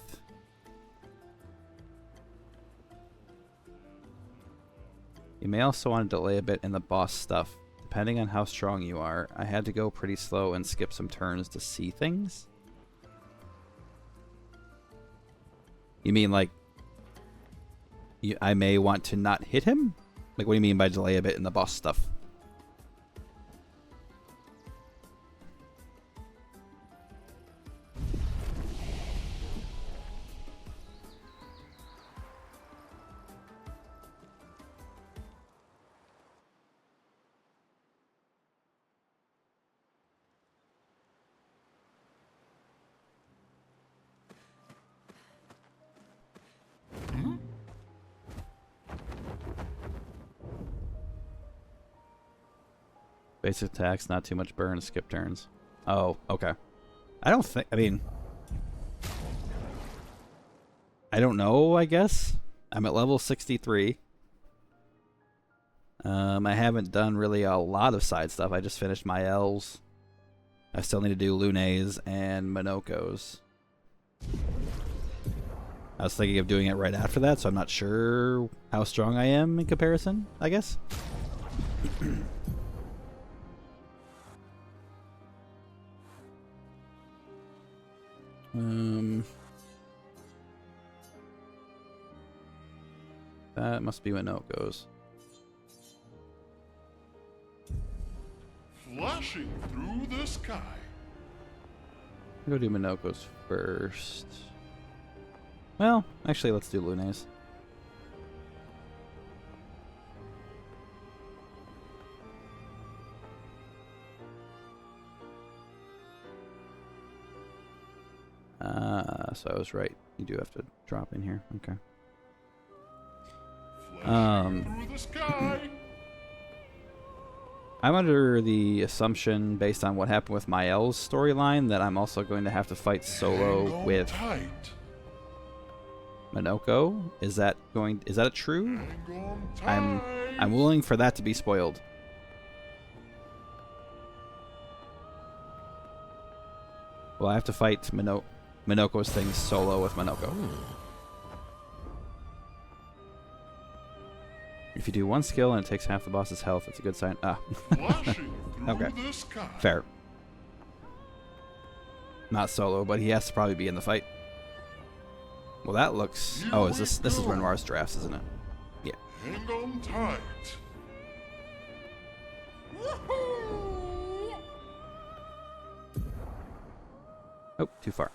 You may also want to delay a bit in the boss stuff. Depending on how strong you are, I had to go pretty slow and skip some turns to see things. You mean like... I may want to not hit him? Like, what do you mean by delay a bit in the boss stuff? Basic attacks, not too much burn, skip turns. Oh, okay. I don't think... I mean... I don't know, I guess. I'm at level 63. I haven't done really a lot of side stuff. I just finished my elves. I still need to do Lunes and Minokos. I was thinking of doing it right after that, so I'm not sure how strong I am in comparison, I guess. That must be Minokos. Flashing through the sky. I'll go do Minokos first. Well, actually, let's do Lunes. So I was right. You do have to drop in here. Okay. Flashing through the sky. I'm under the assumption, based on what happened with Mael's storyline, that I'm also going to have to fight solo with Minoko. Is that true? I'm willing for that to be spoiled. Well, I have to fight Minoko's thing solo with Minoko. If you do one skill and it takes half the boss's health, it's a good sign. Ah. Okay. Fair. Not solo, but he has to probably be in the fight. Well, that looks... Oh, is this is Renoir's drafts, isn't it? Yeah. Hang on tight. Oh, too far.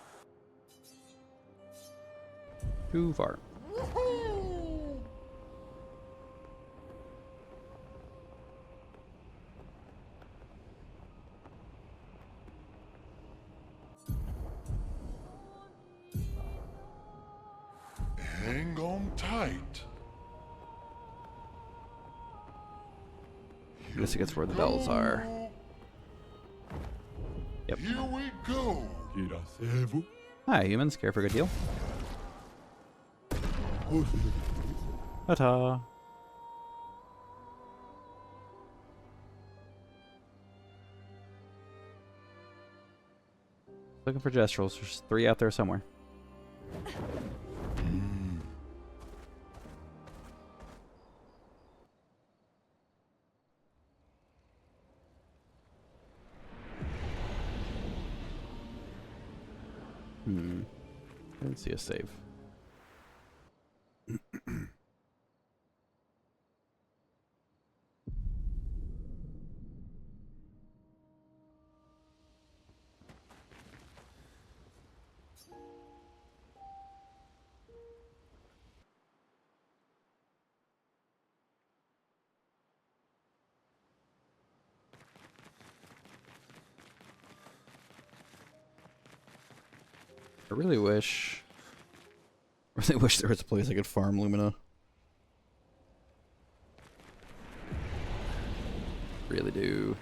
Too far. Hang on tight. I guess it gets where the bells are. Yep. Here we go. Hi, humans. Care for a good deal? Ta-ta. Looking for gestrels. There's 3 out there somewhere. I didn't see a save. I really wish there was a place I could farm Lumina. Really do.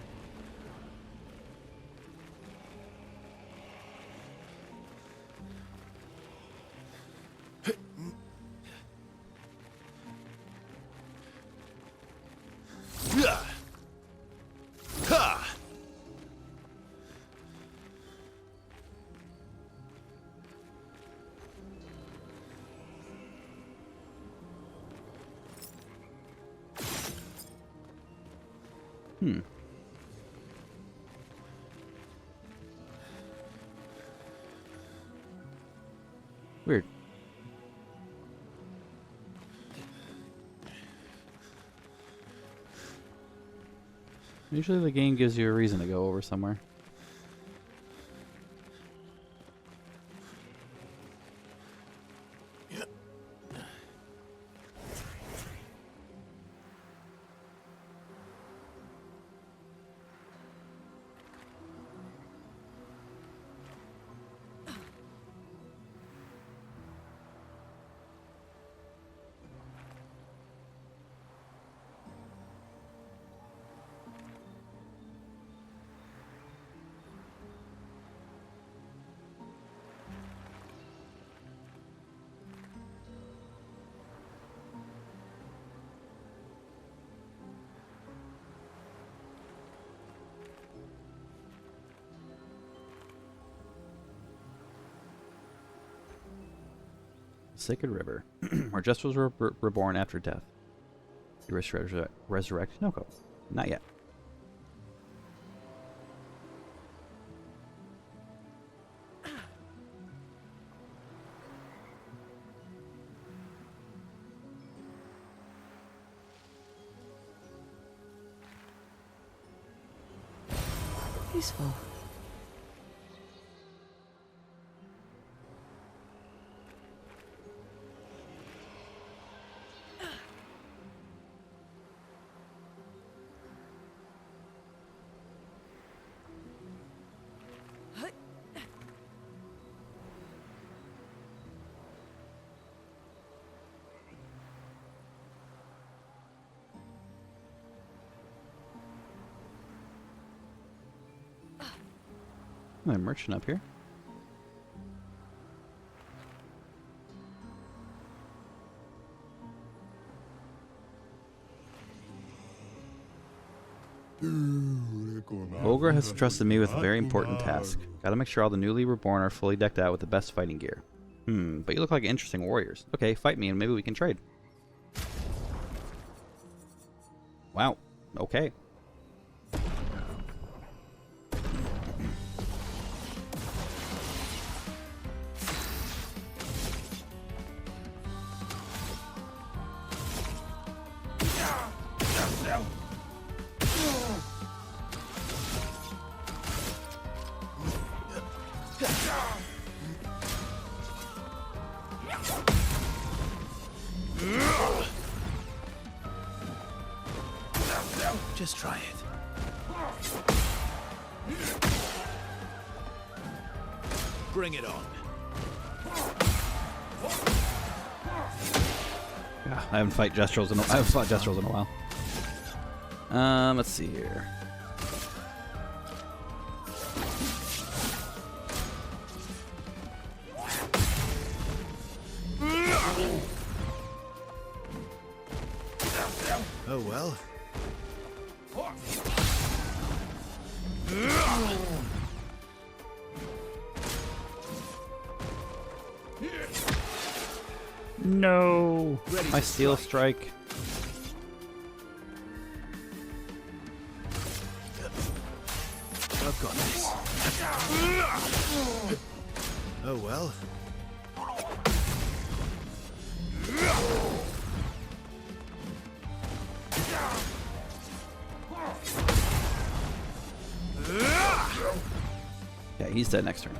Weird. Usually the game gives you a reason to go over somewhere. Sacred River, where Justice was reborn after death. You resurrect Noko. Not yet. Useful. I'm merchant up here. Ogre has entrusted me with a very important task. Gotta make sure all the newly reborn are fully decked out with the best fighting gear. But you look like interesting warriors. Okay, fight me and maybe we can trade. Wow. Okay. Just try it. Bring it on. I haven't fought Jestrals in a while. Let's see here. Oh well. No! My steel strike. I've got this. Oh well. Yeah, he's dead next turn.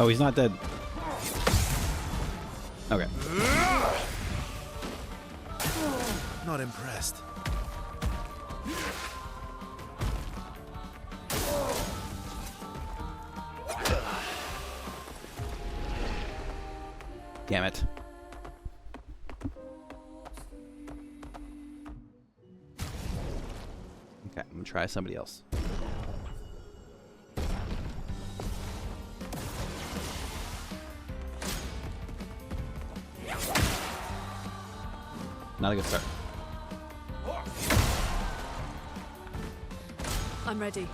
Oh, he's not dead. Okay. Not impressed. Damn it. Okay, I'm gonna try somebody else. Not a good start. I'm ready.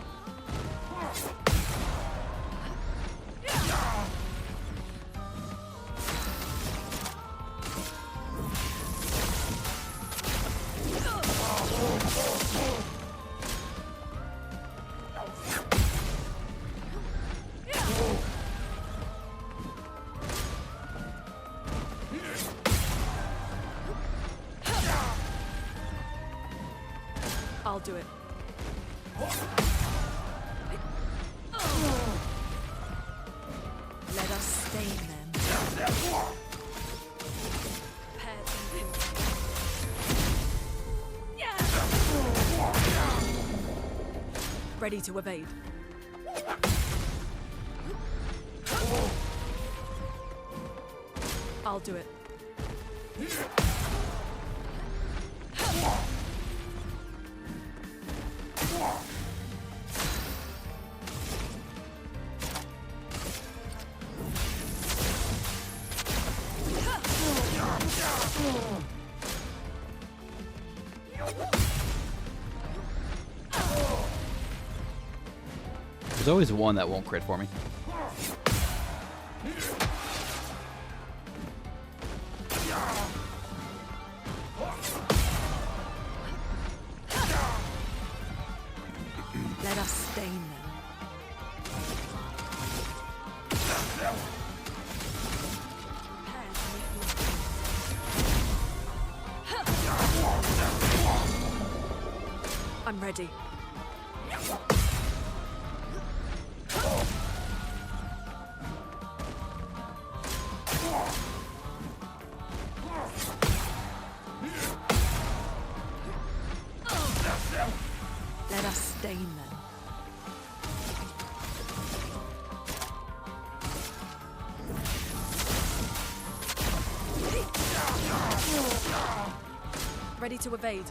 I'll do it. Let us stain them. Prepare to kill. Ready to evade. I'll do it. There's always one that won't crit for me. Let us stain them. Prepare to meet your I'm ready. Let us stain them. Ready to evade.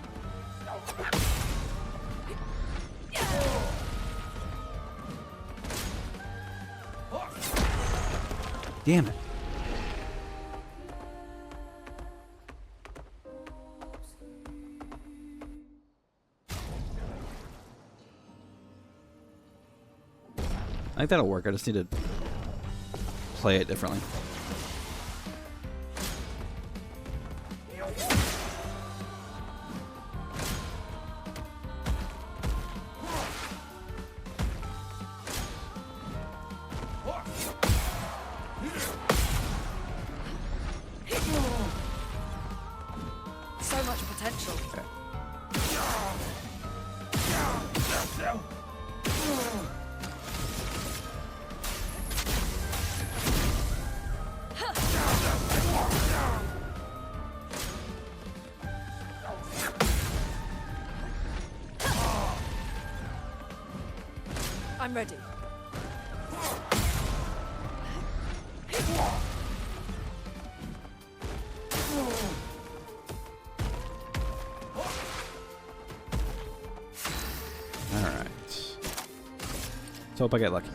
Damn it. I think that'll work. I just need to play it differently. So much potential. Okay. I'm ready. Alright. Let's hope I get lucky.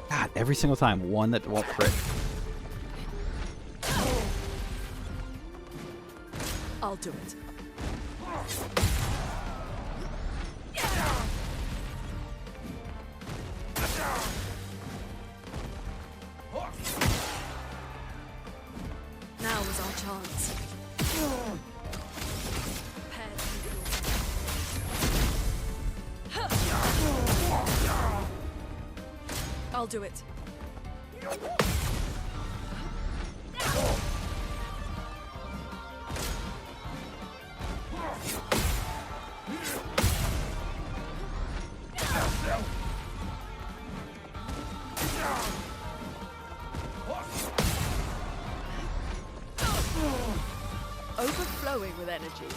God, every single time, one that won't crit. I'll do it. Now is our chance. Prepare to meet your I'll do it. with energy.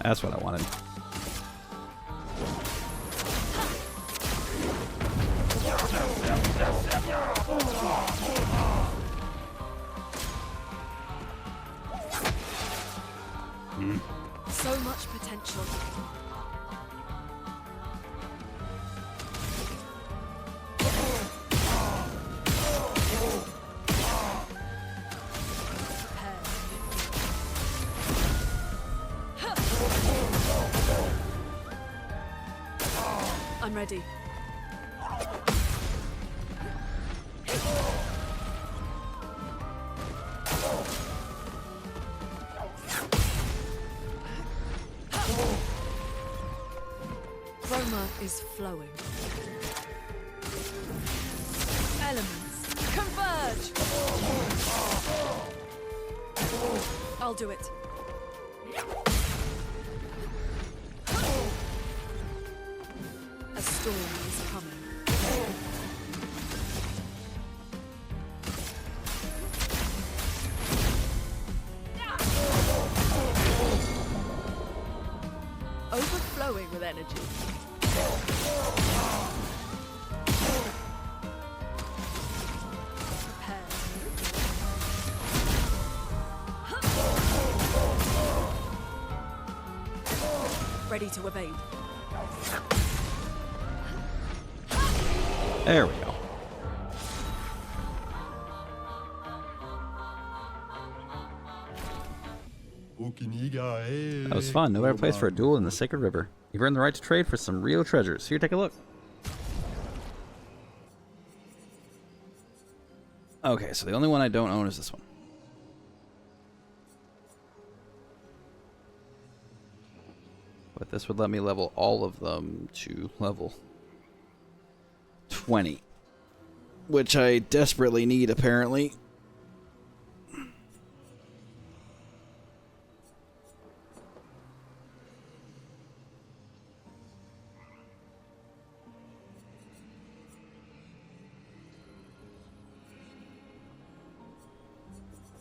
That's what I wanted. So much potential. I'm ready. Chroma is flowing. Elements, converge! I'll do it. A storm is coming. Overflowing with energy. Prepare. Ready to evade. There we go. That was fun. No better place for a duel in the Sacred River. You've earned the right to trade for some real treasures. Here, take a look. Okay, so the only one I don't own is this one. But this would let me level all of them to level 20. Which I desperately need, apparently.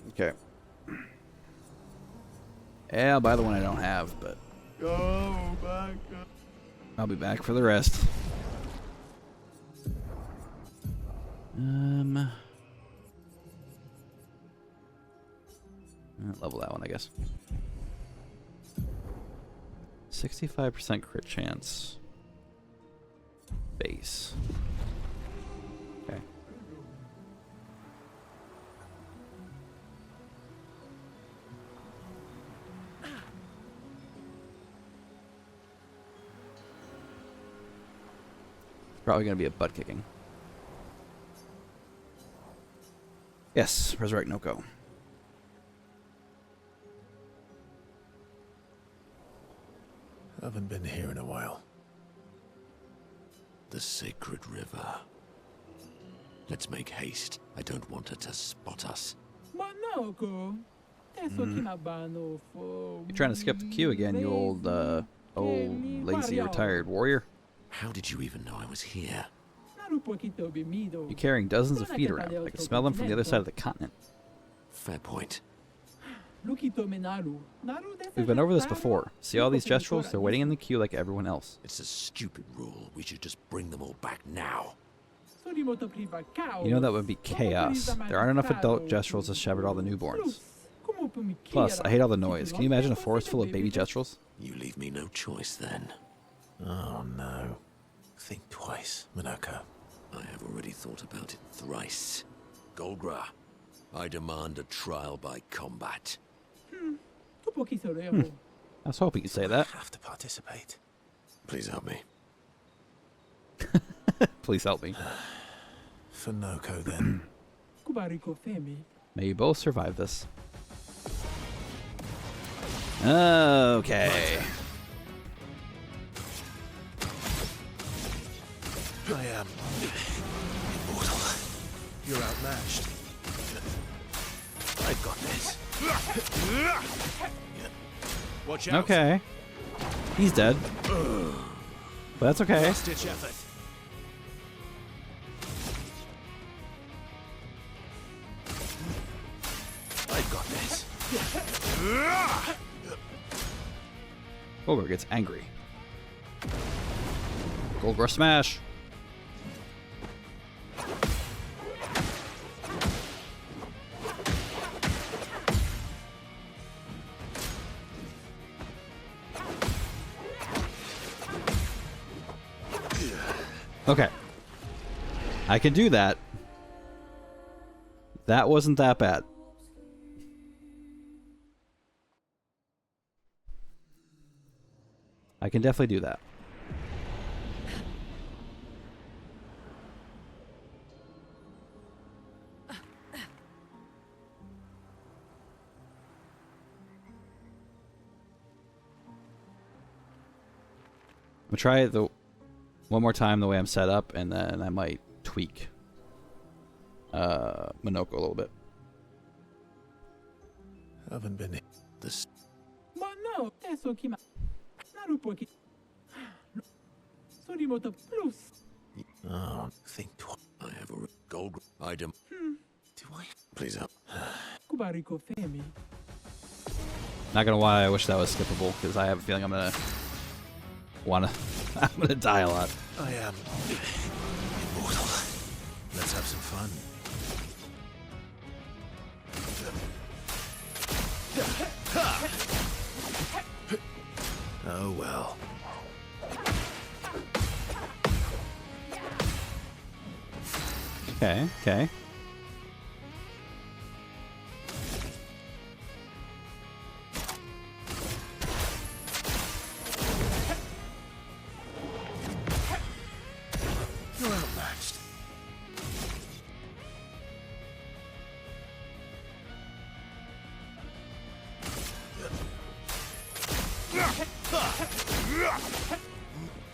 Okay. Yeah, I'll buy the one I don't have, but I'll be back for the rest. Level that one, I guess. 65% crit chance. Base. Okay. Probably gonna be a butt kicking. Yes, resurrect Noko. Haven't been here in a while. The Sacred River. Let's make haste. I don't want her to spot us. You're trying to skip the queue again, you old lazy retired warrior. How did you even know I was here? You're carrying dozens of feet around. I can smell them from the other side of the continent. Fair point. We've been over this before. See all these gestrels? They're waiting in the queue like everyone else. It's a stupid rule. We should just bring them all back now. You know that would be chaos. There aren't enough adult gestrels to shepherd all the newborns. Plus, I hate all the noise. Can you imagine a forest full of baby gestrels? You leave me no choice then. Oh no. Think twice, Minako. I have already thought about it thrice. Golgra, I demand a trial by combat. I was hoping you'd say that. I have to participate. Please help me. Please help me. For Noko, then. May you both survive this. Okay. I am immortal. You're outmatched. I've got this. Watch out. Okay. He's dead. But that's okay. Stitch effort. got this. Golgor gets angry. Golgor smash. Okay. I can do that. That wasn't that bad. I can definitely do that. I'll try it one more time the way I'm set up, and then I might tweak Minoko a little bit. Haven't been this. Ma no, adesso chi ma... Naru pochi... Sorimoto plus. Oh, think twice. I have a gold item. Do I? Please help. Kubariko femi. Not gonna lie, I wish that was skippable because I have a feeling I'm gonna I'm gonna die a lot. I am immortal. Let's have some fun. Oh well. Okay, okay. You're outmatched.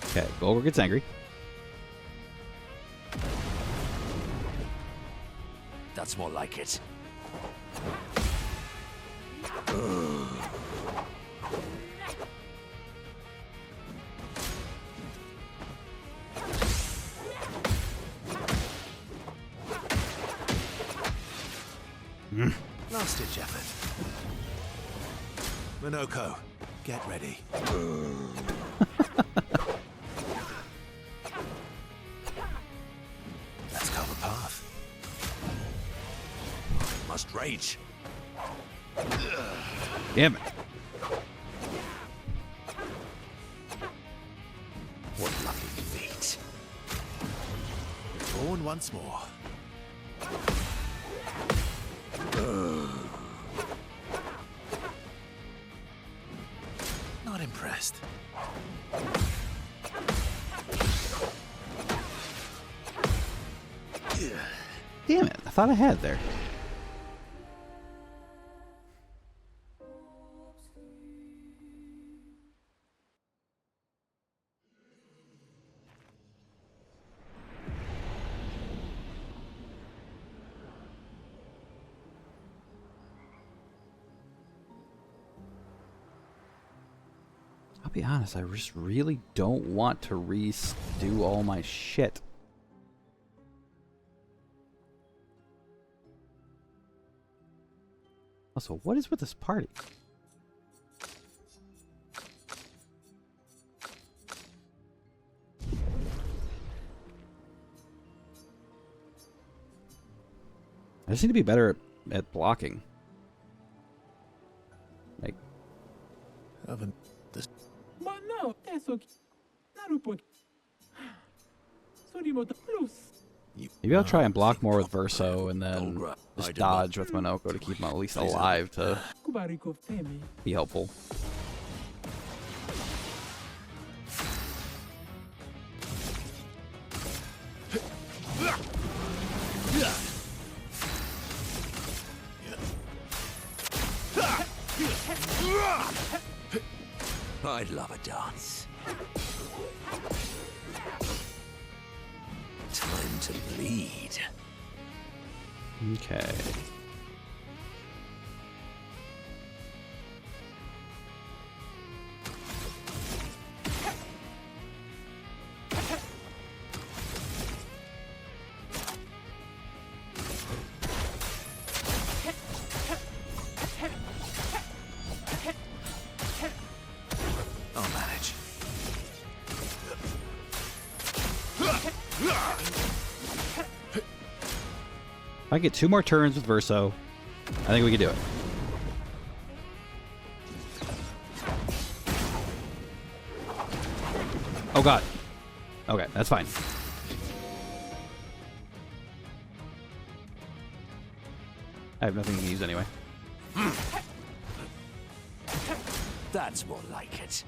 Okay, Golgor gets angry. That's more like it. Last ditch effort. Minoko, get ready. Let's carve a path. Must rage. Damn it. What lucky fate. Born once more. Not impressed. Damn it. I thought I had there. I'll be honest, I just really don't want to redo all my shit. Also, what is with this party? I just need to be better at blocking. Like, Haven't this. Ma no, adesso chi... Naru pochi... Sorimoto plus. maybe I'll try and block more with Verso and then just dodge with Minoko to keep him at least alive to Kubariko femi. be helpful. I'd love a dance. Time to bleed. Okay. If I get 2 more turns with Verso, I think we can do it. Oh god. Okay, that's fine. I have nothing to use anyway. That's more like it.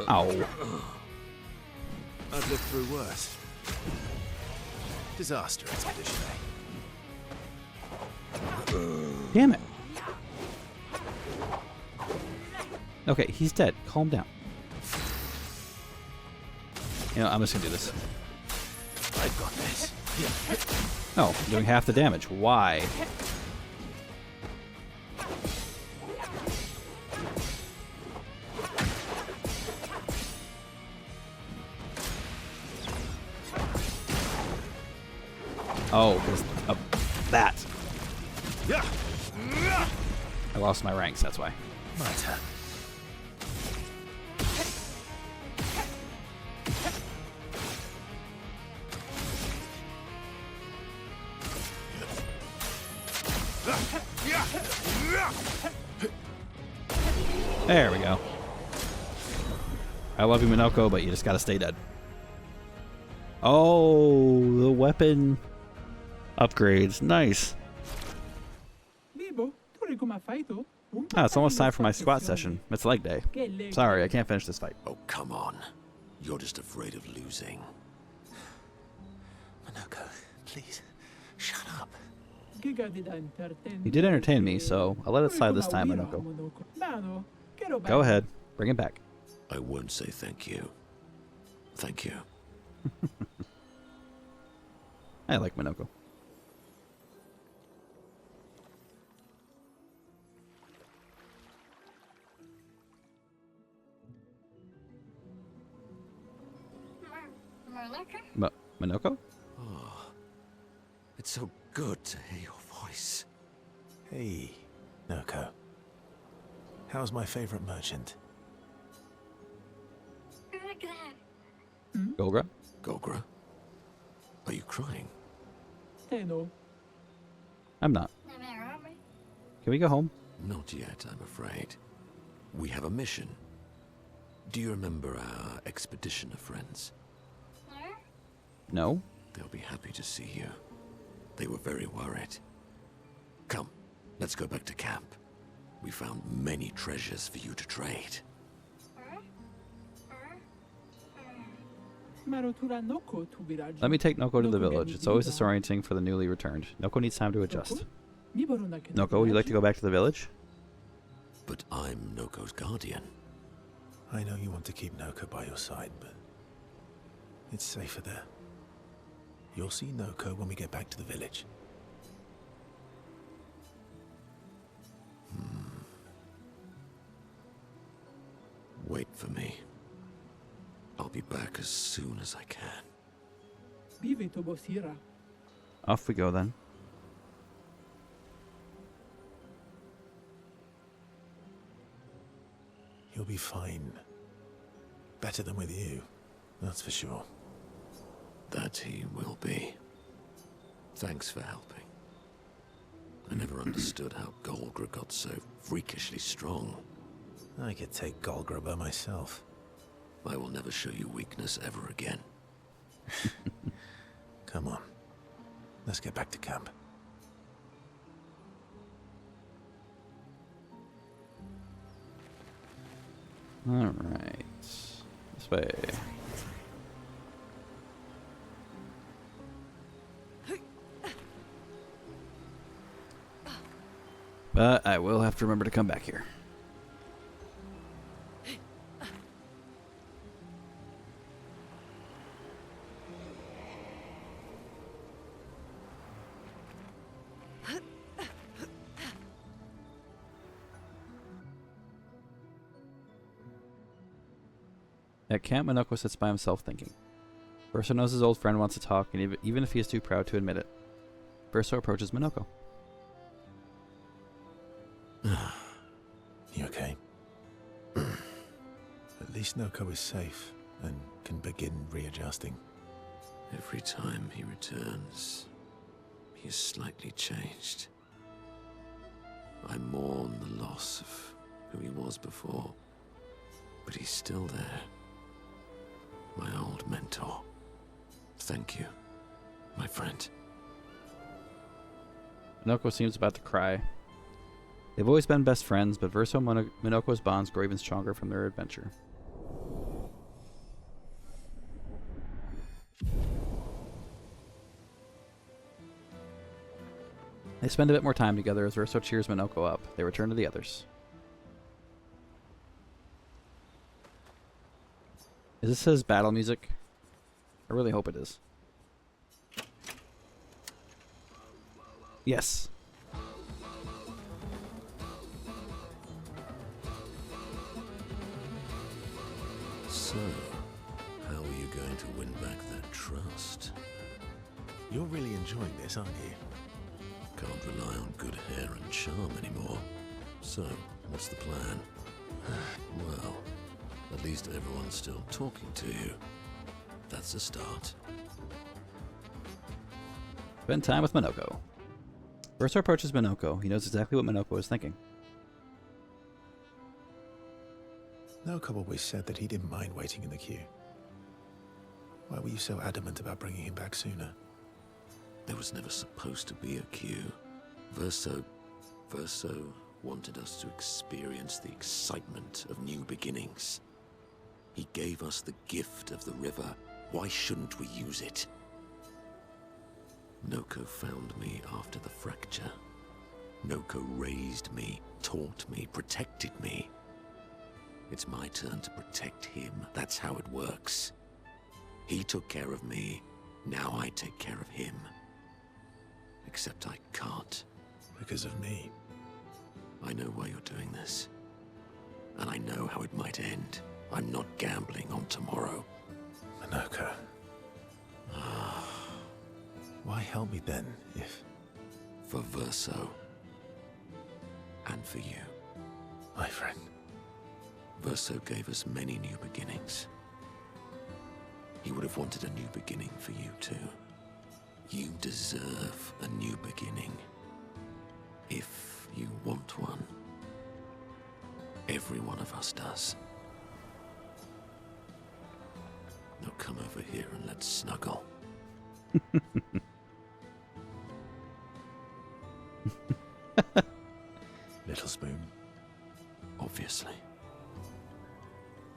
Ow. I've lived through worse. Disaster expedition, Damn it. Okay, he's dead. Calm down. You know, I'm just gonna do this. I've got this. Oh, doing half the damage. Why? Oh, because of that. I lost my ranks, that's why. My turn. There we go. I love you, Minoko, but you just gotta stay dead. Oh, the weapon upgrades. Nice. Ah, it's almost time for my squat session. It's leg day. Sorry, I can't finish this fight. Oh, come on. You're just afraid of losing. Minoko, please, shut up. You did entertain me, so I'll let it slide this time, Minoko. Go ahead. Bring it back. I won't say thank you. Thank you. I like Minoko. Minoko? Oh, it's so good to hear your voice. Hey, Noko. How's my favorite merchant? Golgra? Golgra? Are you crying? I'm not. Can we go home? Not yet, I'm afraid. We have a mission. Do you remember our expeditioner friends? No? They'll be happy to see you. They were very worried. Come, let's go back to camp. We found many treasures for you to trade. Let me take Noko to the village. It's always disorienting for the newly returned. Noko needs time to adjust. Noko, would you like to go back to the village? But I'm Noko's guardian. I know you want to keep Noko by your side, but it's safer there. You'll see Noko when we get back to the village. Wait for me. I'll be back as soon as I can. Off we go then. You'll be fine. Better than with you, that's for sure. That he will be. Thanks for helping. I never understood how Golgra got so freakishly strong. I could take Golgra by myself. I will never show you weakness ever again. Come on. Let's get back to camp. Alright. This way. But I will have to remember to come back here. At camp, Minoko sits by himself thinking. Verso knows his old friend wants to talk, and even if he is too proud to admit it. Verso approaches Minoko. You okay? At least Noko is safe and can begin readjusting. Every time he returns, he is slightly changed. I mourn the loss of who he was before, but he's still there. My old mentor. Thank you, my friend. Minoko seems about to cry. They've always been best friends, but Verso and Minoko's bonds grow even stronger from their adventure. They spend a bit more time together as Verso cheers Minoko up. They return to the others. Is this his battle music? I really hope it is. Yes. So, how are you going to win back that trust? You're really enjoying this, aren't you? Can't rely on good hair and charm anymore. So, what's the plan? Well, at least everyone's still talking to you. That's a start. Spend time with Minoko. Verso approaches Minoko. He knows exactly what Minoko is thinking. Noko always said that he didn't mind waiting in the queue. Why were you so adamant about bringing him back sooner? There was never supposed to be a queue. Verso wanted us to experience the excitement of new beginnings. He gave us the gift of the river. Why shouldn't we use it? Noko found me after the fracture. Noko raised me, taught me, protected me. It's my turn to protect him. That's how it works. He took care of me. Now I take care of him. Except I can't. Because of me. I know why you're doing this. And I know how it might end. I'm not gambling on tomorrow. Minoko. Why help me then, if... For Verso. And for you. My friend. Verso gave us many new beginnings. He would have wanted a new beginning for you too. You deserve a new beginning. If you want one. Every one of us does. Now come over here and let's snuggle. Little spoon. Obviously.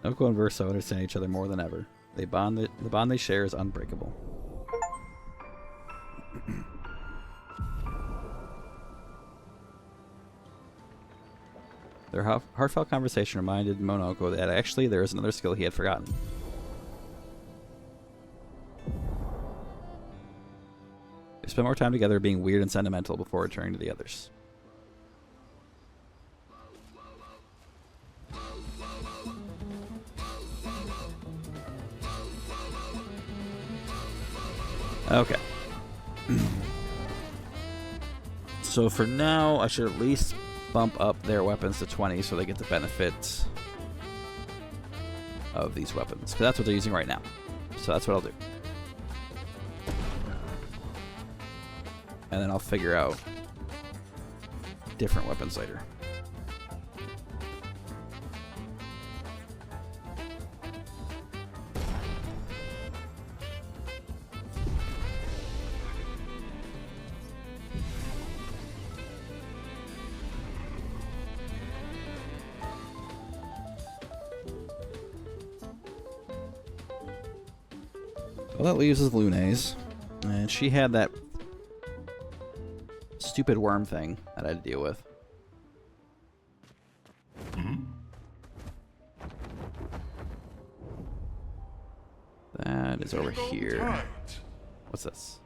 Minoko and Verso understand each other more than ever. The bond they share is unbreakable. Their heartfelt conversation reminded Minoko that actually there is another skill he had forgotten. They spent more time together being weird and sentimental before returning to the others. Okay. So for now, I should at least bump up their weapons to 20 so they get the benefit of these weapons. Because that's what they're using right now. So that's what I'll do. And then I'll figure out different weapons later. All that leaves is Luna's. And she had that stupid worm thing that I had to deal with. That is over here. What's this?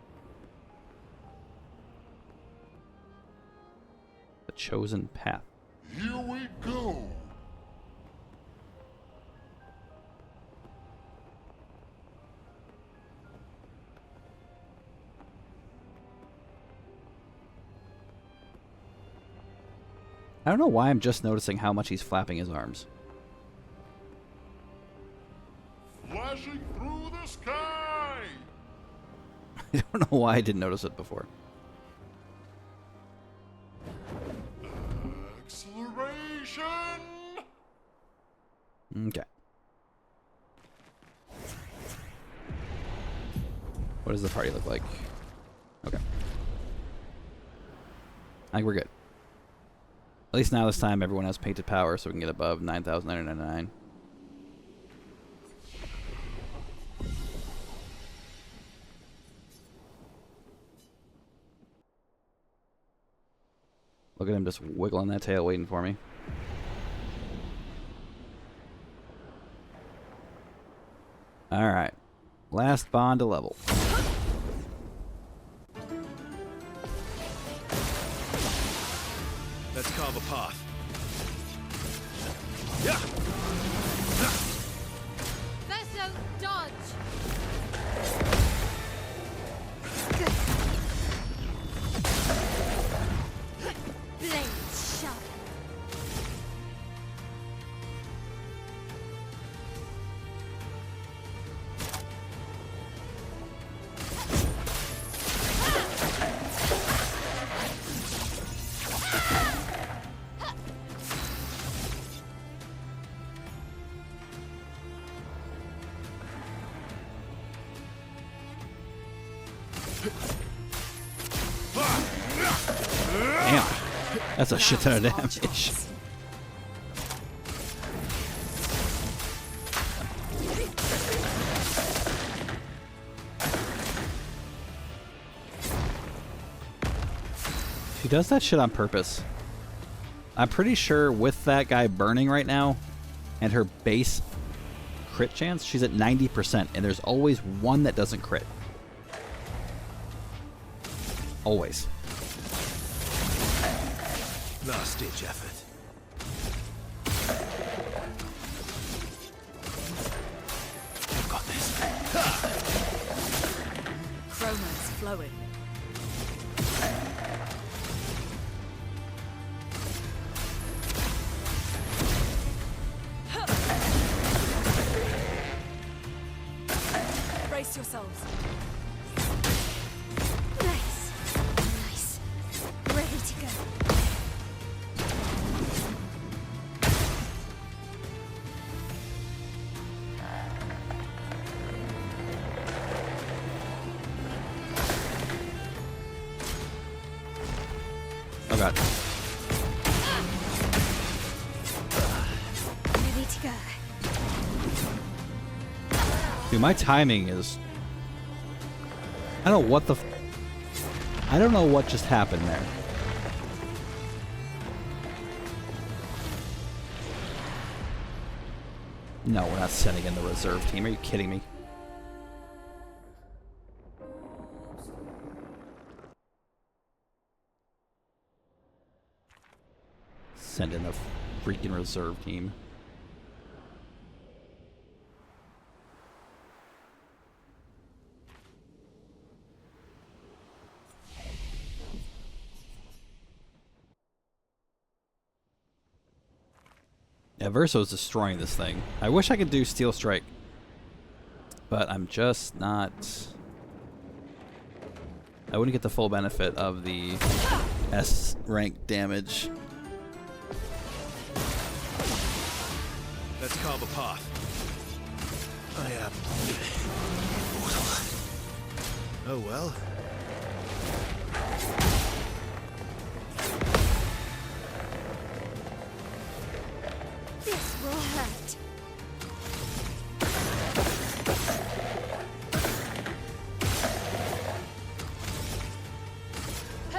The chosen path. Here we go. I don't know why I'm just noticing how much he's flapping his arms. Flashing through the sky. I don't know why I didn't notice it before. Acceleration! Okay. What does the party look like? Okay. I think we're good. At least now this time everyone has painted power so we can get above 9,999. Look at him just wiggling that tail waiting for me. Alright. Last bond to level. Let's carve a path. Yeah. Verso, dodge! Blades sharp. Damn. That's a shit ton of damage. She does that shit on purpose. I'm pretty sure with that guy burning right now and her base crit chance, she's at 90%, and there's always one that doesn't crit. Always. Last ditch effort. I've got this. Chroma's flowing. Brace yourselves. Nice. Nice. Ready to go. Oh god. Ready to go. Dude, my timing is... I don't know what the... I don't know what just happened there. No, we're not sending in the reserve team. Are you kidding me? Send in the freaking reserve team. Yeah, Verso's destroying this thing. I wish I could do Steel Strike, but I'm just not... I wouldn't get the full benefit of the S rank damage. Let's carve a path. I am. Oh well. This will hurt.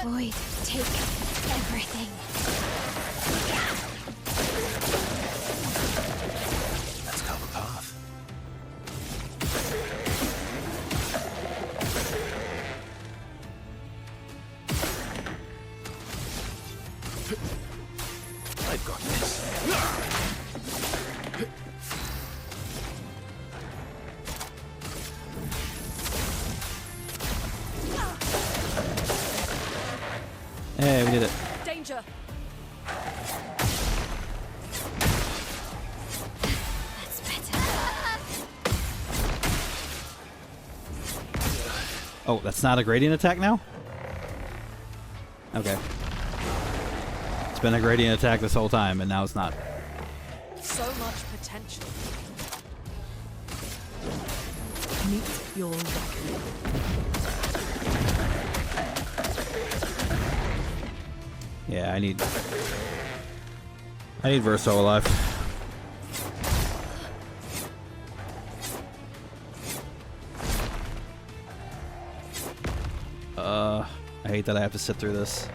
Void, take everything. Let's carve a path. I've got this. Hey, we did it. Danger! That's better. Oh, that's not a gradient attack now? Okay. It's been a gradient attack this whole time, and now it's not. So much potential. Meet your reckoning. Yeah, I need Verso alive. I hate that I have to sit through this.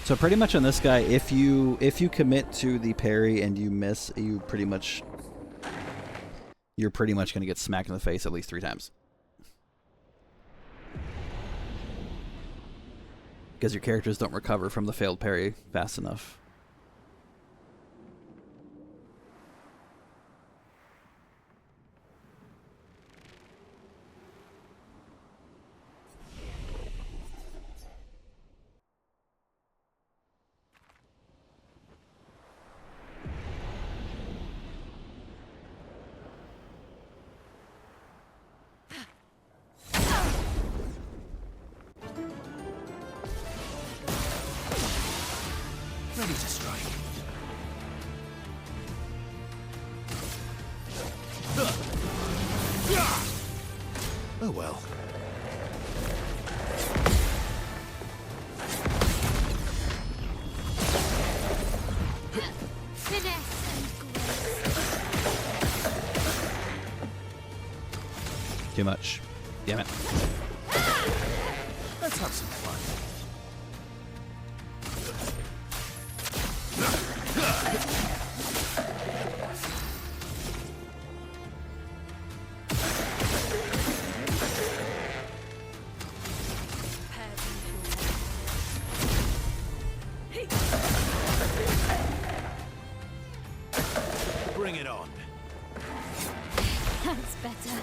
So pretty much on this guy, if you commit to the parry and you miss, you're pretty much gonna get smacked in the face at least 3 times. Because your characters don't recover from the failed parry fast enough. Ready to strike. Oh well. Too much. Damn it. Let's have some fun. Bring it on. That's better.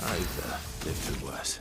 I've lived through worse.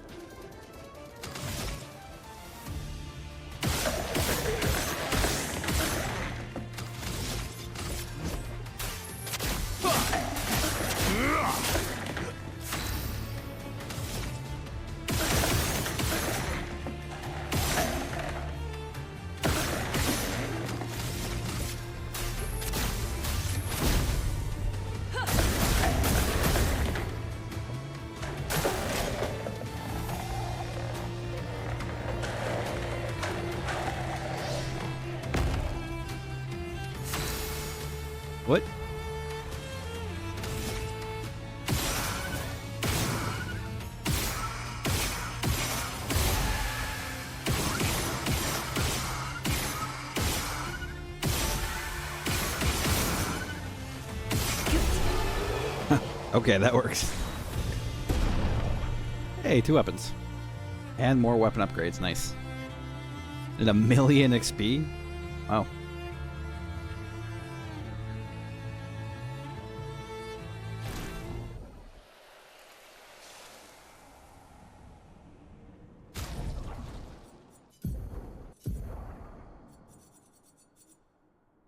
What? Okay, that works. Hey, 2 weapons. And more weapon upgrades, nice. And 1,000,000 XP? Wow.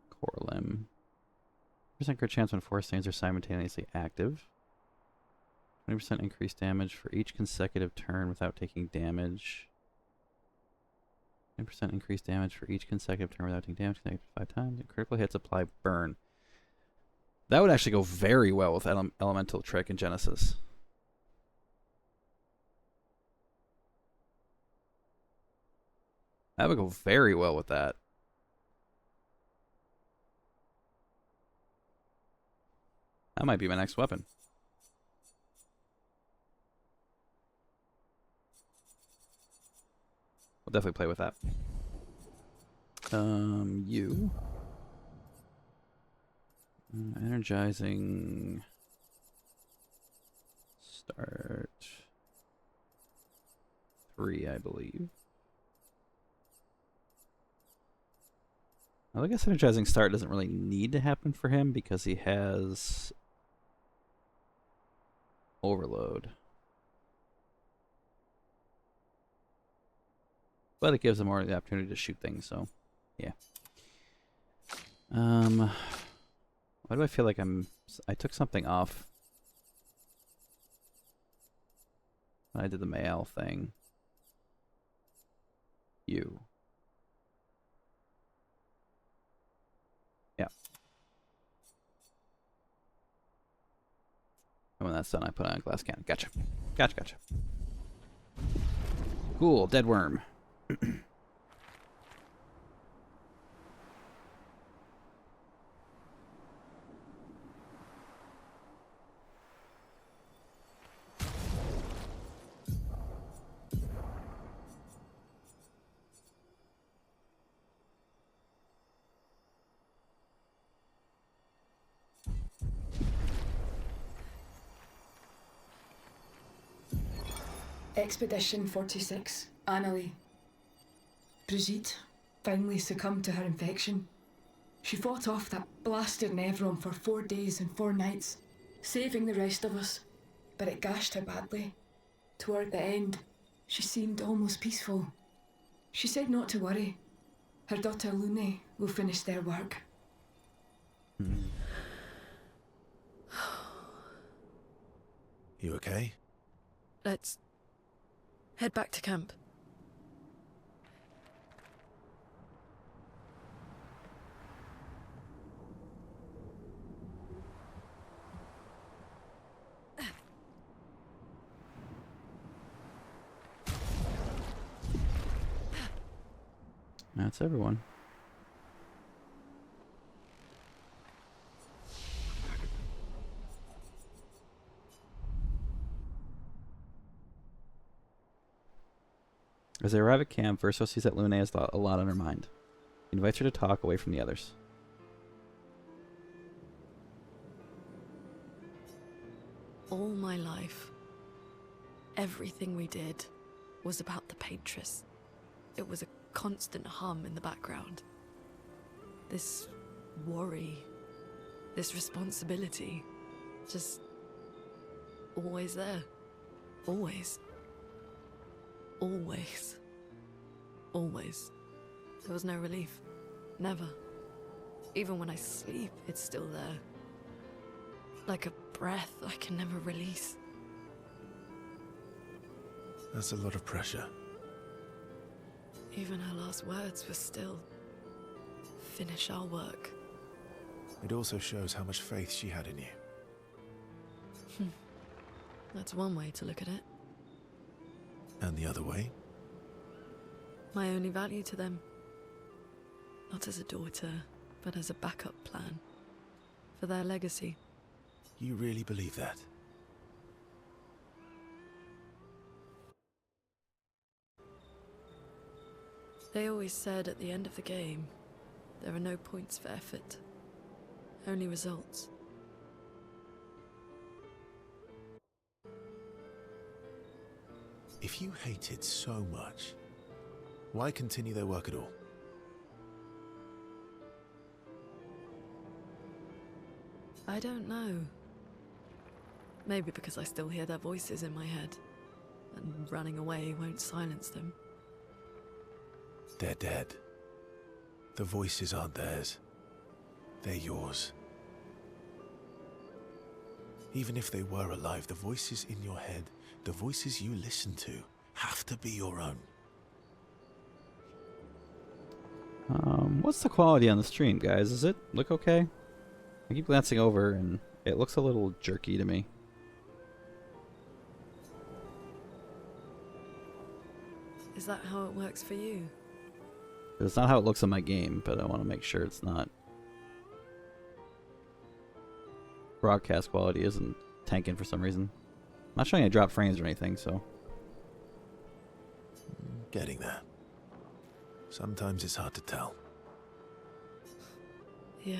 Core limb. Percent crit chance when 4 stains are simultaneously active. 20% increased damage for each consecutive turn without taking damage. 10% increased damage for each consecutive turn without taking damage. Connected 5 times. Critical hits apply burn. That would actually go very well with Elemental Trick and Genesis. That would go very well with that. That might be my next weapon. We'll definitely play with that. You. Energizing. Start 3, I believe. I guess energizing start doesn't really need to happen for him because he has overload. But it gives him more of the opportunity to shoot things, so yeah. Why do I feel like I took something off when I did the Mael thing? You. Yeah. And when that's done, I put on a glass cannon. Gotcha. Gotcha. Cool. Dead worm. Expedition 46, Annalie. Brigitte finally succumbed to her infection. She fought off that blasted Nevron for 4 days and 4 nights, saving the rest of us, but it gashed her badly. Toward the end, she seemed almost peaceful. She said not to worry. Her daughter Lune will finish their work. You okay? Let's head back to camp. That's everyone. As they arrive at camp, Verso sees that Lune has a lot on her mind. He invites her to talk away from the others. All my life, everything we did was about the Paintress. It was a constant hum in the background. This worry, this responsibility, just always there. Always. Always. Always. There was no relief. Never. Even when I sleep, it's still there. Like a breath I can never release. That's a lot of pressure. Even her last words were still, finish our work. It also shows how much faith she had in you. That's one way to look at it. And the other way? My only value to them. Not as a daughter, but as a backup plan. For their legacy. You really believe that? They always said at the end of the game, there are no points for effort. Only results. If you hated so much, why continue their work at all? I don't know. Maybe because I still hear their voices in my head, and running away won't silence them. They're dead. The voices aren't theirs. They're yours. Even if they were alive, the voices in your head, the voices you listen to, have to be your own. What's the quality on the stream, guys? Does it look okay? I keep glancing over and it looks a little jerky to me. Is that how it works for you? It's not how it looks on my game, but I want to make sure it's not. Broadcast quality isn't tanking for some reason. I'm not showing I dropped frames or anything, so. Getting there. Sometimes it's hard to tell. Yeah.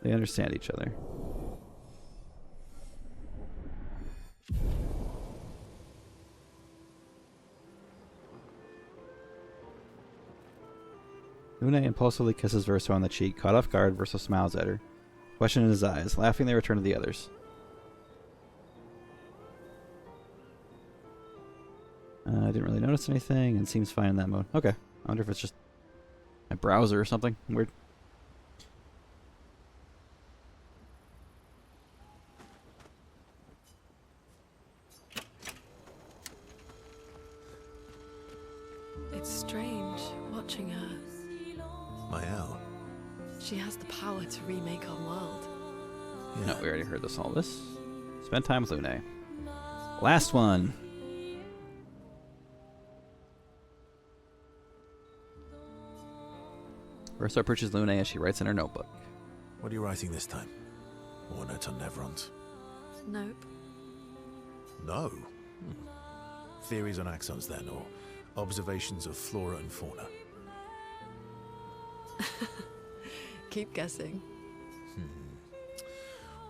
They understand each other. Luna impulsively kisses Verso on the cheek. Caught off guard, Verso smiles at her. Question in his eyes. Laughing, they return to the others. I didn't really notice anything and seems fine in that mode. Okay. I wonder if it's just my browser or something weird. It's strange watching her. Mael. She has the power to remake our world. Yeah. No, we already heard all this. Spend time with Lune. Last one. Verso approaches Lune as she writes in her notebook. What are you writing this time? More notes on Nevrons? Nope. No. Theories on axons then, or observations of flora and fauna? Keep guessing.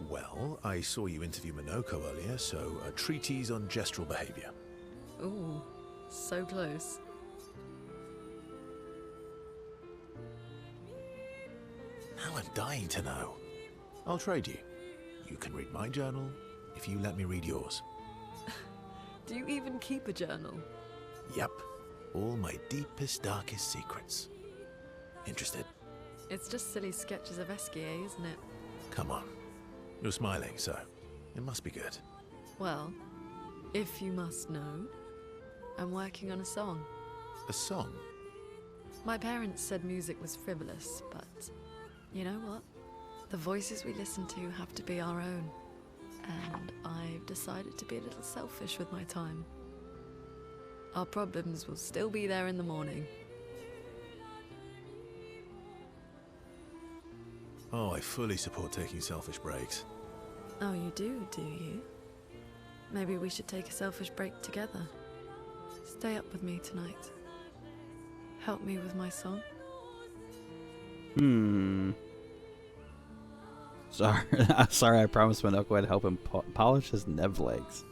Well, I saw you interview Minoko earlier, so a treatise on gestural behavior. Ooh, so close. Now I'm dying to know. I'll trade you. You can read my journal if you let me read yours. Do you even keep a journal? Yep. All my deepest, darkest secrets. Interested? It's just silly sketches of Esquier, isn't it? Come on. You're smiling, so it must be good. Well, if you must know, I'm working on a song. A song? My parents said music was frivolous, but you know what? The voices we listen to have to be our own. And I've decided to be a little selfish with my time. Our problems will still be there in the morning. Oh, I fully support taking selfish breaks. Oh, you do you? Maybe we should take a selfish break together. Stay up with me tonight. Help me with my song. Sorry, I promised Minoko I'd help him polish his Nev legs.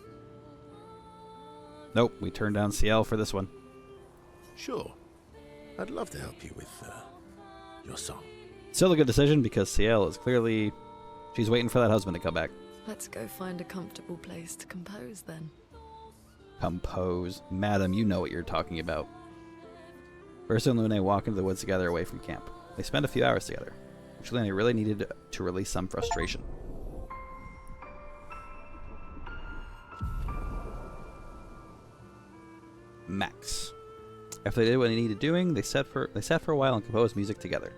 Nope, we turned down CL for this one. Sure. I'd love to help you with your song. Still a good decision because CL is clearly... she's waiting for that husband to come back. Let's go find a comfortable place to compose then. Compose. Madam, you know what you're talking about. Verso and Lune walk into the woods together away from camp. They spend a few hours together, which Lune really needed to release some frustration. Max. After they did what they needed doing, they sat for a while and composed music together.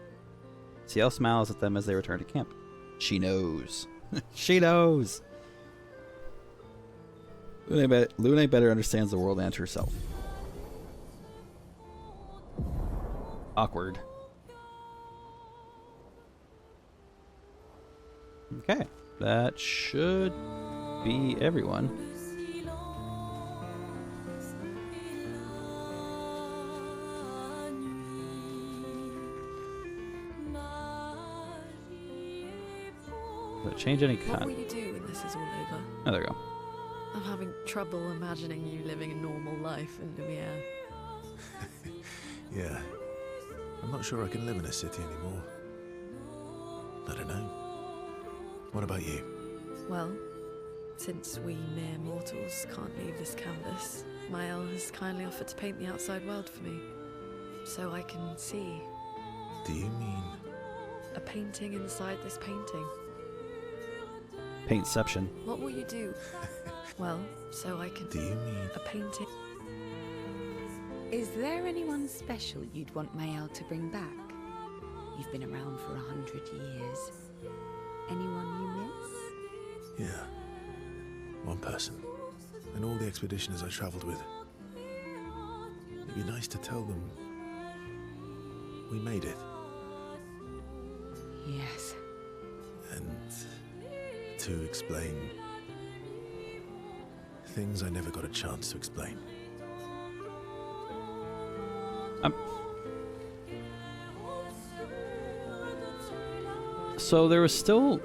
CL smiles at them as they return to camp. She knows. She knows! Lune better understands the world and herself. Awkward. Okay, that should be everyone. Does it change any What will you do when this is all over? Oh, there we go. I'm having trouble imagining you living a normal life in Lumiere. Yeah. I'm not sure I can live in a city anymore. I don't know. What about you? Well, since we mere mortals can't leave this canvas, Mael has kindly offered to paint the outside world for me, so I can see. Do you mean... a painting inside this painting? Paintception. What will you do? Well, so I can... Do you mean... a painting? Is there anyone special you'd want Mael to bring back? You've been around for 100 years. Anyone you miss? Yeah. One person. And all the expeditioners I traveled with. It'd be nice to tell them... we made it. Yes. And... to explain... things I never got a chance to explain. So there's who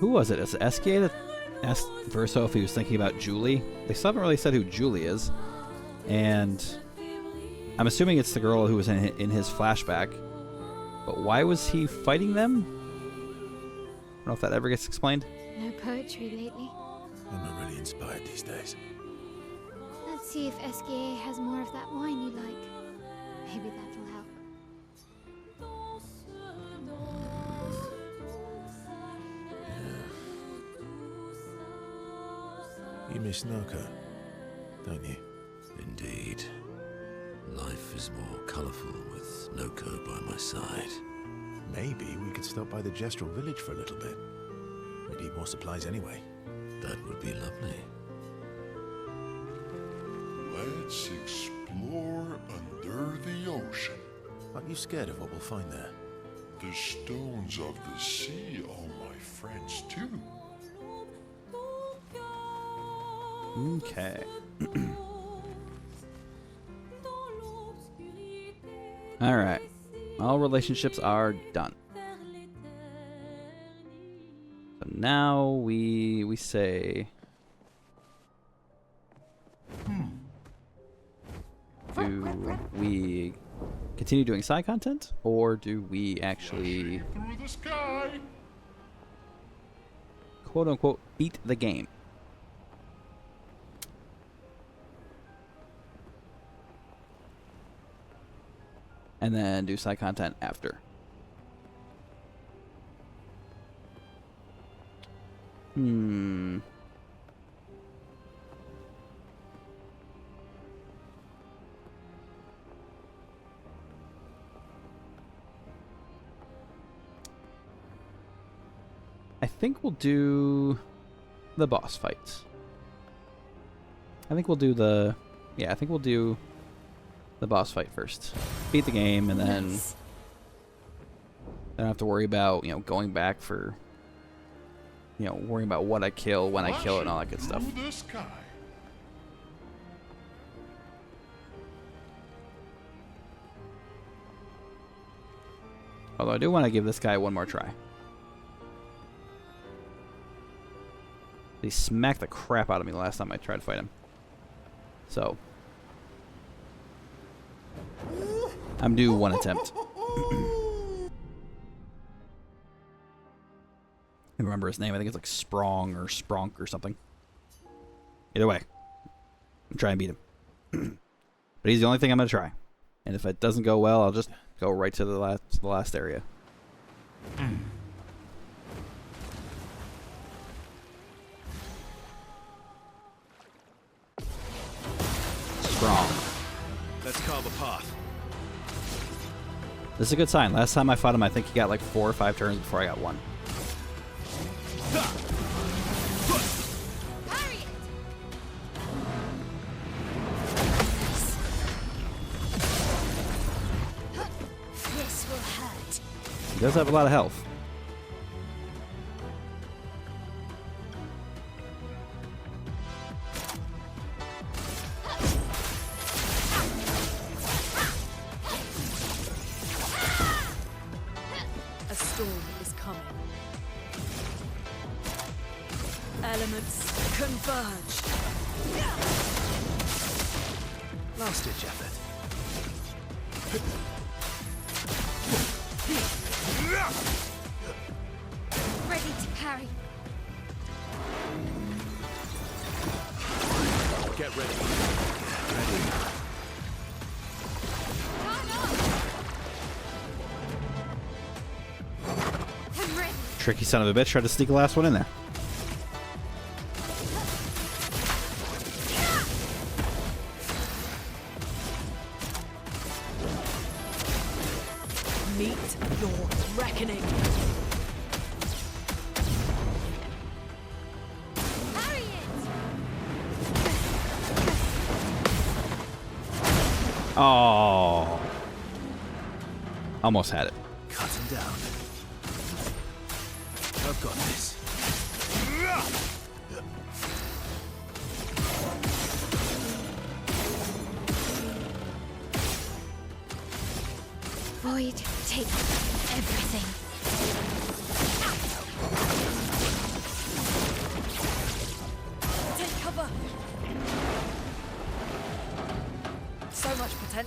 was it? Is it SK that asked Verso if he was thinking about Julie? They still haven't really said who Julie is, and I'm assuming it's the girl who was in his flashback. But why was he fighting them? I don't know if that ever gets explained. No poetry lately. I'm not really inspired these days. Let's see if SKA has more of that wine you like. Maybe that'll help. You miss Noko, don't you? Indeed. Life is more colorful with Noko by my side. Maybe we could stop by the Gestural village for a little bit. We need more supplies anyway. That would be lovely. Let's explore under the ocean. Aren't you scared of what we'll find there? The stones of the sea are my friends too. Okay. All right. All relationships are done. So now we say, do we continue doing side content, or do we actually Through the sky. quote unquote beat the game? And then do side content after. I think we'll do the boss fights. I think we'll do the boss fight first. Beat the game, and then Nice. I don't have to worry about, going back for, worrying about what I kill, when I kill it, and all that good stuff. Through the sky. Although I do want to give this guy one more try. He smacked the crap out of me the last time I tried to fight him. So I'm due one attempt. I remember his name. I think it's like Sprong or Spronk or something. Either way, I'm trying to beat him. But he's the only thing I'm gonna try. And if it doesn't go well, I'll just go right to the last area. Sprong. Let's carve a path. This is a good sign. Last time I fought him, I think he got like 4 or 5 turns before I got 1. This will hurt. He does have a lot of health. A storm is coming. Elements converge. Last ditch effort. Ready to parry. Get ready. Ready. I'm ready. Tricky son of a bitch tried to sneak the last one in there. Meet your reckoning. Parry it. Oh. Almost had it. Cut him down. I've got this. Void, take everything.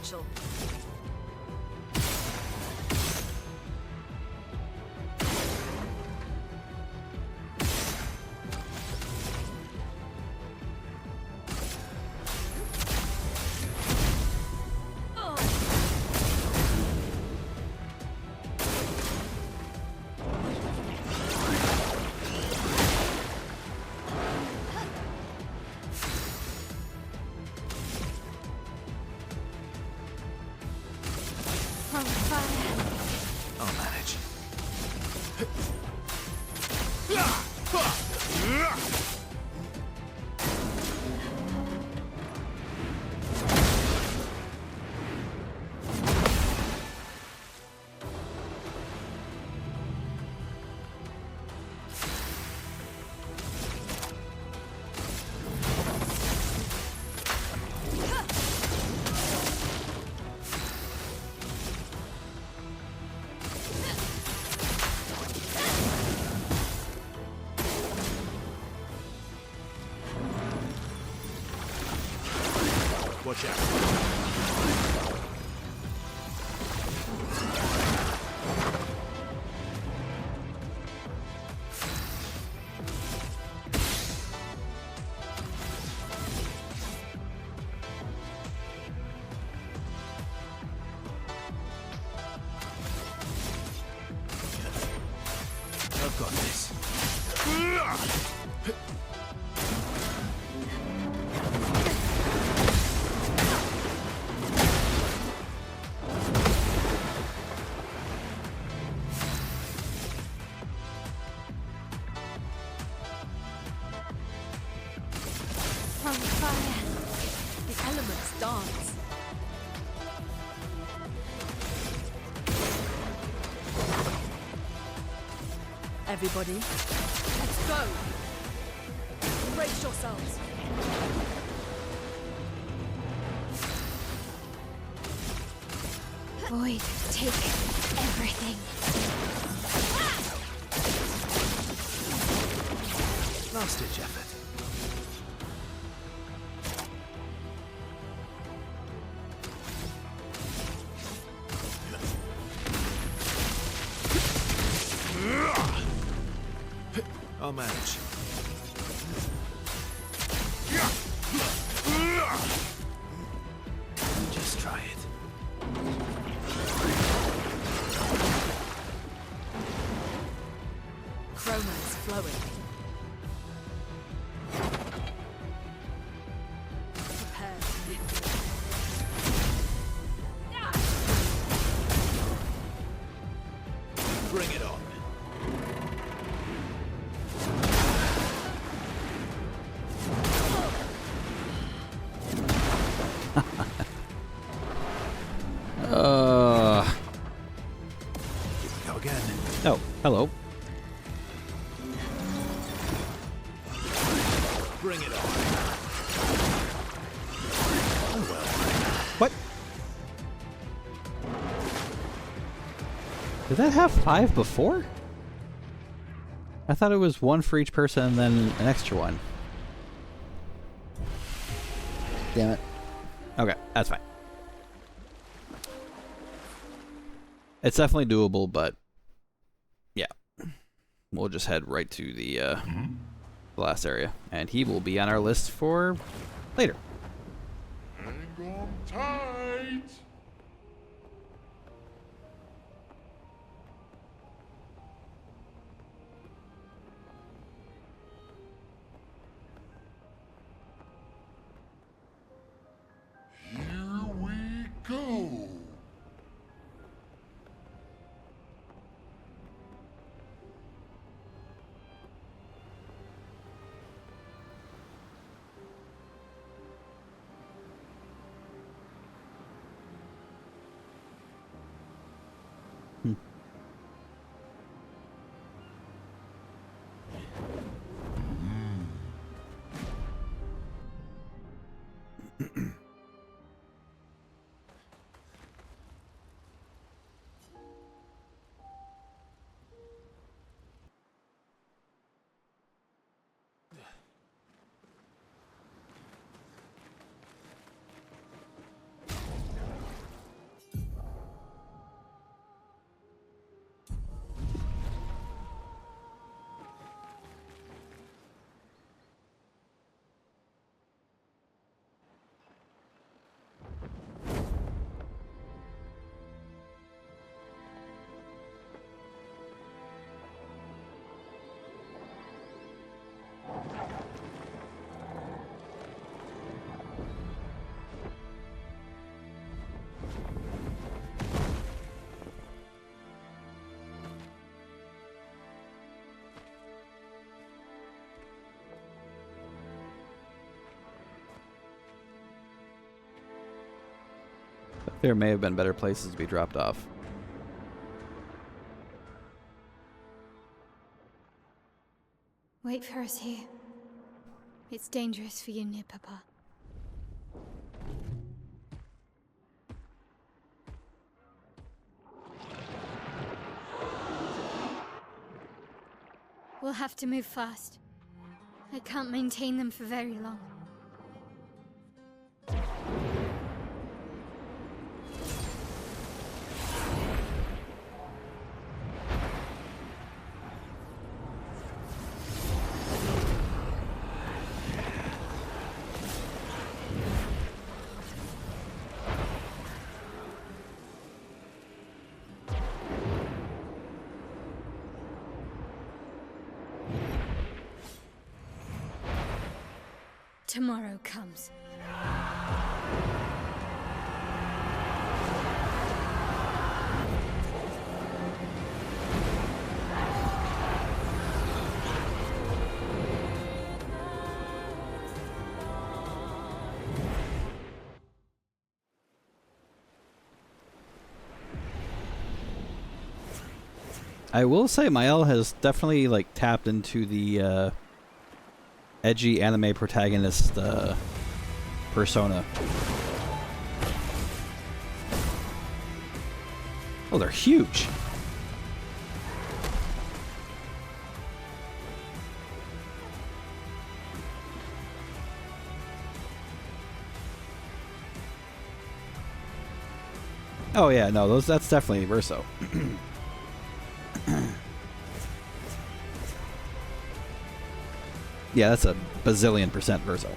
potential. On fire. I'll manage. Watch out. I've got this. On fire. The elements dance. Everybody, let's go! Brace yourselves. Void, take everything. Last ditch effort. I'll manage. Just try it. Chroma is flowing. Prepare to hit. Bring it on. Go again. Oh, hello. Bring it on. Oh well. What? Did that have 5 before? I thought it was 1 for each person and then an extra one. Damn it. Okay, that's fine. It's definitely doable, but yeah. We'll just head right to the last area. And he will be on our list for later. Hang on tight. Here we go. There may have been better places to be dropped off. Wait for us here. It's dangerous for you near Papa. We'll have to move fast. I can't maintain them for very long. Tomorrow comes. I will say Mael has definitely like tapped into the edgy anime protagonist persona. Oh, they're huge. Oh yeah, no, that's definitely Verso. Yeah, that's a bazillion % Verso.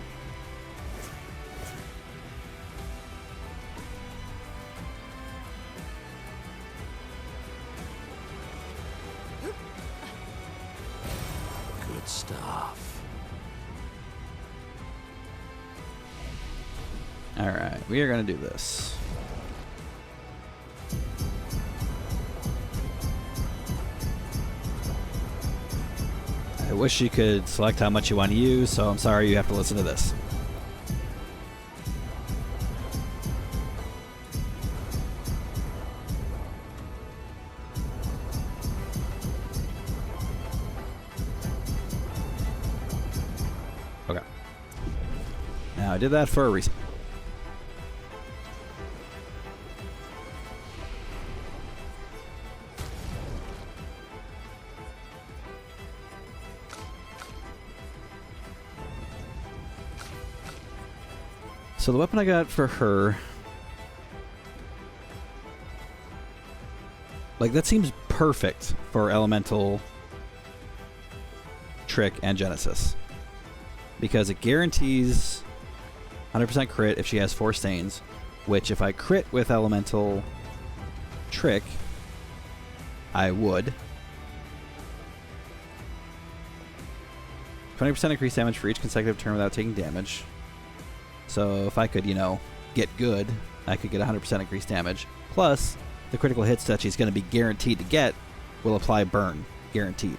Good stuff. Alright, we are going to do this. I wish you could select how much you want to use, so I'm sorry you have to listen to this. Okay. Now, I did that for a reason. So the weapon I got for her, like, that seems perfect for Elemental, Trick, and Genesis. Because it guarantees 100% crit if she has 4 stains, which if I crit with Elemental Trick, I would. 20% increased damage for each consecutive turn without taking damage. So if I could, you know, get good, I could get 100% increased damage. Plus, the critical hits that she's going to be guaranteed to get will apply burn. Guaranteed.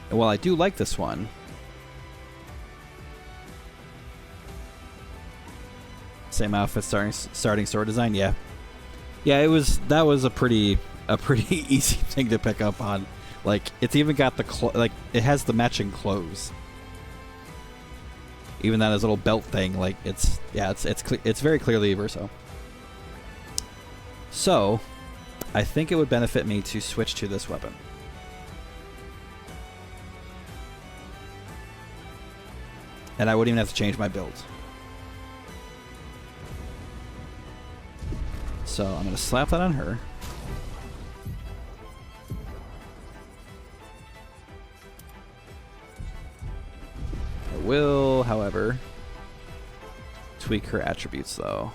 And while I do like this one, same outfit, starting sword design, yeah. Yeah, that was a pretty easy thing to pick up on. Like, it's even got the it has the matching clothes. Even that little belt thing, like, it's very clearly Verso. So, I think it would benefit me to switch to this weapon. And I wouldn't even have to change my build. So, I'm going to slap that on her. I will, however, tweak her attributes, though.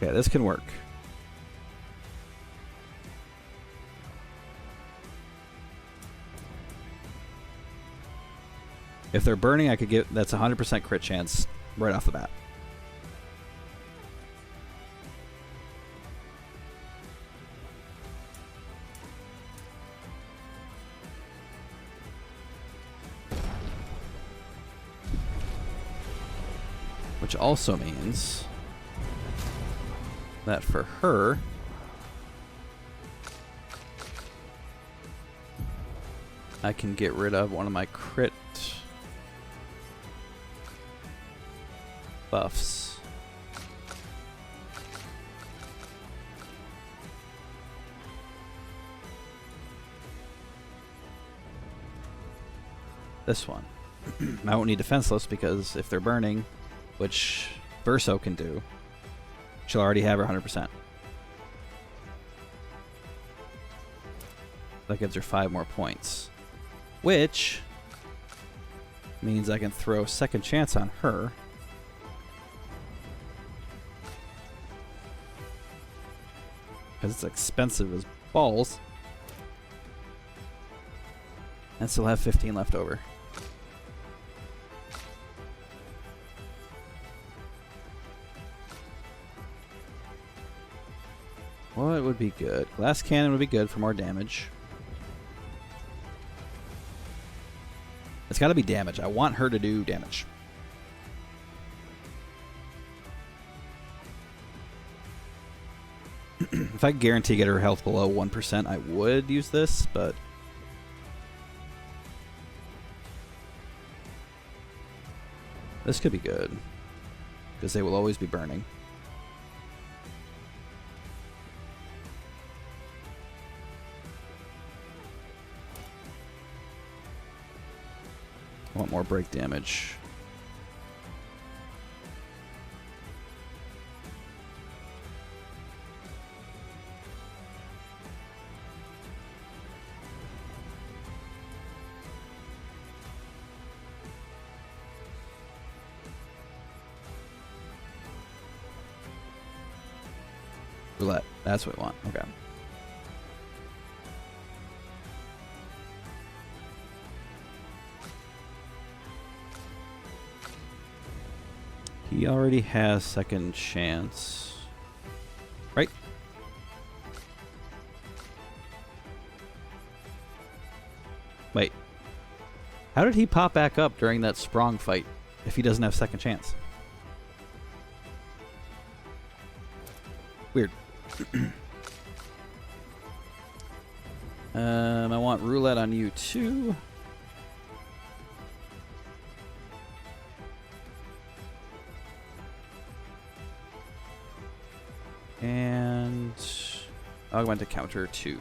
Okay, this can work. If they're burning, I could get... That's 100% crit chance right off the bat. Which also means that for her, I can get rid of one of my crit buffs. This one. I won't need defenseless because if they're burning, which Verso can do, she'll already have her 100%. That gives her 5 more points. Which means I can throw second chance on her. Because it's expensive as balls. And still have 15 left over. What would be good? Glass cannon would be good for more damage. It's got to be damage. I want her to do damage. If I could guarantee get her health below 1%, I would use this, but... This could be good. Because they will always be burning. I want more break damage. Roulette. That's what we want. Okay. He already has second chance. Right? Wait. How did he pop back up during that Sprong fight if he doesn't have second chance? Weird. I want roulette on you too. And augment to counter 2.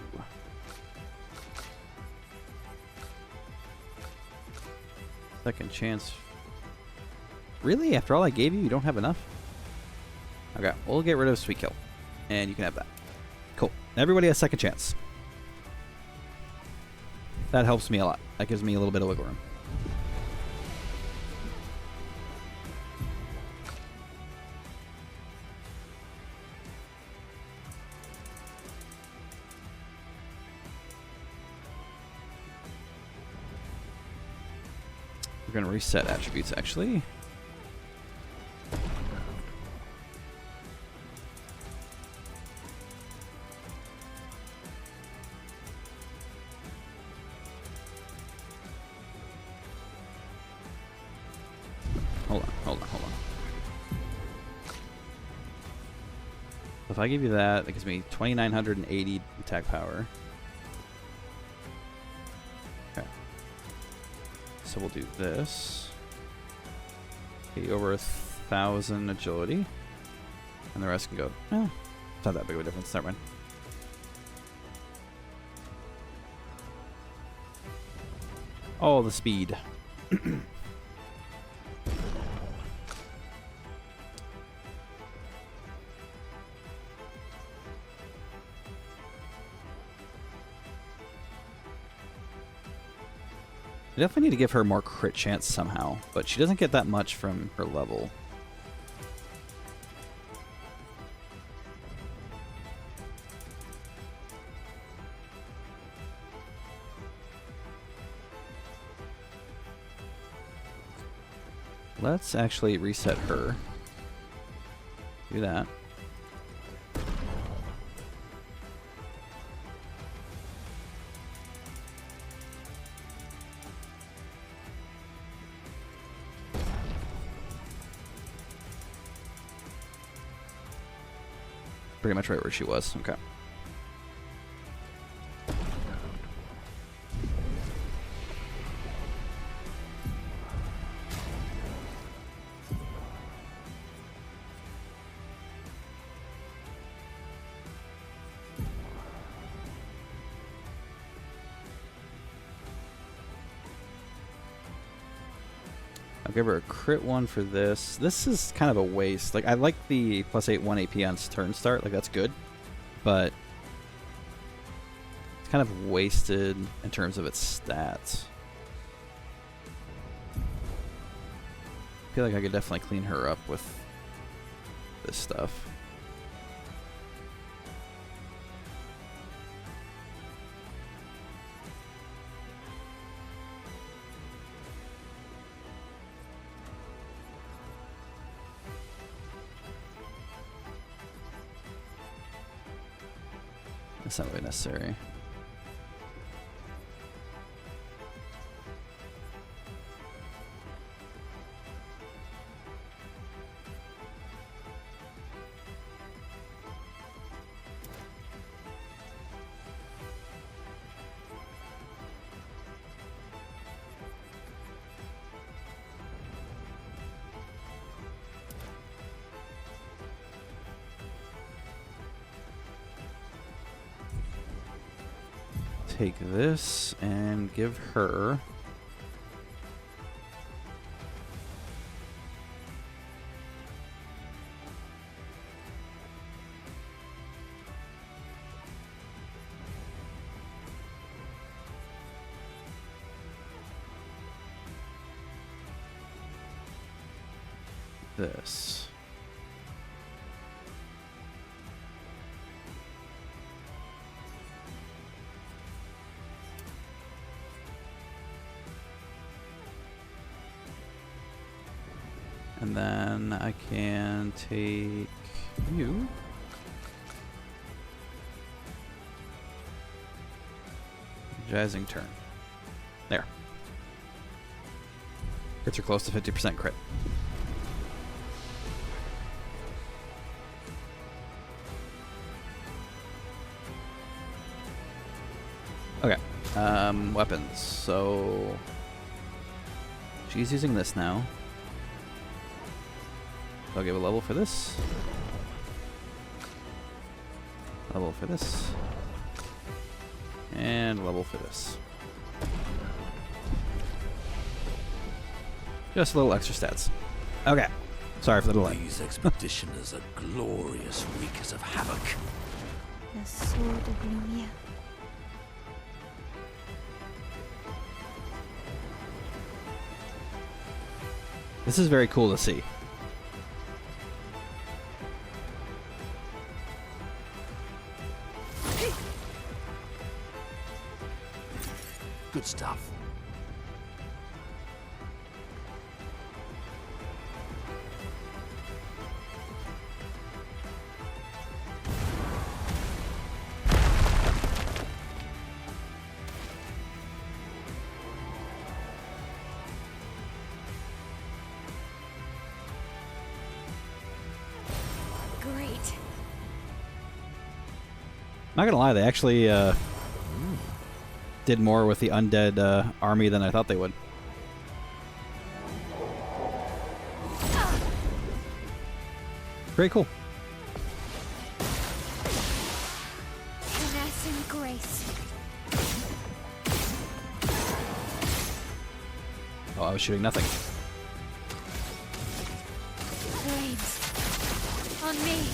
Second chance. Really? After all I gave you, you don't have enough? Okay, we'll get rid of Sweet Kill. And you can have that. Cool. Everybody has second chance. That helps me a lot. That gives me a little bit of wiggle room. We're going to reset attributes, actually. Hold on. If I give you that, that gives me 2,980 attack power. Okay. So we'll do this. Okay, over 1,000 agility. And the rest can go. Eh, it's not that big of a difference. Never mind. Oh, the speed. I definitely need to give her more crit chance somehow, but she doesn't get that much from her level. let's actually reset her. Do that. Pretty much right where she was. Okay. I'll give her a crit one for this. This is kind of a waste. Like, I like the +8 1 AP on turn start. Like, that's good. But it's kind of wasted in terms of its stats. I feel like I could definitely clean her up with this stuff. That's not really necessary. Take this and give her this. And then I can take you. Jazzing turn. There. Crits are close to 50% crit. Okay. Weapons. So she's using this now. I'll give a level for this. Level for this. And level for this. Just a little extra stats. Okay. Sorry for the delay. These expeditioners are glorious wreakers of havoc. The sword of Lumiere. This is very cool to see. Good stuff. Great. Not gonna lie, they actually did more with the undead army than I thought they would. Very cool. Finesse and grace. Oh, I was shooting nothing. Flames. On me.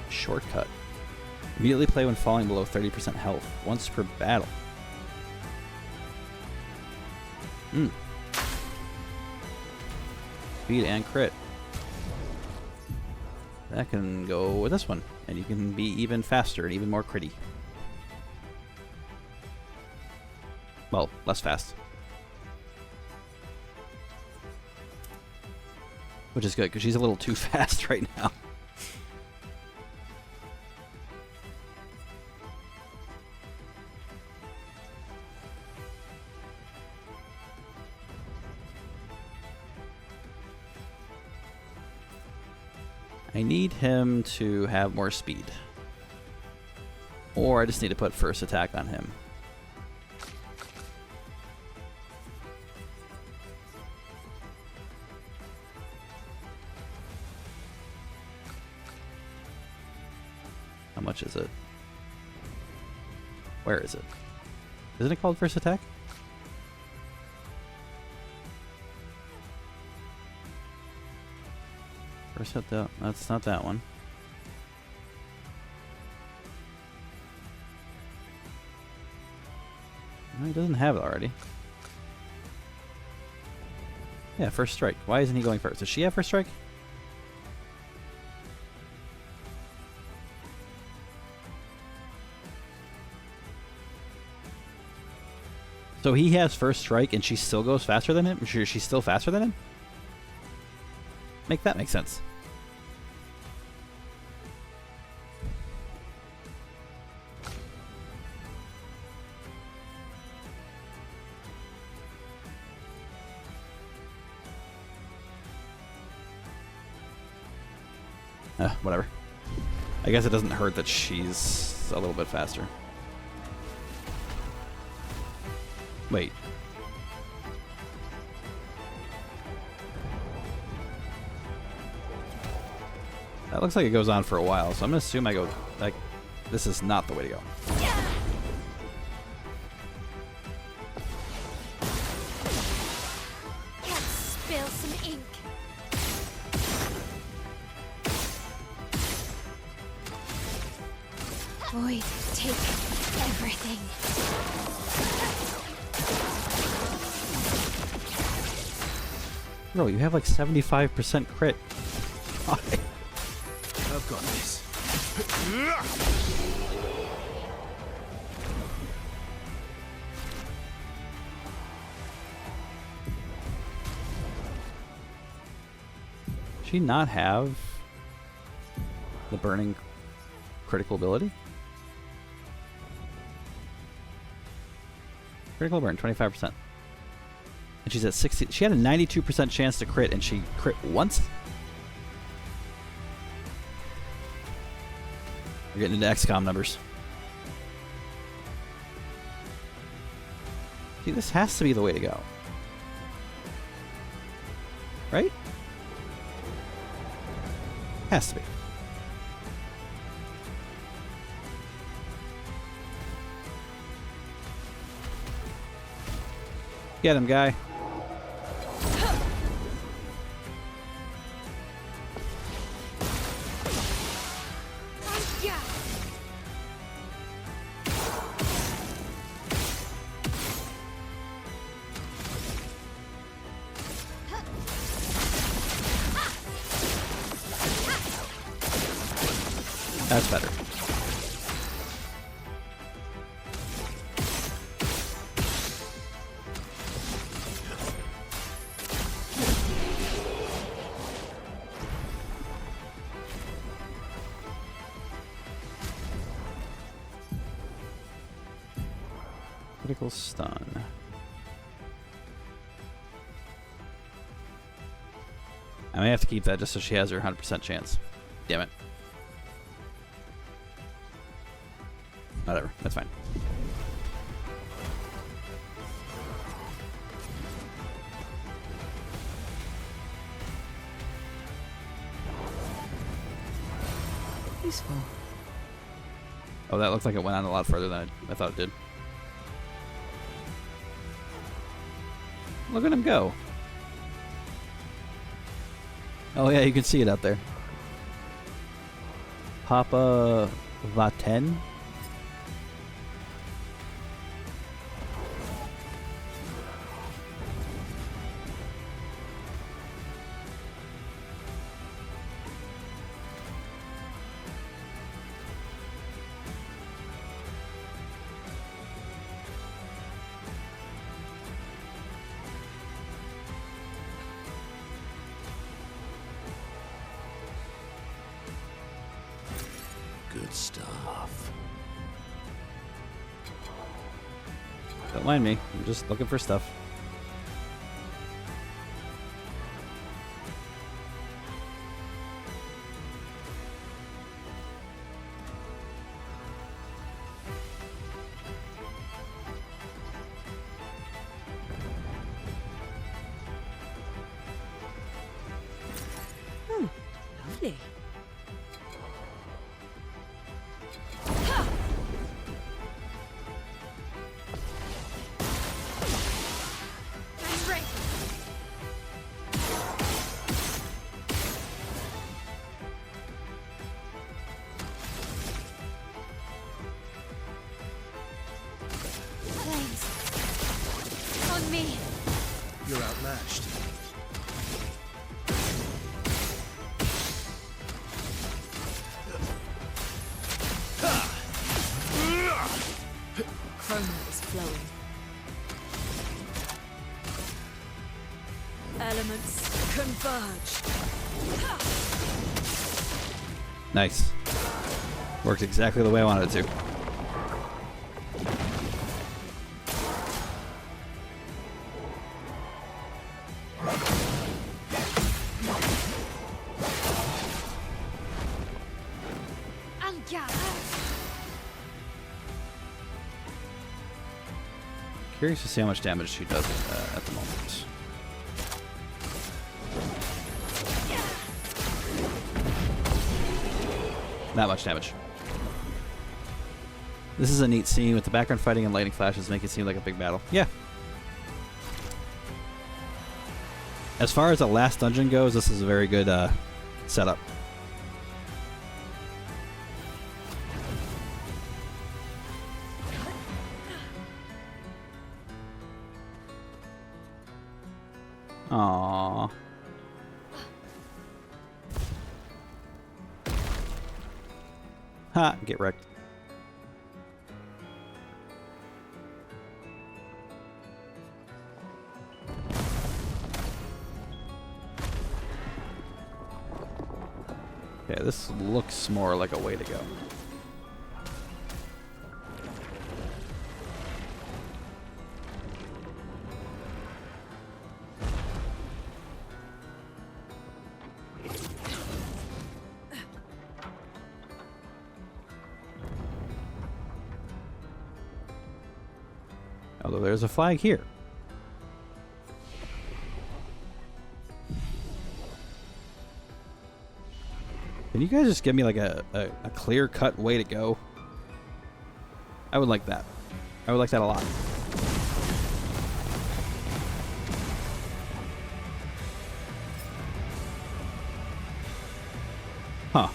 Shortcut. Immediately play when falling below 30% health. Once per battle. Speed and crit. That can go with this one. And you can be even faster and even more critty. Well, less fast. Which is good, because she's a little too fast right now. I need him to have more speed. Or I just need to put first attack on him. How much is it? Where is it? Isn't it called first attack? First hit that. That's not that one. No, he doesn't have it already. Yeah, first strike. Why isn't he going first? Does she have first strike? So he has first strike and she still goes faster than him? She's still faster than him? Make that make sense. Whatever. I guess it doesn't hurt that she's a little bit faster. Wait. That looks like it goes on for a while, so I'm gonna assume I go like this is not the way to go. Let's spill some ink. Void, take everything. Bro, you have like 75% crit. I've got this. Does she not have the burning critical ability? Critical burn, 25%. And she's at 60. She had a 92% chance to crit, and she crit once? We're getting into XCOM numbers. See, this has to be the way to go. Right? Has to be. Get him, guy. That's better. Critical stun. I may have to keep that just so she has her 100% chance. Damn it. Whatever, that's fine. Useful. Oh, that looks like it went on a lot further than I thought it did. Look at him go. Oh yeah, you can see it out there. Papa Vaten. stuff. Don't mind me. I'm just looking for stuff. Lovely. Flames. On me. You're outmatched. Chroma is flowing. Elements converge. Nice. Worked exactly the way I wanted it to. Curious to see how much damage she does at the moment. Not much damage. This is a neat scene with the background fighting and lightning flashes make it seem like a big battle. Yeah. As far as the last dungeon goes, this is a very good setup. Aww. Ha! Get wrecked. Okay, this looks more like a way to go. Although there's a flag here. Can you guys just give me like a clear-cut way to go? I would like that. I would like that a lot. Huh.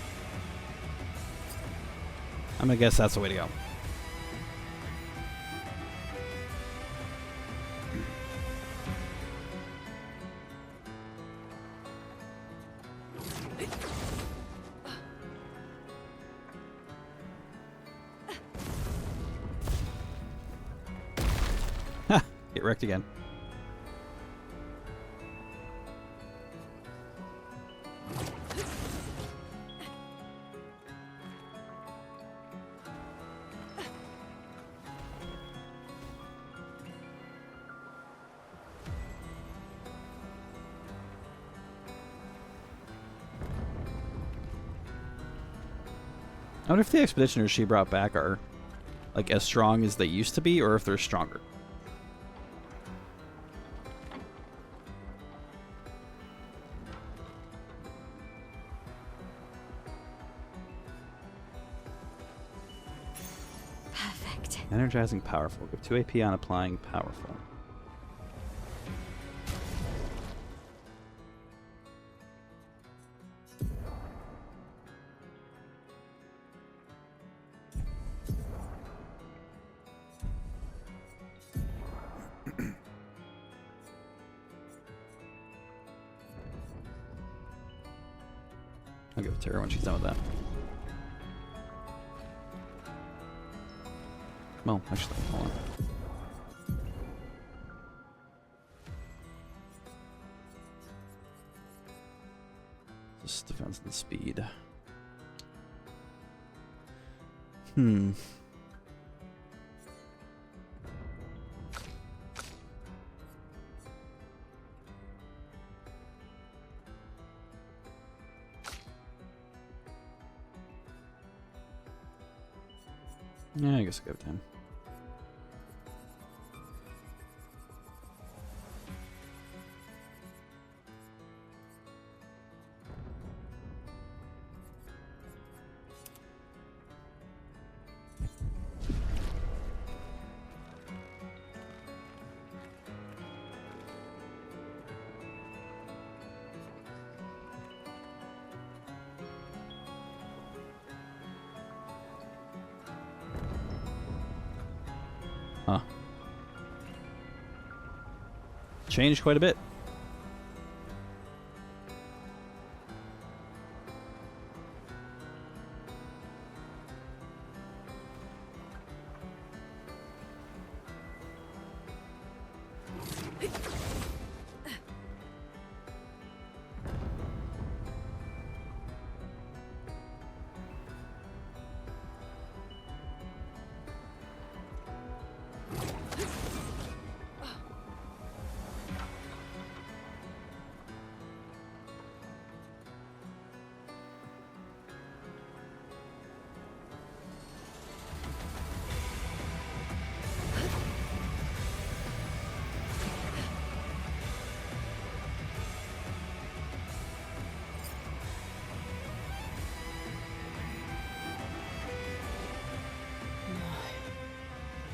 I'm gonna guess that's the way to go. Get wrecked again. I wonder if the expeditioners she brought back are like as strong as they used to be, or if they're stronger. Perfect. Energizing powerful. Give 2 AP on applying powerful. I'll give it to her when she's done with that. Well, actually, hold on. Just defense and speed. Hmm. Yeah, I guess I'll give it to him. Huh. Changed quite a bit.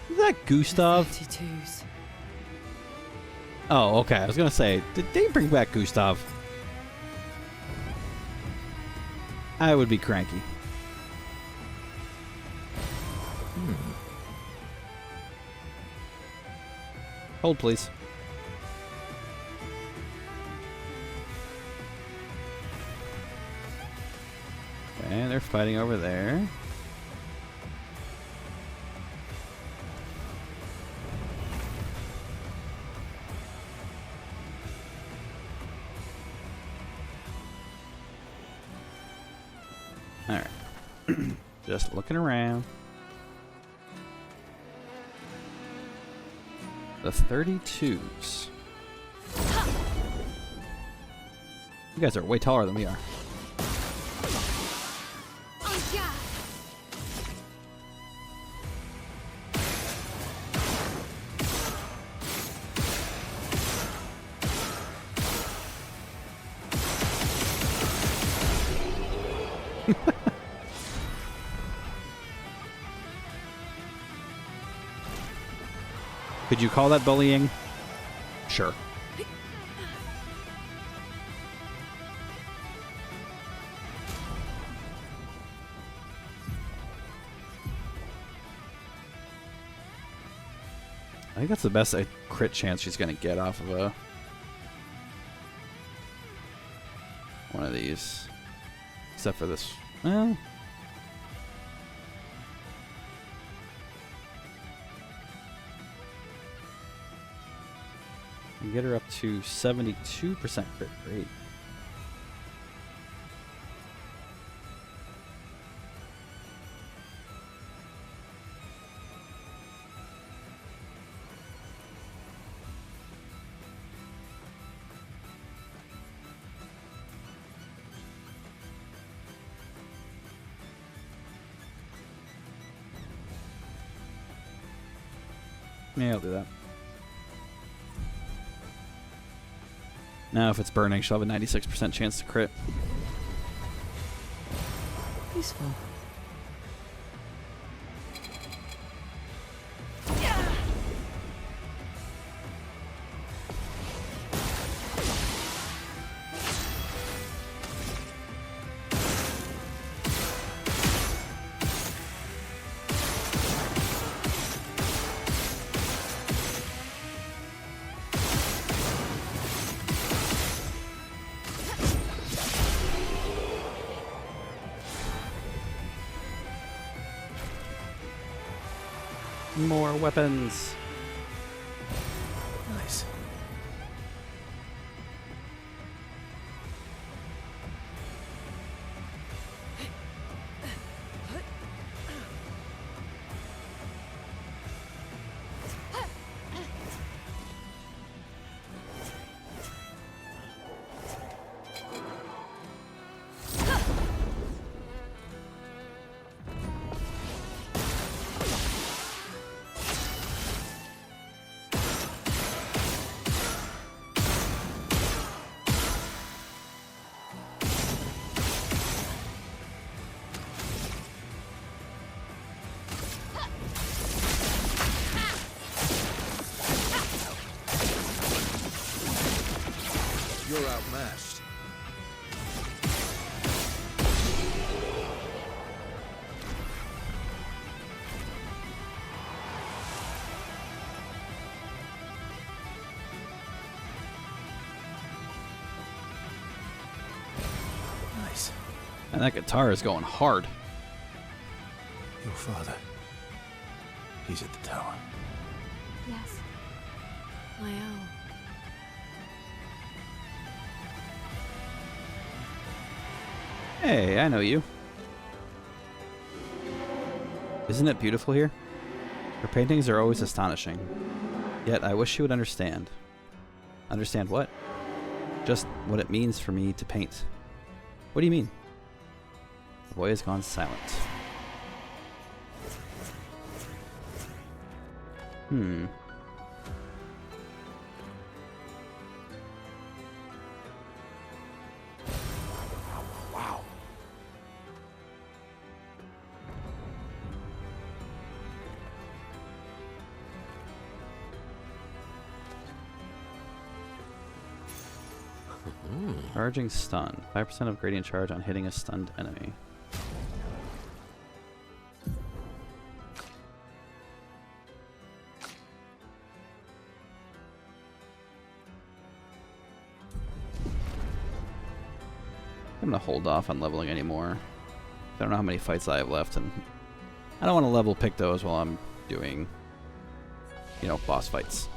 Is that Gustav? 32s. Oh, okay. I was gonna say, did they bring back Gustav? I would be cranky. Hold, please. Okay, they're fighting over there. Alright. Just looking around. The 32s. You guys are way taller than we are. Could you call that bullying? Sure. I think that's the best crit chance she's gonna get off of one of these. Except for this. Well. Get her up to 72% crit rate. Yeah, I'll do that. Now, if it's burning, she'll have a 96% chance to crit. Peaceful. More weapons. Nice. You're outmatched. Nice. And that guitar is going hard. Your father. He's at the tower. Yes. My owl. Hey, I know you. Isn't it beautiful here? Her paintings are always astonishing. Yet I wish you would understand. Understand what? Just what it means for me to paint. What do you mean? The boy has gone silent. Wow. Charging stun. 5% of gradient charge on hitting a stunned enemy. I'm gonna hold off on leveling anymore. I don't know how many fights I have left, and I don't want to level pick those while I'm doing, you know, boss fights.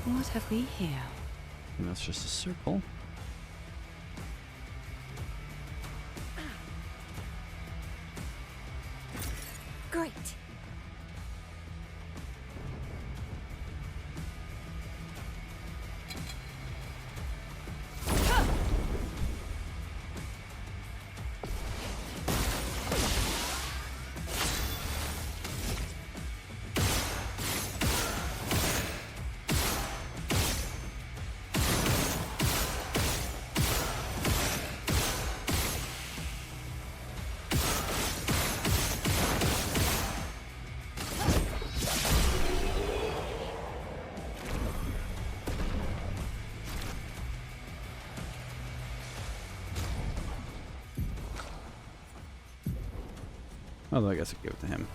What have we here? And that's just a circle. Great. Although I guess I'd give it to him.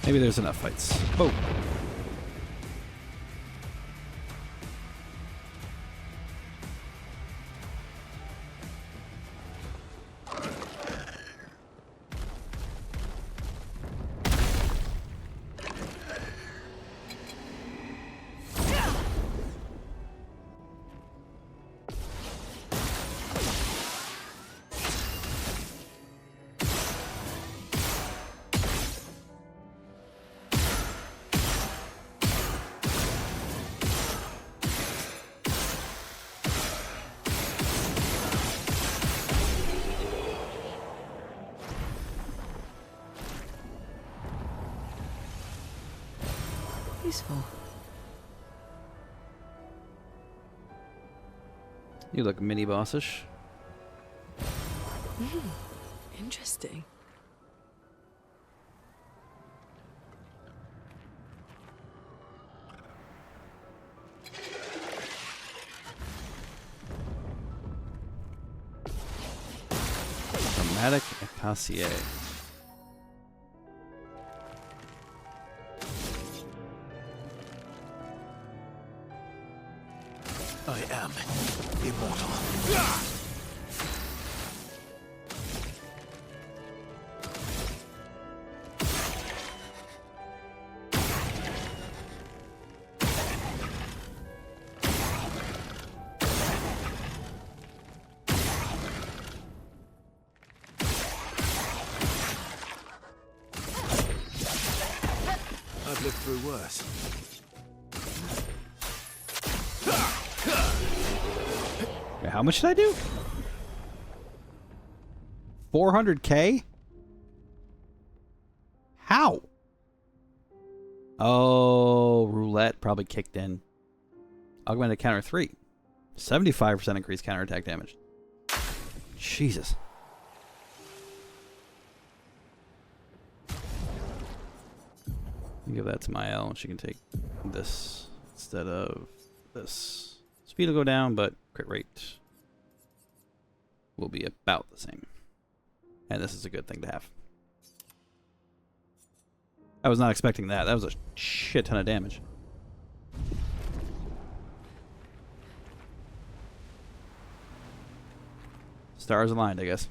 Maybe there's enough fights. Oh! Useful. You look mini bossish. Interesting. Dramatic Acacia. I am immortal. lived through worse. Okay, how much did I do? 400k? How? Oh, roulette probably kicked in. Augmented counter 3. 75% increased counterattack damage. Jesus. Give that to my L and she can take this instead of this. Speed will go down, but crit rate will be about the same. And this is a good thing to have. I was not expecting that. That was a shit ton of damage. Stars aligned, I guess.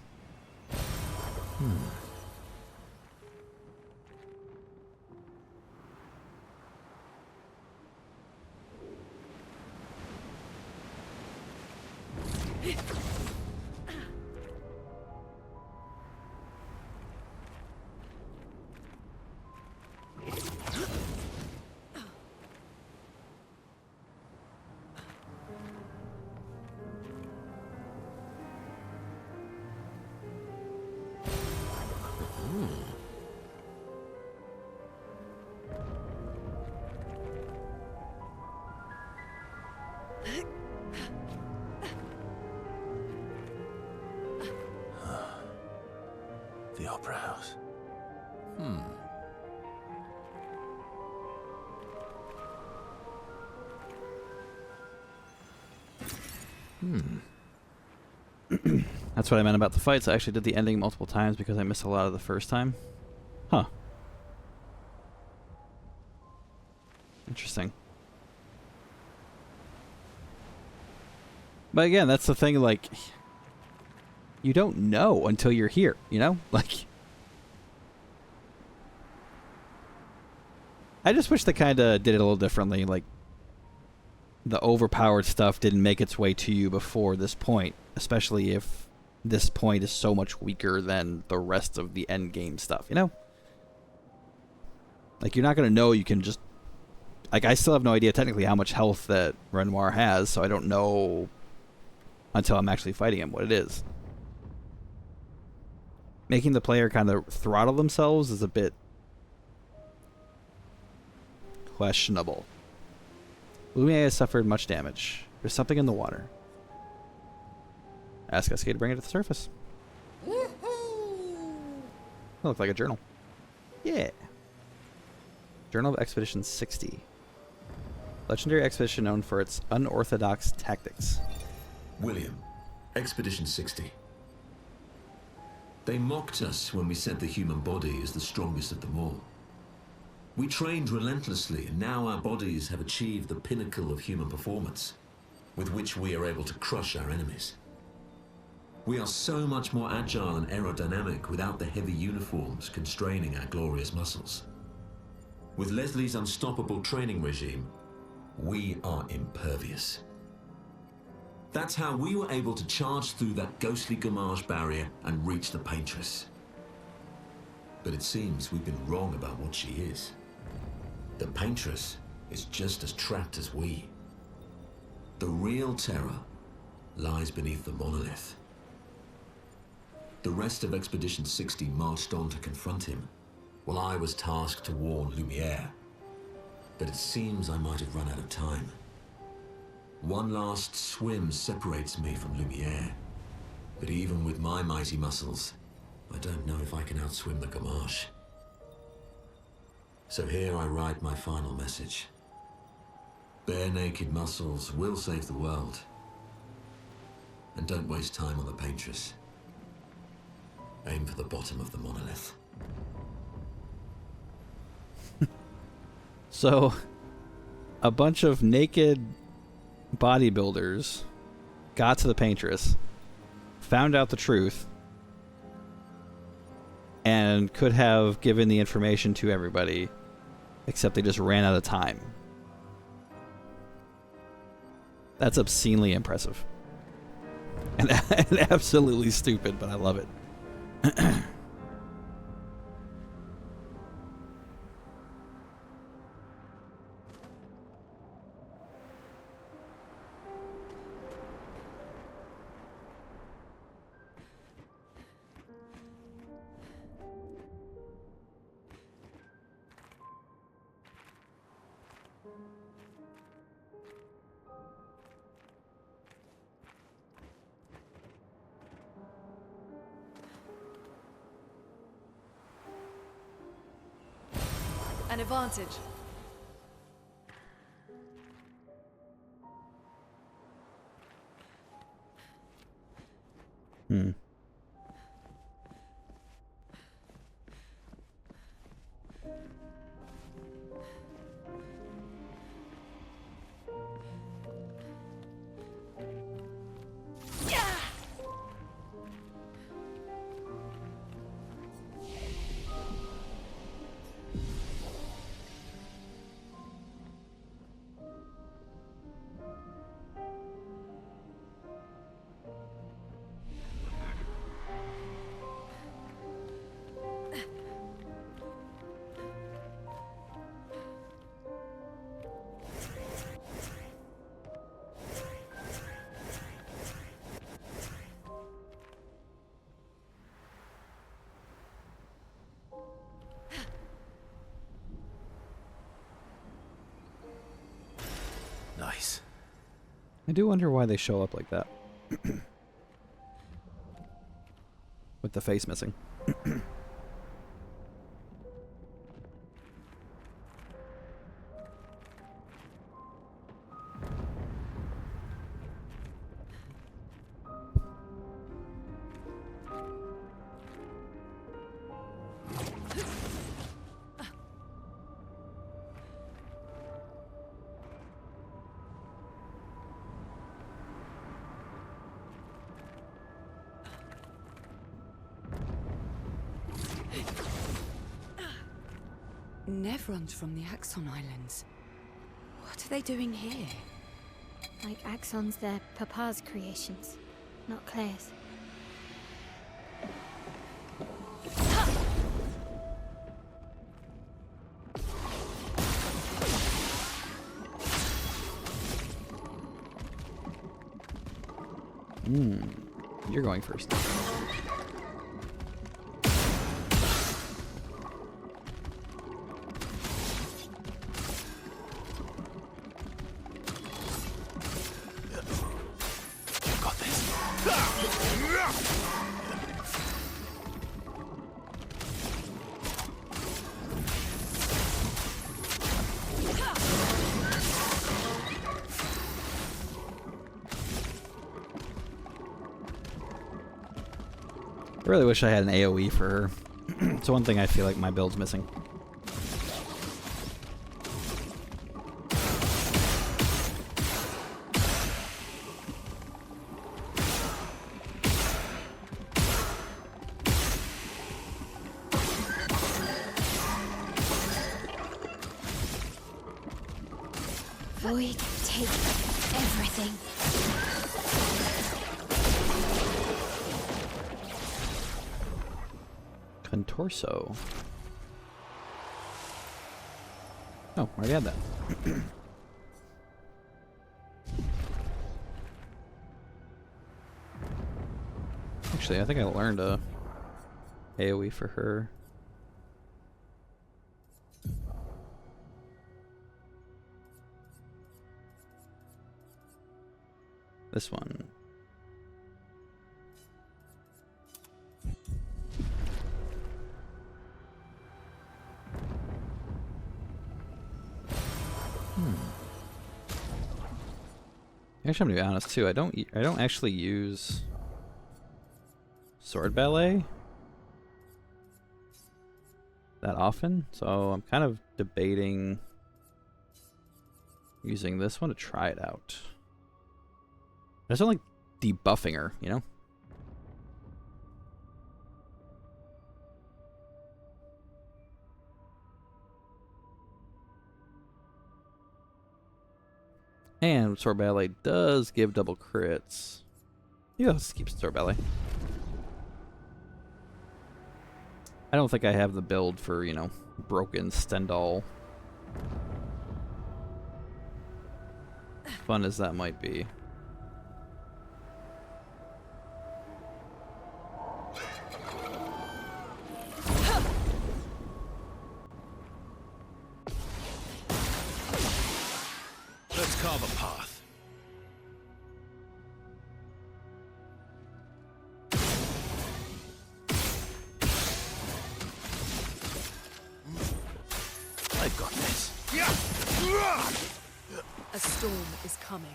The Opera House. That's what I meant about the fights. I actually did the ending multiple times because I missed a lot of the first time. Huh. Interesting. But again, that's the thing, like, you don't know until you're here, you know? Like, I just wish they kind of did it a little differently. Like, the overpowered stuff didn't make its way to you before this point, especially if this point is so much weaker than the rest of the end game stuff, you know? Like, you're not going to know you can just... Like, I still have no idea technically how much health that Renoir has, so I don't know until I'm actually fighting him what it is. Making the player kind of throttle themselves is a bit questionable. Lumiere has suffered much damage. There's something in the water. Ask SK to bring it to the surface. That looks like a journal. Yeah. Journal of Expedition 60. Legendary expedition known for its unorthodox tactics. William, Expedition 60. They mocked us when we said the human body is the strongest of them all. We trained relentlessly, and now our bodies have achieved the pinnacle of human performance, with which we are able to crush our enemies. We are so much more agile and aerodynamic without the heavy uniforms constraining our glorious muscles. With Leslie's unstoppable training regime, we are impervious. That's how we were able to charge through that ghostly Gamage barrier and reach the Paintress. But it seems we've been wrong about what she is. The Paintress is just as trapped as we. The real terror lies beneath the monolith. The rest of Expedition 60 marched on to confront him, while I was tasked to warn Lumiere. But it seems I might have run out of time. One last swim separates me from Lumiere, but even with my mighty muscles, I don't know if I can outswim the Gamage. So here I write my final message. Bare naked muscles will save the world. And don't waste time on the Paintress. Aim for the bottom of the monolith. So, a bunch of naked bodybuilders got to the Paintress, found out the truth, and could have given the information to everybody, except they just ran out of time. That's obscenely impressive. And absolutely stupid, but I love it. An advantage. Hmm. Nice. I do wonder why they show up like that. With the face missing. Nevrons from the Axon Islands. What are they doing here? Like Axon's their Papa's creations, not Claire's. You're going first. Got this. I really wish I had an AoE for her. It's one thing I feel like my build's missing. Void, take everything. Contorso. Oh, I already had that. Actually, I think I learned a AoE for her. This one. Actually, I'm gonna be honest too. I don't actually use sword ballet that often, so I'm kind of debating using this one to try it out. I just don't like debuffing her, you know? And sword ballet does give double crits. Yeah, let's keep sword ballet. I don't think I have the build for, you know, broken Stendhal. Fun as that might be. Let's carve a path. I storm is coming.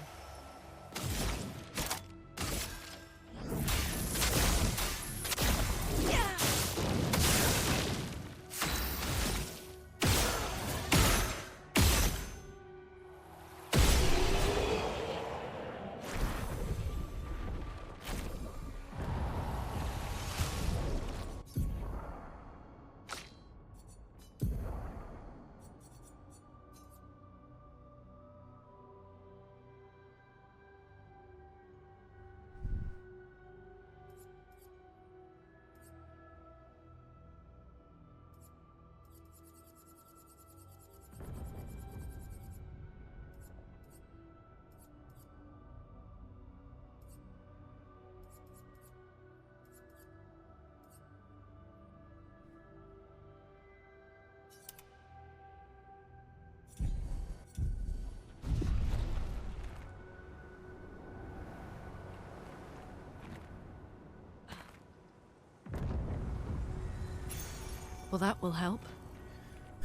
Well, that will help.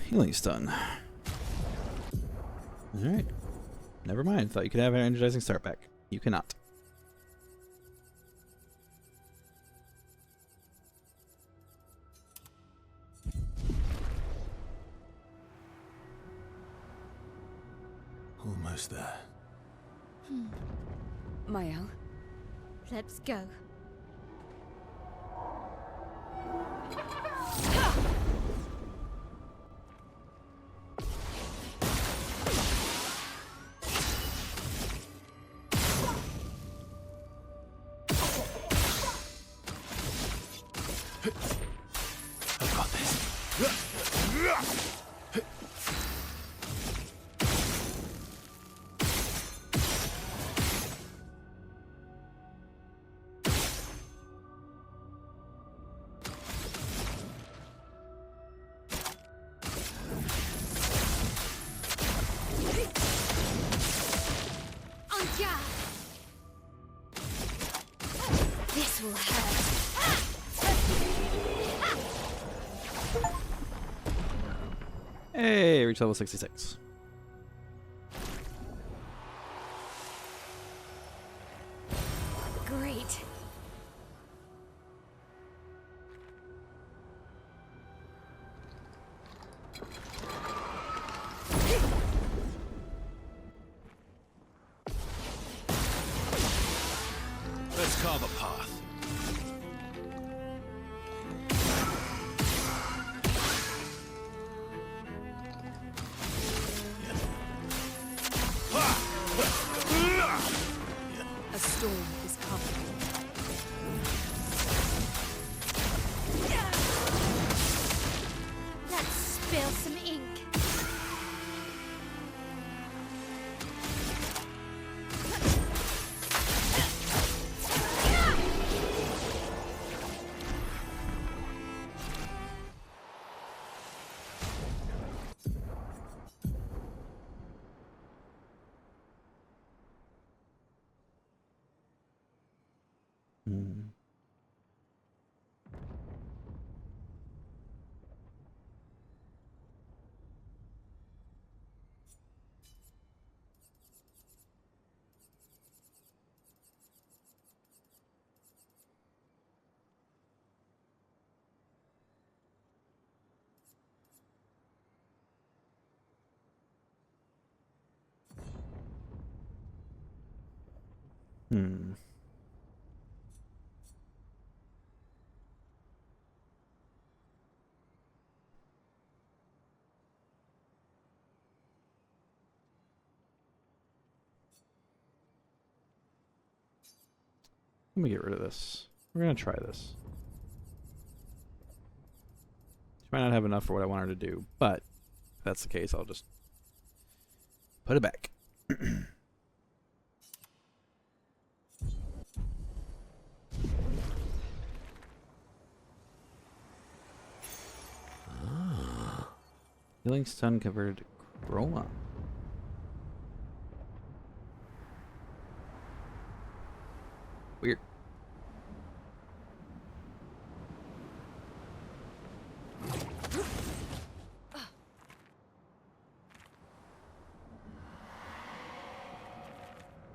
Healing stun. Alright. Never mind. Thought you could have an energizing start back. You cannot. Almost there. Mael, Let's go. I've got this. This will hurt. Hey, reach level 66. Great. Let's carve a path. A storm is coming. Let's spill some ink. Let me get rid of this. We're gonna try this. She might not have enough for what I want her to do, but if that's the case, I'll just put it back. Healing stun converted to chroma. Weird.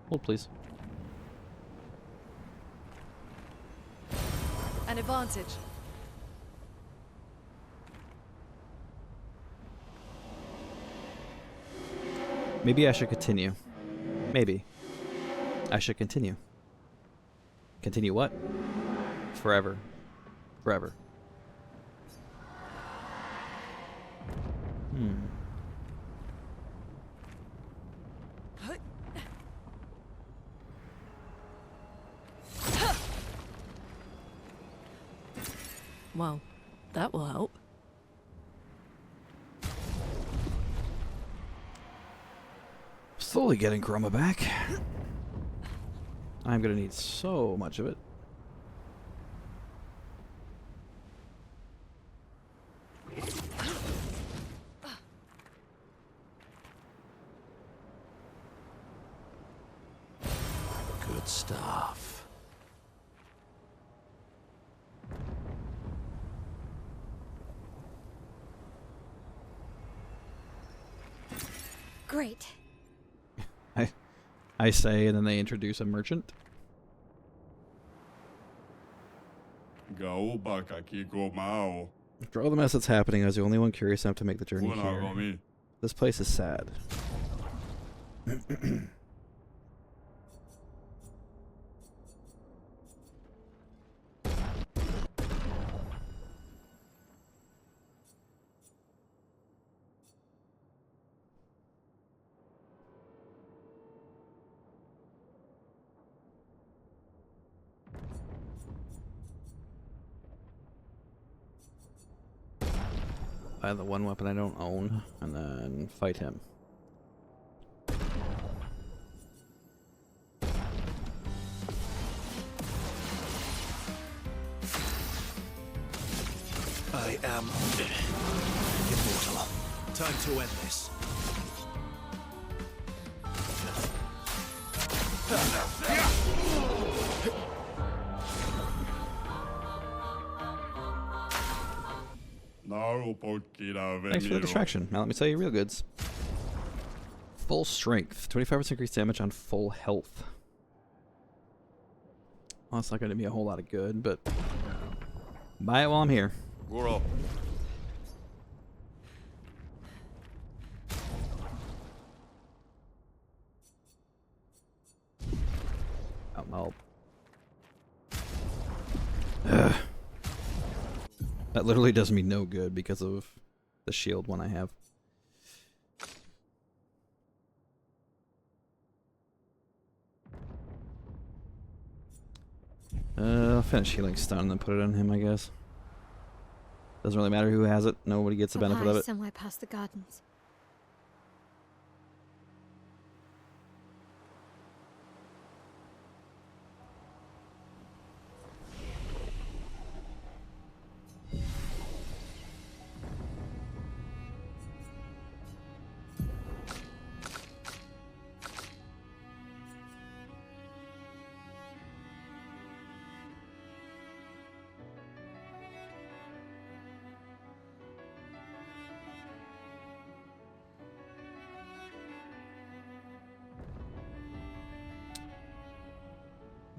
Hold, please. An advantage. Maybe I should continue. Maybe. I should continue. Continue what? Forever. Forever. Well, that will help. Slowly getting chroma back. I'm gonna need so much of it. Good stuff. Great. I say, and then they introduce a merchant. After all the mess that's happening, I was the only one curious enough to make the journey here. This place is sad. Buy the one weapon I don't own, and then fight him. I am immortal. Time to end this. Thanks for the distraction. Now let me tell you real goods. Full strength. 25% increased damage on full health. Well, that's not going to be a whole lot of good, but buy it while I'm here. Goro. I'll Ugh. That literally does me no good because of the shield one I have. I'll finish healing stun and then put it on him, I guess. Doesn't really matter who has it. Nobody gets the benefit of it. Somewhere past the gardens.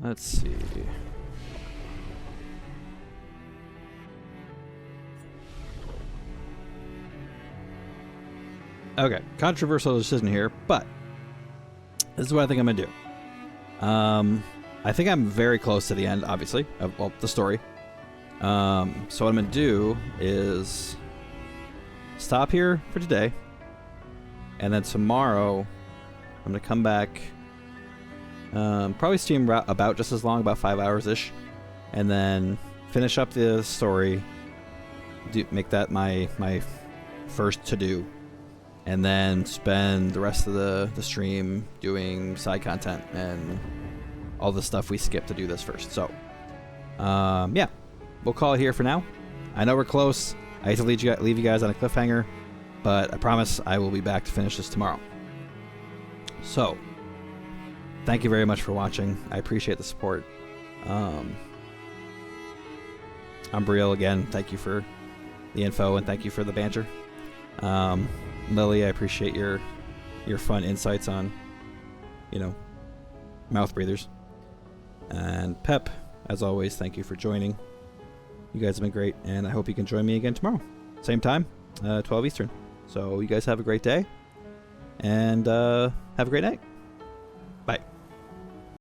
Let's see. Okay, controversial decision here, but this is what I think I'm gonna do. I think I'm very close to the end, obviously, of the story. So what I'm gonna do is stop here for today, and then tomorrow I'm gonna come back. Probably stream about just as long, about 5 hours-ish, and then finish up the story, make that my first to-do, and then spend the rest of the stream doing side content and all the stuff we skipped to do this first. So, yeah, we'll call it here for now. I know we're close. I hate to leave you guys on a cliffhanger, but I promise I will be back to finish this tomorrow. So, thank you very much for watching. I appreciate the support. I'm Brielle again. Thank you for the info and thank you for the banter. Lily, I appreciate your fun insights on, you know, mouth breathers. And Pep, as always, thank you for joining. You guys have been great, and I hope you can join me again tomorrow. Same time, 12 Eastern. So you guys have a great day, and have a great night.